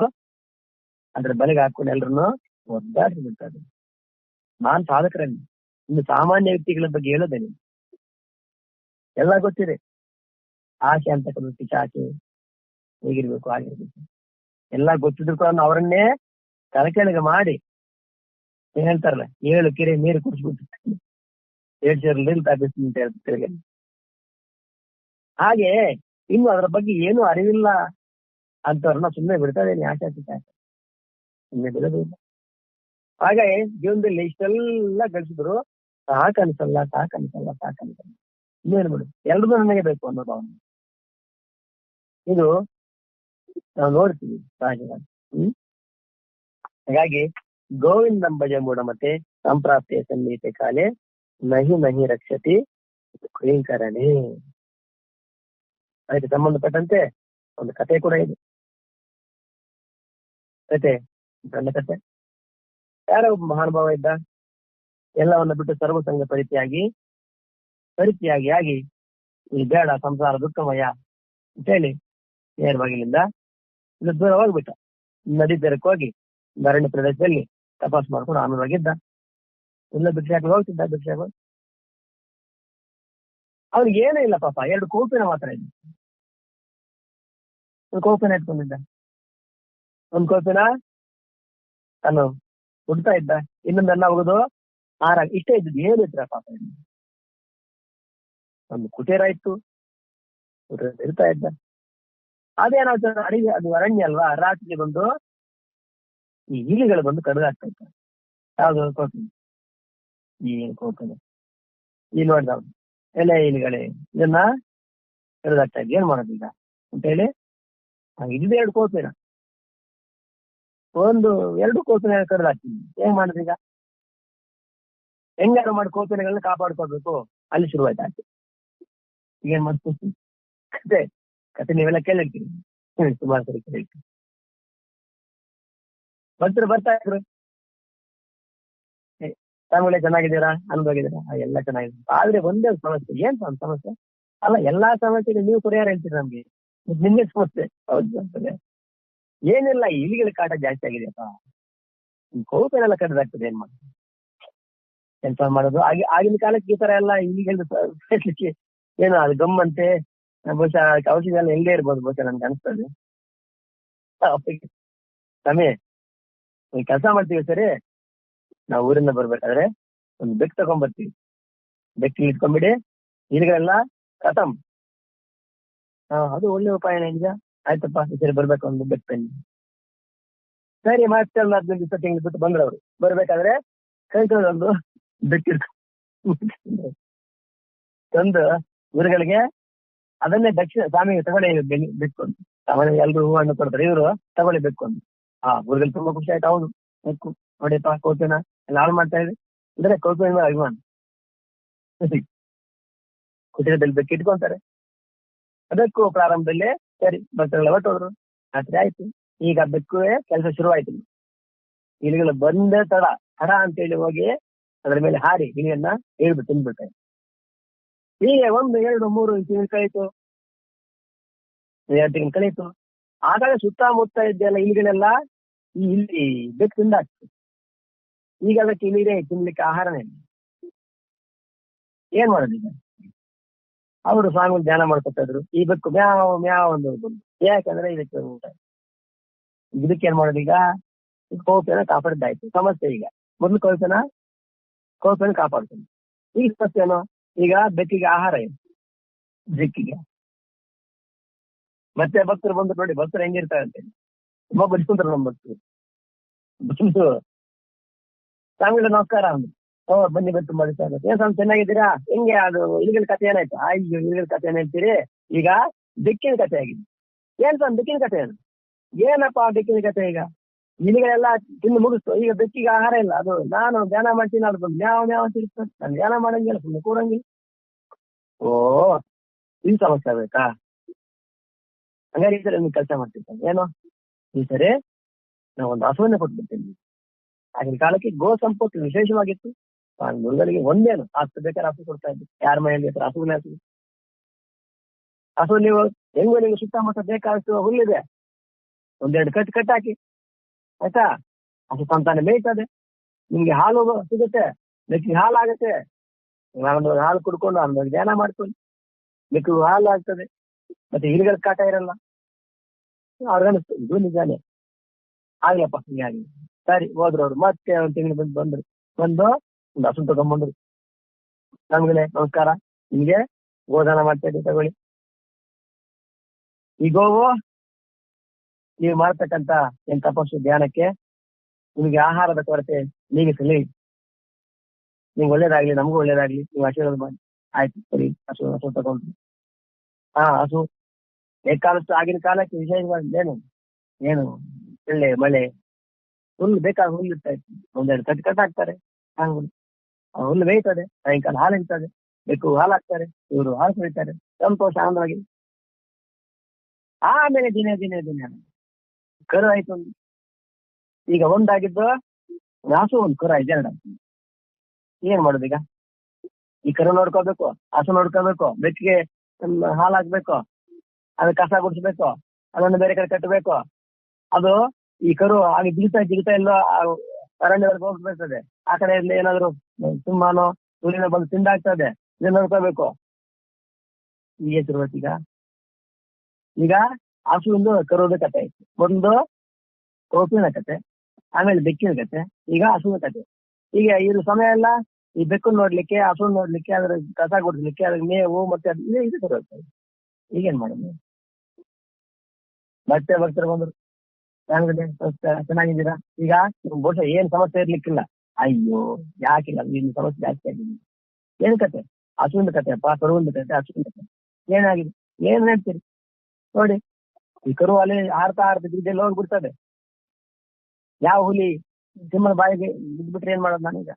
ಅದ್ರ ಬಲೆಗೆ ಹಾಕೊಂಡು ಎಲ್ಲರನ್ನು ಒದ್ದಾಡಿ ಬಿಡ್ತಾರೆ. ಮಹಾನ್ ಸಾಧಕರನ್ನು, ಇನ್ನು ಸಾಮಾನ್ಯ ವ್ಯಕ್ತಿಗಳ ಬಗ್ಗೆ ಹೇಳೋದೇ ನೀವು ಎಲ್ಲ ಗೊತ್ತಿದೆ. ಆಸೆ ಅಂತಕ್ಕಂಥ ಪಿಶಾಚಿ ಹೇಗಿರ್ಬೇಕು, ಆಗಿರ್ಬೇಕು ಎಲ್ಲ ಗೊತ್ತಿದ್ರು ಕೂಡ ಅವರನ್ನೇ ತಲೆಕೆಳಗೆ ಮಾಡಿ ಹೇಳ್ತಾರಲ್ಲ, 7 ಕೆರೆ ನೀರು ಕುಡಿಸ್ಬಿಟ್ಟು 7 ಸೇರು ನೀರು ತಾಪಿಸ್ತೀನಿ ಅಂತ ಹೇಳ್ತಾರೆ. ಹಾಗೆ ಇನ್ನು ಅದರ ಬಗ್ಗೆ ಏನು ಅರಿವಿಲ್ಲ ಅಂತವ್ರನ್ನ ಸುಮ್ಮನೆ ಬಿಡ್ತಾ ಇದ್ದೇನೆ ಆಶಾ ಪಿಶಾಚಿ, ಸುಮ್ಮನೆ ಬಿಡೋದಿಲ್ಲ. ಹಾಗಾಗಿ ಜೀವನದಲ್ಲಿ ಇಷ್ಟೆಲ್ಲ ಗಳಿಸಿದ್ರು ಸಾಕನ್ಸಲ್ಲ. ಇನ್ನೇನು ಬಿಡು, ಎಲ್ರಿಗೂ ನನಗೆ ಬೇಕು ಅನ್ನೋ ಭಾವನೆ ಇದು ನಾವು ನೋಡ್ತೀವಿ ಸಹಜವಾಗಿ. ಹಾಗಾಗಿ ಗೋವಿಂದಂ ಭಜ ಮೂಢಮತೆ ಸಂಪ್ರಾಪ್ತಿಯ ಸನ್ನಿಹಿತೆ ಕಾಲೇ ನಹಿ ನಹಿ ರಕ್ಷತಿ ಕ್ಲೀಂಕರಣೆ. ಅದಕ್ಕೆ ಸಂಬಂಧಪಟ್ಟಂತೆ ಒಂದು ಕತೆ ಕೂಡ ಇದೆ. ಕತೆ, ಸಣ್ಣ ಕತೆ. ಯಾರೋ ಒಬ್ಬ ಮಹಾನುಭಾವ ಇದ್ದ, ಎಲ್ಲವನ್ನ ಬಿಟ್ಟು ಸರ್ವಸಂಗ ಪರಿತ್ಯಾಗಿ ಆಗಿ ಈ ಬೇಡ ಸಂಸಾರ ದುಃಖಮಯ ಅಂತ ಹೇಳಿ ನೇರವಾಗಿಲಿಂದ ಇಲ್ಲಿ ದೂರ ಹೋಗ್ಬಿಟ್ಟ. ನದಿ ತೀರಕ್ಕೆ ಹೋಗಿ ಅರಣ್ಯ ಪ್ರದೇಶದಲ್ಲಿ ತಪಾಸ್ ಮಾಡ್ಕೊಂಡು ಆನಂದವಾಗಿದ್ದ. ಎಲ್ಲ ಭಿಕ್ಷಾಟ ಹೋಗ್ತಿದ್ದ. ಭಿಕ್ಷಾಟ ಅವ್ನಿಗೆ ಏನೂ ಇಲ್ಲ ಪಾಪ, 2 ಕೋಪಿನ ಮಾತ್ರ ಇದೆ. ಒಂದು ಕೋಪಿನ ಇಟ್ಕೊಂಡಿದ್ದ. ಒಂದು ಕೋಪಿನ ತಾನು ಹುಡ್ತಾ ಇದ್ದ, ಇನ್ನೊಂದೆಲ್ಲ ಹೋಗುದು ಇಷ್ಟೇ ಇದ್ದದ್ದು. ಏನಿದ್ರ ಪಾಪ, ಒಂದು ಕುಟೀರ ಇತ್ತು, ಇರ್ತಾ ಇದ್ದ. ಅದೇನಾಗ್ತದೆ, ಅಡಿಗೆ ಅದು ಅರಣ್ಯ ಅಲ್ವಾ, ರಾತ್ರಿಗೆ ಬಂದು ಈ ಇಲಿಗಳು ಬಂದು ಕಡಿದಾಗ್ತಾ ಇತ್ತು. ಯಾವ್ದು ಕೋಪಿನ, ಈ ಕೋಪಿನ ಇಲ್ಲಿ ನೋಡ್ದ ಎಲೆ ಇಲಿಗಳೇ ಇದನ್ನ ಕಡಿದಾಗ್ತಾ ಇದ್ದ, ಏನ್ ಮಾಡೋದೀಗ ಅಂತ ಹೇಳಿ ಇದ್ದ 2 ಕೋಪಿನ, 2 ಕೋಪಿನ ಕಡಿದಾಗ್ತೀನಿ, ಏನ್ ಮಾಡುದೀಗ? ಹೆಂಗಾರು ಮಾಡಿ ಕೋಪಿನಗಳನ್ನ ಕಾಪಾಡ್ಕೊಳ್ಬೇಕು. ಅಲ್ಲಿ ಶುರುವಾಯ್ತು ಆಯ್ತು. ಈಗೇನ್ ಮಾಡ್ತೀವಿ ಕತೆ ನೀವೆಲ್ಲ ಕೇಳಿರ್ತೀರಿ, ಸುಮಾರು ಸರಿ ಕೇಳಿರ್ತೀರಿ. ಭಕ್ತರು ಬರ್ತಾ ಇದ್ರು, ಸ್ವಾಮಿಗಳೇ ಚೆನ್ನಾಗಿದ್ದೀರಾ, ಅನ್ಬೋಗಿದ್ದೀರಾ? ಎಲ್ಲ ಚೆನ್ನಾಗಿದೆ. ಆದ್ರೆ ಒಂದೇ ಸಮಸ್ಯೆ. ಏನ್ ಸಮಸ್ಯೆ ಅಲ್ಲ, ಎಲ್ಲಾ ಸಮಸ್ಯೆಗೆ ನೀವು ಪರಿಹಾರ ಹೇಳ್ತೀರಿ ನಮ್ಗೆ, ನಿನ್ನೆ ಸಮಸ್ಯೆ. ಹೌದು, ಏನಿಲ್ಲ, ಇಲಿಗಳ ಕಾಟ ಜಾಸ್ತಿ ಆಗಿದೆಯಪ್ಪ, ಕೋಪೆನೆಲ್ಲ ಕಡ್ದಾಗ್ತದೆ, ಏನ್ ಮಾಡೋದು, ಎಂತ ಮಾಡೋದು? ಆಗಿನ ಕಾಲಕ್ಕೆ ಈ ತರ ಎಲ್ಲ ಇಲಿಗಳು ಸಾಯ್ಲಿಕ್ಕೆ ಏನು ಅದು ಗಮ್ಮಂತೆ, ಬಹುಶಃ ಔಷಧಿ ಎಲ್ಲ ಎಲ್ಲೇ ಇರ್ಬೋದು ಬಹುಶಃ ನನ್ಗೆ ಅನಿಸ್ತದೆ. ಸಮಯ ಕೆಲಸ ಮಾಡ್ತೀವಿ ಸರಿ, ನಾವು ಊರಿಂದ ಬರ್ಬೇಕಾದ್ರೆ ಒಂದು ಬೆಕ್ ತಗೊಂಡ್ಬರ್ತೀವಿ. ಬೆಕ್ಕಿಗೆ ಇಟ್ಕೊಂಡ್ಬಿಡಿ, ಇಲಿಗಳೆಲ್ಲ ಖತಮ್. ಅದು ಒಳ್ಳೆ ಉಪಾಯನೇ ನಿಜ. ಆಯ್ತಪ್ಪ, ಈ ಸರಿ ಬರ್ಬೇಕು ಒಂದು ಬೆಕ್ ಪೆನ್. ಸರಿ, ಮತ್ತೆ 15 ದಿವಸ ತಿಂಗಳು ಬಿಟ್ಟು ಬಂದ್ರವ್ರು. ಬರ್ಬೇಕಾದ್ರೆ ಕೈ ಒಂದು ಬೆಕ್ಕಿರ್ಕೊಂಡು ತಂದು ಊರುಗಳಿಗೆ ಅದನ್ನೇ ದಕ್ಷಿಣ ಸ್ವಾಮಿಗೆ ತಗೊಳ್ಳಿ ಬೆಕ್ಕೊಂಡು. ಸಾಮಾನ್ಯ ಎಲ್ರು ಹೂವನ್ನು ಕೊಡ್ತಾರೆ, ಇವರು ತಗೊಳ್ಳಿ ಬೆಕ್ಕೊಂಡು. ಊರುಗಳಿಗೆ ತುಂಬಾ ಖುಷಿ ಆಯ್ತು. ಹೌದು, ಬೆಕ್ಕು ನೋಡಿಯಪ್ಪ, ಕೋಪಿನ ಎಲ್ಲ ಹಾಳು ಮಾಡ್ತಾ ಇದೆ ಅಂದ್ರೆ ಕೋಪಿನ ಅಭಿಮಾನ. ಕುಟೀರದಲ್ಲಿ ಬೆಕ್ಕು ಇಟ್ಕೊಂತಾರೆ. ಅದಕ್ಕೂ ಪ್ರಾರಂಭದಲ್ಲಿ ಸರಿ ಭಕ್ತರೆಲ್ಲ ಹೊರಟೋದ್ರು. ರಾತ್ರಿ ಆಯ್ತು. ಈಗ ಬೆಕ್ಕುವೆ ಕೆಲಸ ಶುರುವಾಯ್ತು. ಇಲಿಗಳು ಬಂದೇ ತಡ ಅಂತೇಳಿ ಹೋಗಿ ಅದರ ಮೇಲೆ ಹಾರಿ ಇಲಿಯನ್ನ ಹೇಳ್ಬಿಟ್ಟು ತಿಂದ್ಬಿಟ್ಟೆ. ಹೀಗೆ 1, 2, 3 ತಿಂಗಳು ಕಳೀತು, 2 ತಿಂಗಳು ಕಳೀತು. ಆದಾಗ ಸುತ್ತಮುತ್ತ ಇದ್ದೆಲ್ಲ ಇಲಿಗಳೆಲ್ಲ ಈ ಇಲ್ಲಿ ಬೆಕ್ಕು ತಿಂದಾಗ್ತದೆ. ಈಗ ಅದಕ್ಕೆ ಇಲಿಗೆ ತಿನ್ಲಿಕ್ಕೆ ಆಹಾರನೇ ಇಲ್ಲ. ಏನ್ ಮಾಡೋದೀಗ? ಅವರು ಸ್ವಾಮಿಗಳು ಧ್ಯಾನ ಮಾಡ್ಕೊತಾ ಇದ್ರು. ಈ ಬೆಕ್ಕು ಮ್ಯಾವ್ ಮ್ಯಾವ್ ಒಂದು ಬಂದು, ಯಾಕಂದ್ರೆ ಇದಕ್ಕೆ ಊಟ. ಇದಕ್ಕೆ ಏನ್ ಮಾಡೋದೀಗ? ಕೋಪಿನ ಕಾಪಾಡಿದ್ದಾಯ್ತು. ಸಮಸ್ಯೆ ಈಗ ಮೊದಲು ಕೋಪಿನ ಕಾಪಾಡ್ತೀನಿ. ಈಗ ಸಮಸ್ಯೆ ಏನು? ಈಗ ಬೆಕ್ಕಿಗೆ ಆಹಾರ ಏನು? ಬೆಕ್ಕಿಗೆ ಮತ್ತೆ ಭಕ್ತರು ಬಂದು ನೋಡಿ, ಭಕ್ತರು ಹೆಂಗಿರ್ತಾರೆ ಅಂತ ತುಂಬಾ ಬಡಿಸ್ಕೊಂತಾರೆ. ನಮ್ಮ ಭಕ್ತರು ಬಂದು ಸ್ವಾಮಿಗಳ ನಮಸ್ಕಾರ ಅಂದ್ರು. ಬನ್ನಿ ಬಂದು ತುಂಬಾ ದಿವಸ ಆಗುತ್ತೆ. ಏನ್ ಸ್ವಾಮಿ ಚೆನ್ನಾಗಿದ್ದೀರಾ? ಹೆಂಗೆ ಅದು ಇಲಿಗಳ ಕಥೆ ಏನಾಯ್ತು? ಇಲಿಗಳ ಕಥೆ ಏನ್ ಹೇಳ್ತೀರಿ? ಈಗ ಬೆಕ್ಕಿನ ಕಥೆ ಆಗಿದೆ. ಏನ್ ಸ್ವಾಮಿ ಬೆಕ್ಕಿನ ಕಥೆ ಏನು? ಏನಪ್ಪಾ ಬೆಕ್ಕಿನ ಕಥೆ? ಈಗ ಇಲಿಗಳೆಲ್ಲ ತಿಂದು ಮುಗಿಸ್ತು, ಈಗ ಬೆಕ್ಕಿಗೆ ಆಹಾರ ಇಲ್ಲ. ಅದು ನಾನು ಧ್ಯಾನ ಮಾಡ್ತೀನಿ, ಅದು ಬಂದು ಮ್ಯಾವ್ ಮ್ಯಾವ್ ಅಂತ ಇರ್ತದೆ. ನಾನು ಧ್ಯಾನ ಮಾಡಂಗಿಲ್ಲ, ಸುಮ್ಮನೆ ಕೂರಂಗಿಲ್ಲ. ಇದು ಸಮಸ್ಯೆ ಆಗ್ಬೇಕಾ? ಹಂಗಾರೆ ಈ ಸರಿ ನಿಮ್ಗೆ ಕೆಲಸ ಮಾಡ್ತಿರ್ತಾನೆ ಏನೋ, ಈ ಸರಿ ನಾವು ಒಂದು ಹಸುವನ್ನೇ ಕೊಟ್ಬಿಡ್ತೀನಿ. ಆಗಿನ ಕಾಲಕ್ಕೆ ಗೋ ಸಂಪತ್ತು ವಿಶೇಷವಾಗಿತ್ತು. ಮುರುಗನಿಗೆ ಒಂದೇನು ಹಸು ಬೇಕಾದ್ರೆ ಹಸು ಕೊಡ್ತಾ ಇದ್ದೆ. ಯಾರ ಮನೆಯಲ್ಲಿ ಹಸುವನ್ನೇ ಹಸು ನೀವು ಹೆಂಗೋ ನಿಮ್ಗೆ ಸುತ್ತಮುತ್ತ ಬೇಕಾದಷ್ಟು ಹುಲ್ಲಿದೆ, 1-2 ಕಟ್ ಹಾಕಿ ಆಯ್ತಾ. ಹಸು ಸಂತಾನ ಮೇಯ್ತದೆ, ನಿಮ್ಗೆ ಹಾಲು ಸಿಗುತ್ತೆ, ಬೆಕ್ಕಿಗೆ ಹಾಲು ಆಗುತ್ತೆ. ನಾನೊಂದು ಹಾಲು ಕುಡ್ಕೊಂಡು ಅವ್ನ ಧ್ಯಾನ ಮಾಡ್ಕೊಂಡು ಬೆಕ್ಕಿಗೆ ಹಾಲು ಆಗ್ತದೆ, ಮತ್ತೆ ಇಲಿಗಳ ಕಾಟ ಇರಲ್ಲ. ಅವ್ರಿಗನಿಸ್ತು ಇದು ನಿಜಾನೇ, ಆಗ್ಲಪ್ಪ ಹೀಗಾಗಿ. ಸರಿ ಹೋದ್ರು ಅವ್ರು. ಮತ್ತೆ 1 ತಿಂಗಳು ಬಂದು ಒಂದು ಹಸು ತಗೊಂಡ್ಬಂದ್ರು. ನಮ್ಗೆ ನಮಸ್ಕಾರ, ನಿಮ್ಗೆ ಗೋದಾನ ಮಾಡ್ತಾ ಇದ್ದೀವಿ, ತಗೊಳ್ಳಿ. ಈ ಗೋವು ನೀವು ಮಾಡ್ತಕ್ಕಂತ ಏನ್ ತಪಸ್ಸು ಧ್ಯಾನಕ್ಕೆ ನಿಮ್ಗೆ ಆಹಾರದ ಕೊರತೆ ನೀಗಿಸಲಿ, ನಿಮ್ಗೆ ಒಳ್ಳೇದಾಗ್ಲಿ, ನಮಗೂ ಒಳ್ಳೇದಾಗ್ಲಿ, ನೀವು ಆಶೀರ್ವಾದ ಮಾಡಿ. ಆಯ್ತು ಸರಿ, ಹಸು ತಗೊಂಡ್ರು. ಹಸು ಬೇಕಾದಷ್ಟು ಆಗಿನ ಕಾಲಕ್ಕೆ ವಿಶೇಷವಾಗಿ ಏನು ಒಳ್ಳೆ ಮಳೆ, ಹುಲ್ಲು ಬೇಕಾದ ಹುಲ್ಲು ಇರ್ತಾ ಇತ್ತು. 1-2 ಕಟ್ ಹಾಕ್ತಾರೆ, ಹುಲ್ಲು ಬೇಯ್ತದೆ, ಸಾಯಂಕಾಲ ಹಾಲು ಇರ್ತದೆ, ಬೆಕ್ಕು ಹಾಲು ಹಾಕ್ತಾರೆ, ಇವರು ಹಾಲು ಕುಡಿತಾರೆ, ಸಂತೋಷ ಆನಂದವಾಗಿ. ಆಮೇಲೆ ದಿನೇ ಕರು ಆಯ್ತು. ಈಗ ಒಂದಾಗಿದ್ದು ಹಸು ಒಂದು ಕರು ಇದೆರಡು. ಏನ್ ಮಾಡುದು ಈಗ? ಈ ಕರು ನೋಡ್ಕೋಬೇಕು, ಹಸು ನೋಡ್ಕೋಬೇಕು, ಬೆಕ್ಕಿಗೆ ಹಾಲು ಹಾಕ್ಬೇಕು, ಅದು ಕಸ ಗುಡಿಸ್ಬೇಕು, ಅದನ್ನು ಬೇರೆ ಕಡೆ ಕಟ್ಟಬೇಕು. ಅದು ಈ ಕರು ಹಾಗೆ ಜಿಗಿತಾ ಎಲ್ಲೋ ಅರಣ್ಯದಲ್ಲಿ ಹೋಗ್ಬೇಕದೆ. ಆ ಕಡೆ ಇರ್ಲಿ ಏನಾದ್ರು ಸಿಂಹನೋ ಹುಲಿನ ಬಂದು ತಿಂದಾಗ್ತದೆ. ಇದನ್ನ ನೋಡ್ಕೋಬೇಕು. ಈಗ ಶುರುವಾತೀಗ ಈಗ ಹಸುವಿಂದು ಕರುವಿನ ಕತೆ ಆಯ್ತು. ಒಂದು ಕೋಪಿನ ಕತೆ, ಆಮೇಲೆ ಬೆಕ್ಕಿನ ಕತೆ, ಈಗ ಹಸುವಿನ ಕತೆ. ಈಗ ಇದು ಸಮಯ ಎಲ್ಲ ಈ ಬೆಕ್ಕನ್ನು ನೋಡ್ಲಿಕ್ಕೆ, ಹಸುವನ್ನು ನೋಡ್ಲಿಕ್ಕೆ, ಅದ್ರ ಕಸ ಗುಡಿಸ್ಲಿಕ್ಕೆ, ಅದ್ರ ಮೇವು ಮತ್ತೆ ಇದು ಶುರುವಾಗ್ತದೆ. ಈಗೇನ್ ಮಾಡೋದು? ಭಕ್ತರು ಬಂದ್ರು, ಚೆನ್ನಾಗಿದ್ದೀರಾ? ಈಗ ಬಹುಶಃ ಏನ್ ಸಮಸ್ಯೆ ಇರ್ಲಿಕ್ಕಿಲ್ಲ. ಅಯ್ಯೋ ಯಾಕಿಲ್ಲ, ಇನ್ನು ಸಮಸ್ಯೆ ಜಾಸ್ತಿ ಆಗಿದೆ. ಏನ್ ಕತೆ? ಹಸುವಿನ ಕತೆ ಅಪ್ಪ, ಕರುವಿನ ಕತೆ, ಹಸುವಿನ ಕತೆ. ಏನಾಗಿದೆ? ಏನ್ ಹೇಳ್ತೀರಿ ನೋಡಿ. ಈ ಕರು ಅಲ್ಲಿ ಆಡ್ತಾ ಬಿದ್ದೆಲ್ಲ ಹೋಗ್ಬಿಡ್ತದೆ. ಯಾವ ಹುಲಿ ಸಿಂಹನ ಬಾಯಿಗೆ ಬಿದ್ಬಿಟ್ರೆ ಏನ್ ಮಾಡೋದು ನಾನೀಗ?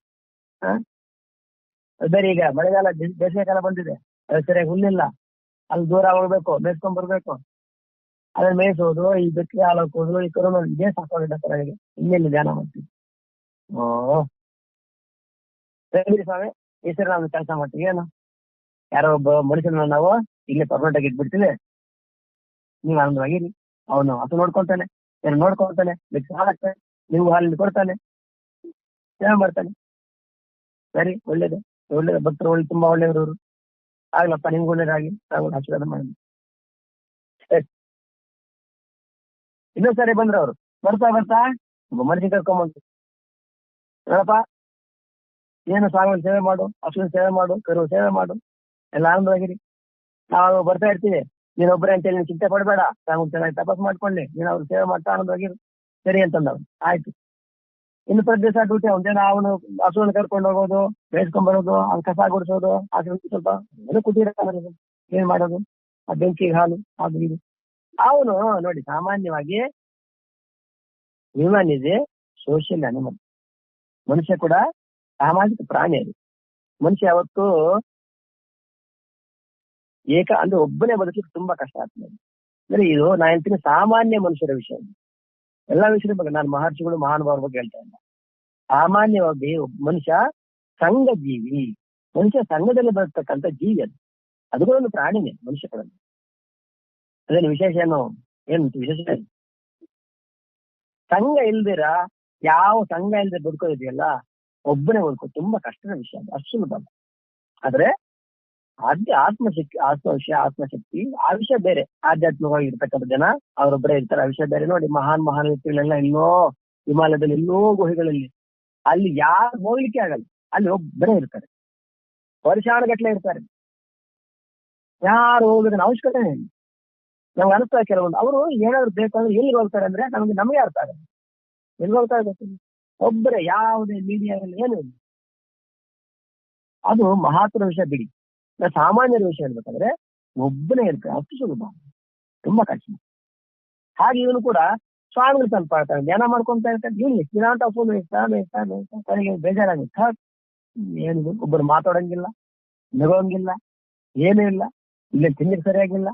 ಬೇರೆ ಈಗ ಮಳೆಗಾಲ, ಬೇಸಿಗೆ ಕಾಲ ಬಂದಿದೆ, ಸರಿಯಾಗಿ ಹುಲ್ಲಿಲ್ಲ, ಅಲ್ಲಿ ದೂರ ಹೋಗ್ಬೇಕು, ಮೇಯ್ಸ್ಕೊಂಡ್ ಬರ್ಬೇಕು. ಅದನ್ನ ಮೇಯಿಸೋದು, ಈ ಬೆಕ್ಕಿಗೆ ಹಾಲು ಹಾಕೋದು, ಈ ಕರು ಇದೇ ಸಾಕೊಂಡಿದ್ದ ಕರೆಗೆ ಇನ್ನೆಲ್ಲಿ ಧ್ಯಾನ ಮಾಡ್ತೀವಿ. ಸರಿ ಸ್ವಾಮಿ, ಈ ಸರಿ ನಾವು ಕೆಲಸ ಮಾಡ್ತೀವಿ. ಏನು ಯಾರೋ ಒಬ್ಬ ಮನುಷ್ಯನ ನಾವು ಇಲ್ಲೇ ಪರ್ಮನೆಂಟ್ ಆಗಿ ಇಟ್ಬಿಡ್ತೀವಿ, ನೀವು ಆನಂದವಾಗಿರಿ. ಅವನು ಹಸು ನೋಡ್ಕೊಂತಾನೆ, ಏನು ನೋಡ್ಕೊಂತಾನೆ, ಬೆಕ್ಕು ಹಾಲಾಗ್ತಾನೆ, ನೀವು ಹಾಲು ಕೊಡ್ತಾನೆ, ಸೇವೆ ಮಾಡ್ತಾನೆ. ಸರಿ, ಒಳ್ಳೇದು ಭಕ್ತರು ತುಂಬಾ ಒಳ್ಳೆಯವರು. ಆಗ್ಲಪ್ಪ, ನಿಮ್ಗೆ ಒಳ್ಳೇದಾಗಿ ನಾವು ಆಶೀರ್ವಾದ ಮಾಡಿ. ಸರಿ, ಇನ್ನೊಂದ್ ಸರಿ ಬಂದ್ರೆ ಅವರು ಬರ್ತಾ ಒಬ್ಬ ಮನುಷ್ಯ ಕರ್ಕೊಂಬಂದ್ರು. ನೋಡಪ್ಪ, ಏನು ಸ್ವಾಮಿ ಸೇವೆ ಮಾಡು, ಹಸುವಿನ ಸೇವೆ ಮಾಡು, ಕರು ಸೇವೆ ಮಾಡು, ಎಲ್ಲ ಆನಂದವಾಗಿರಿ. ನಾವು ಬರ್ತಾ ಇರ್ತೀವಿ, ನೀನೊಬ್ಬರೇ ಅಂತೇಳಿ ನೀನು ಚಿಂತೆ ಪಡಬೇಡ, ಸ್ವಾಮಿ ಚೆನ್ನಾಗಿ ತಪಾಸ್ ಮಾಡ್ಕೊಳ್ಳಿ, ನೀನು ಅವ್ರು ಸೇವೆ ಮಾಡ್ತಾ ಆನಂದವಾಗಿರು. ಸರಿ ಅಂತಂದವ್ರು. ಆಯ್ತು. ಇನ್ನು ಪ್ರತಿ ದಿವಸ ಡ್ಯೂಟಿ ಅವನ ಅವನು ಹಸುವನ್ನು ಕರ್ಕೊಂಡು ಹೋಗೋದು, ಬೇಯಿಸ್ಕೊಂಡ್ ಬರೋದು, ಅವ್ನು ಕಸ ಗುಡಿಸೋದು, ಅದು ಸ್ವಲ್ಪ ಏನು ಕುಟೀರ ಏನ್ ಮಾಡೋದು, ಆ ಬೆಂಕಿಗೆ ಹಾಲು ಅದು ಇದು. ಅವನು ನೋಡಿ, ಸಾಮಾನ್ಯವಾಗಿ ಹ್ಯೂಮನ್ ಇದೆ ಸೋಷಿಯಲ್ ಅನಿಮಲ್. ಮನುಷ್ಯ ಕೂಡ ಸಾಮಾಜಿಕ ಪ್ರಾಣಿ. ಅದು ಮನುಷ್ಯ ಯಾವತ್ತೂ ಅಂದ್ರೆ ಒಬ್ಬನೇ ಬದುಕಲಿಕ್ಕೆ ತುಂಬಾ ಕಷ್ಟ ಆಗ್ತದೆ. ಅಂದ್ರೆ ಇದು ನಾ ಹೇಳ್ತೀನಿ ಸಾಮಾನ್ಯ ಮನುಷ್ಯರ ವಿಷಯ. ಎಲ್ಲಾ ವಿಷಯದ ಬಗ್ಗೆ ನಾನು ಮಹರ್ಷಿಗಳು ಮಹಾನುಭಾವರ ಬಗ್ಗೆ ಹೇಳ್ತಾ ಇಲ್ಲ. ಸಾಮಾನ್ಯವಾಗಿ ಮನುಷ್ಯ ಸಂಘ ಜೀವಿ. ಮನುಷ್ಯ ಸಂಘದಲ್ಲಿ ಬರ್ತಕ್ಕಂಥ ಜೀವಿ. ಅದು ಕೂಡ ಒಂದು ಪ್ರಾಣಿನೇ ಮನುಷ್ಯ ಕೂಡ. ಅದೇನು ವಿಶೇಷ ಏನು ವಿಶೇಷ? ಸಂಘ ಇಲ್ದಿರ, ಯಾವ ಸಂಘ ಇಲ್ಲದೆ ಬದುಕೋದಿದೆಯಲ್ಲ, ಒಬ್ಬನೇ ಬದುಕೋ ತುಂಬಾ ಕಷ್ಟದ ವಿಷಯ. ಅಷ್ಟು ಸುಲಭ. ಆದ್ರೆ ಆತ್ಮಶಕ್ತಿ ಆ ವಿಷಯ ಬೇರೆ. ಆಧ್ಯಾತ್ಮಿಕವಾಗಿ ಇರ್ತಕ್ಕಂಥ ಜನ ಅವರೊಬ್ಬರೇ ಇರ್ತಾರೆ, ಆ ವಿಷಯ ಬೇರೆ. ನೋಡಿ, ಮಹಾನ್ ವ್ಯಕ್ತಿಗಳೆಲ್ಲ ಎಲ್ಲೋ ಹಿಮಾಲಯದಲ್ಲಿ, ಎಲ್ಲೋ ಗುಹೆಗಳಲ್ಲಿ, ಅಲ್ಲಿ ಯಾರು ಹೋಗ್ಲಿಕ್ಕೆ ಆಗಲ್ಲ, ಅಲ್ಲಿ ಒಬ್ಬರೇ ಇರ್ತಾರೆ, ವರ್ಷಾನುಗಟ್ಲೆ ಇರ್ತಾರೆ. ಯಾರು ಹೋಗೋದನ್ನ ಅವಶ್ಯಕತೆ ಇಲ್ಲ. ನಮ್ಗೆ ಅನಿಸ್ತಾ ಕೆಲವೊಂದು ಅವರು ಏನಾದ್ರು ಬೇಕಂದ್ರೆ ಎಲ್ಲಿ ಹೋಗ್ತಾರೆ ಅಂದ್ರೆ ನಮಗೆ ಅರ್ಥ ಆಗಲ್ಲ. ಎಲ್ಲಿ ಹೋಗ್ತಾ ಗೊತ್ತಿಲ್ಲ, ಒಬ್ಬರೇ, ಯಾವುದೇ ಮೀಡಿಯಾದಲ್ಲಿ ಏನು ಇಲ್ಲ. ಅದು ಮಹಾತ್ಮರ ವಿಷಯ ಬಿಡಿ. ಸಾಮಾನ್ಯರ ವಿಷಯ ಹೇಳ್ಬೇಕಂದ್ರೆ ಒಬ್ಬನೇ ಇರ್ತಾರೆ, ಅಷ್ಟು ಸುಲಭ, ತುಂಬಾ ಕಷ್ಟ. ಹಾಗೆ ಇವನು ಕೂಡ ಸ್ವಾಮಿಗಳು ಸ್ವಲ್ಪ ಧ್ಯಾನ ಮಾಡ್ಕೊಂತ ಇರ್ತಾರೆ. ಇವನು ಎಷ್ಟಿನಾಂತ ಫೋನ್ ಕಡೆಗೆ ಬೇಜಾರಾಗುತ್ತೆ. ಏನು ಒಬ್ಬರು ಮಾತಾಡಂಗಿಲ್ಲ, ನಗೋಂಗಿಲ್ಲ, ಏನೂ ಇಲ್ಲ, ಇಲ್ಲೇ ತಿನ್ಲಿಕ್ಕೆ ಸರಿಯಾಗಿಲ್ಲ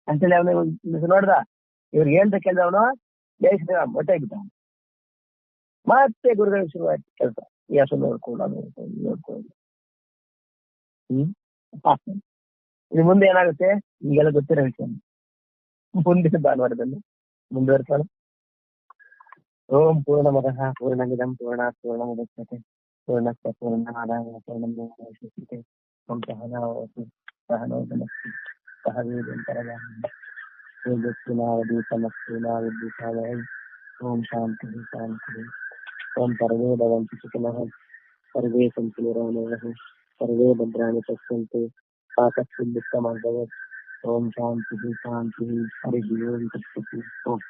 ಅಂತೇಳಿ ಅವನು ನೋಡ್ದ. ಇವ್ರಿಗೆ ಹೇಳ್ದ ಕೇಳ್ದವನು ಜಯಿಸಿದ ಮೊಟ್ಟೆ ಆಗಿದ್ದ. ಮತ್ತೆ ಗುರುಗಳಿಗೆ ಶುರುವಾಯ್ತು ಕೆಲಸ. ಈ ಹಸು ನೋಡ್ಕೊಳ್ಳೋದು. ಇದು ಮುಂದೆ ಏನಾಗುತ್ತೆ ಈಗೆಲ್ಲ ಗೊತ್ತಿರೋ ವಿಷಯ. ಮುಂದಿನ ಭಾನುವಾರದಲ್ಲಿ ಮುಂದುವರಿಸೋಣ. ಓಂ ಪೂರ್ಣಮದಃ ಪೂರ್ಣಮಿದಂ ಪೂರ್ಣಾತ್ ಪೂರ್ಣಮುದಚ್ಯತೆ ಪೂರ್ಣಸ್ಯ ಪೂರ್ಣಮಾದಾಯ ಪೂರ್ಣಮೇವಾವಶಿಷ್ಯತೆ. ಓಂ ಸಹನಾವತು ಸಹನೋ ಭುನಕ್ತು ಸಹ ವೀರ್ಯಂಕರವಾವಹೈ ತೇಜಸ್ವಿನಾವಧೀತಮಸ್ತು ಮಾ ವಿದ್ವಿಷಾವಹೈ. ಓಂ ಶಾಂತಿ ಶಾಂತಿ. ಓಂ ಸರ್ವೇ ಭವಂತು ಸುಖಿನಃ ಸರ್ವೇ ಸಂತು ನಿರಾಮಯಃ ಸರ್ವೇ ಭದ್ರಾಣಿ ಪಶ್ಯಂತು ಮಾ ಕಶ್ಚಿತ್ ದುಃಖಮಾಗ್ ಭವೇತ್. ಓಂ ಶಾಂತಿ ಶಾಂತಿ. ಹರಿ ಓಂ ತತ್ಸತ್. ಓಂ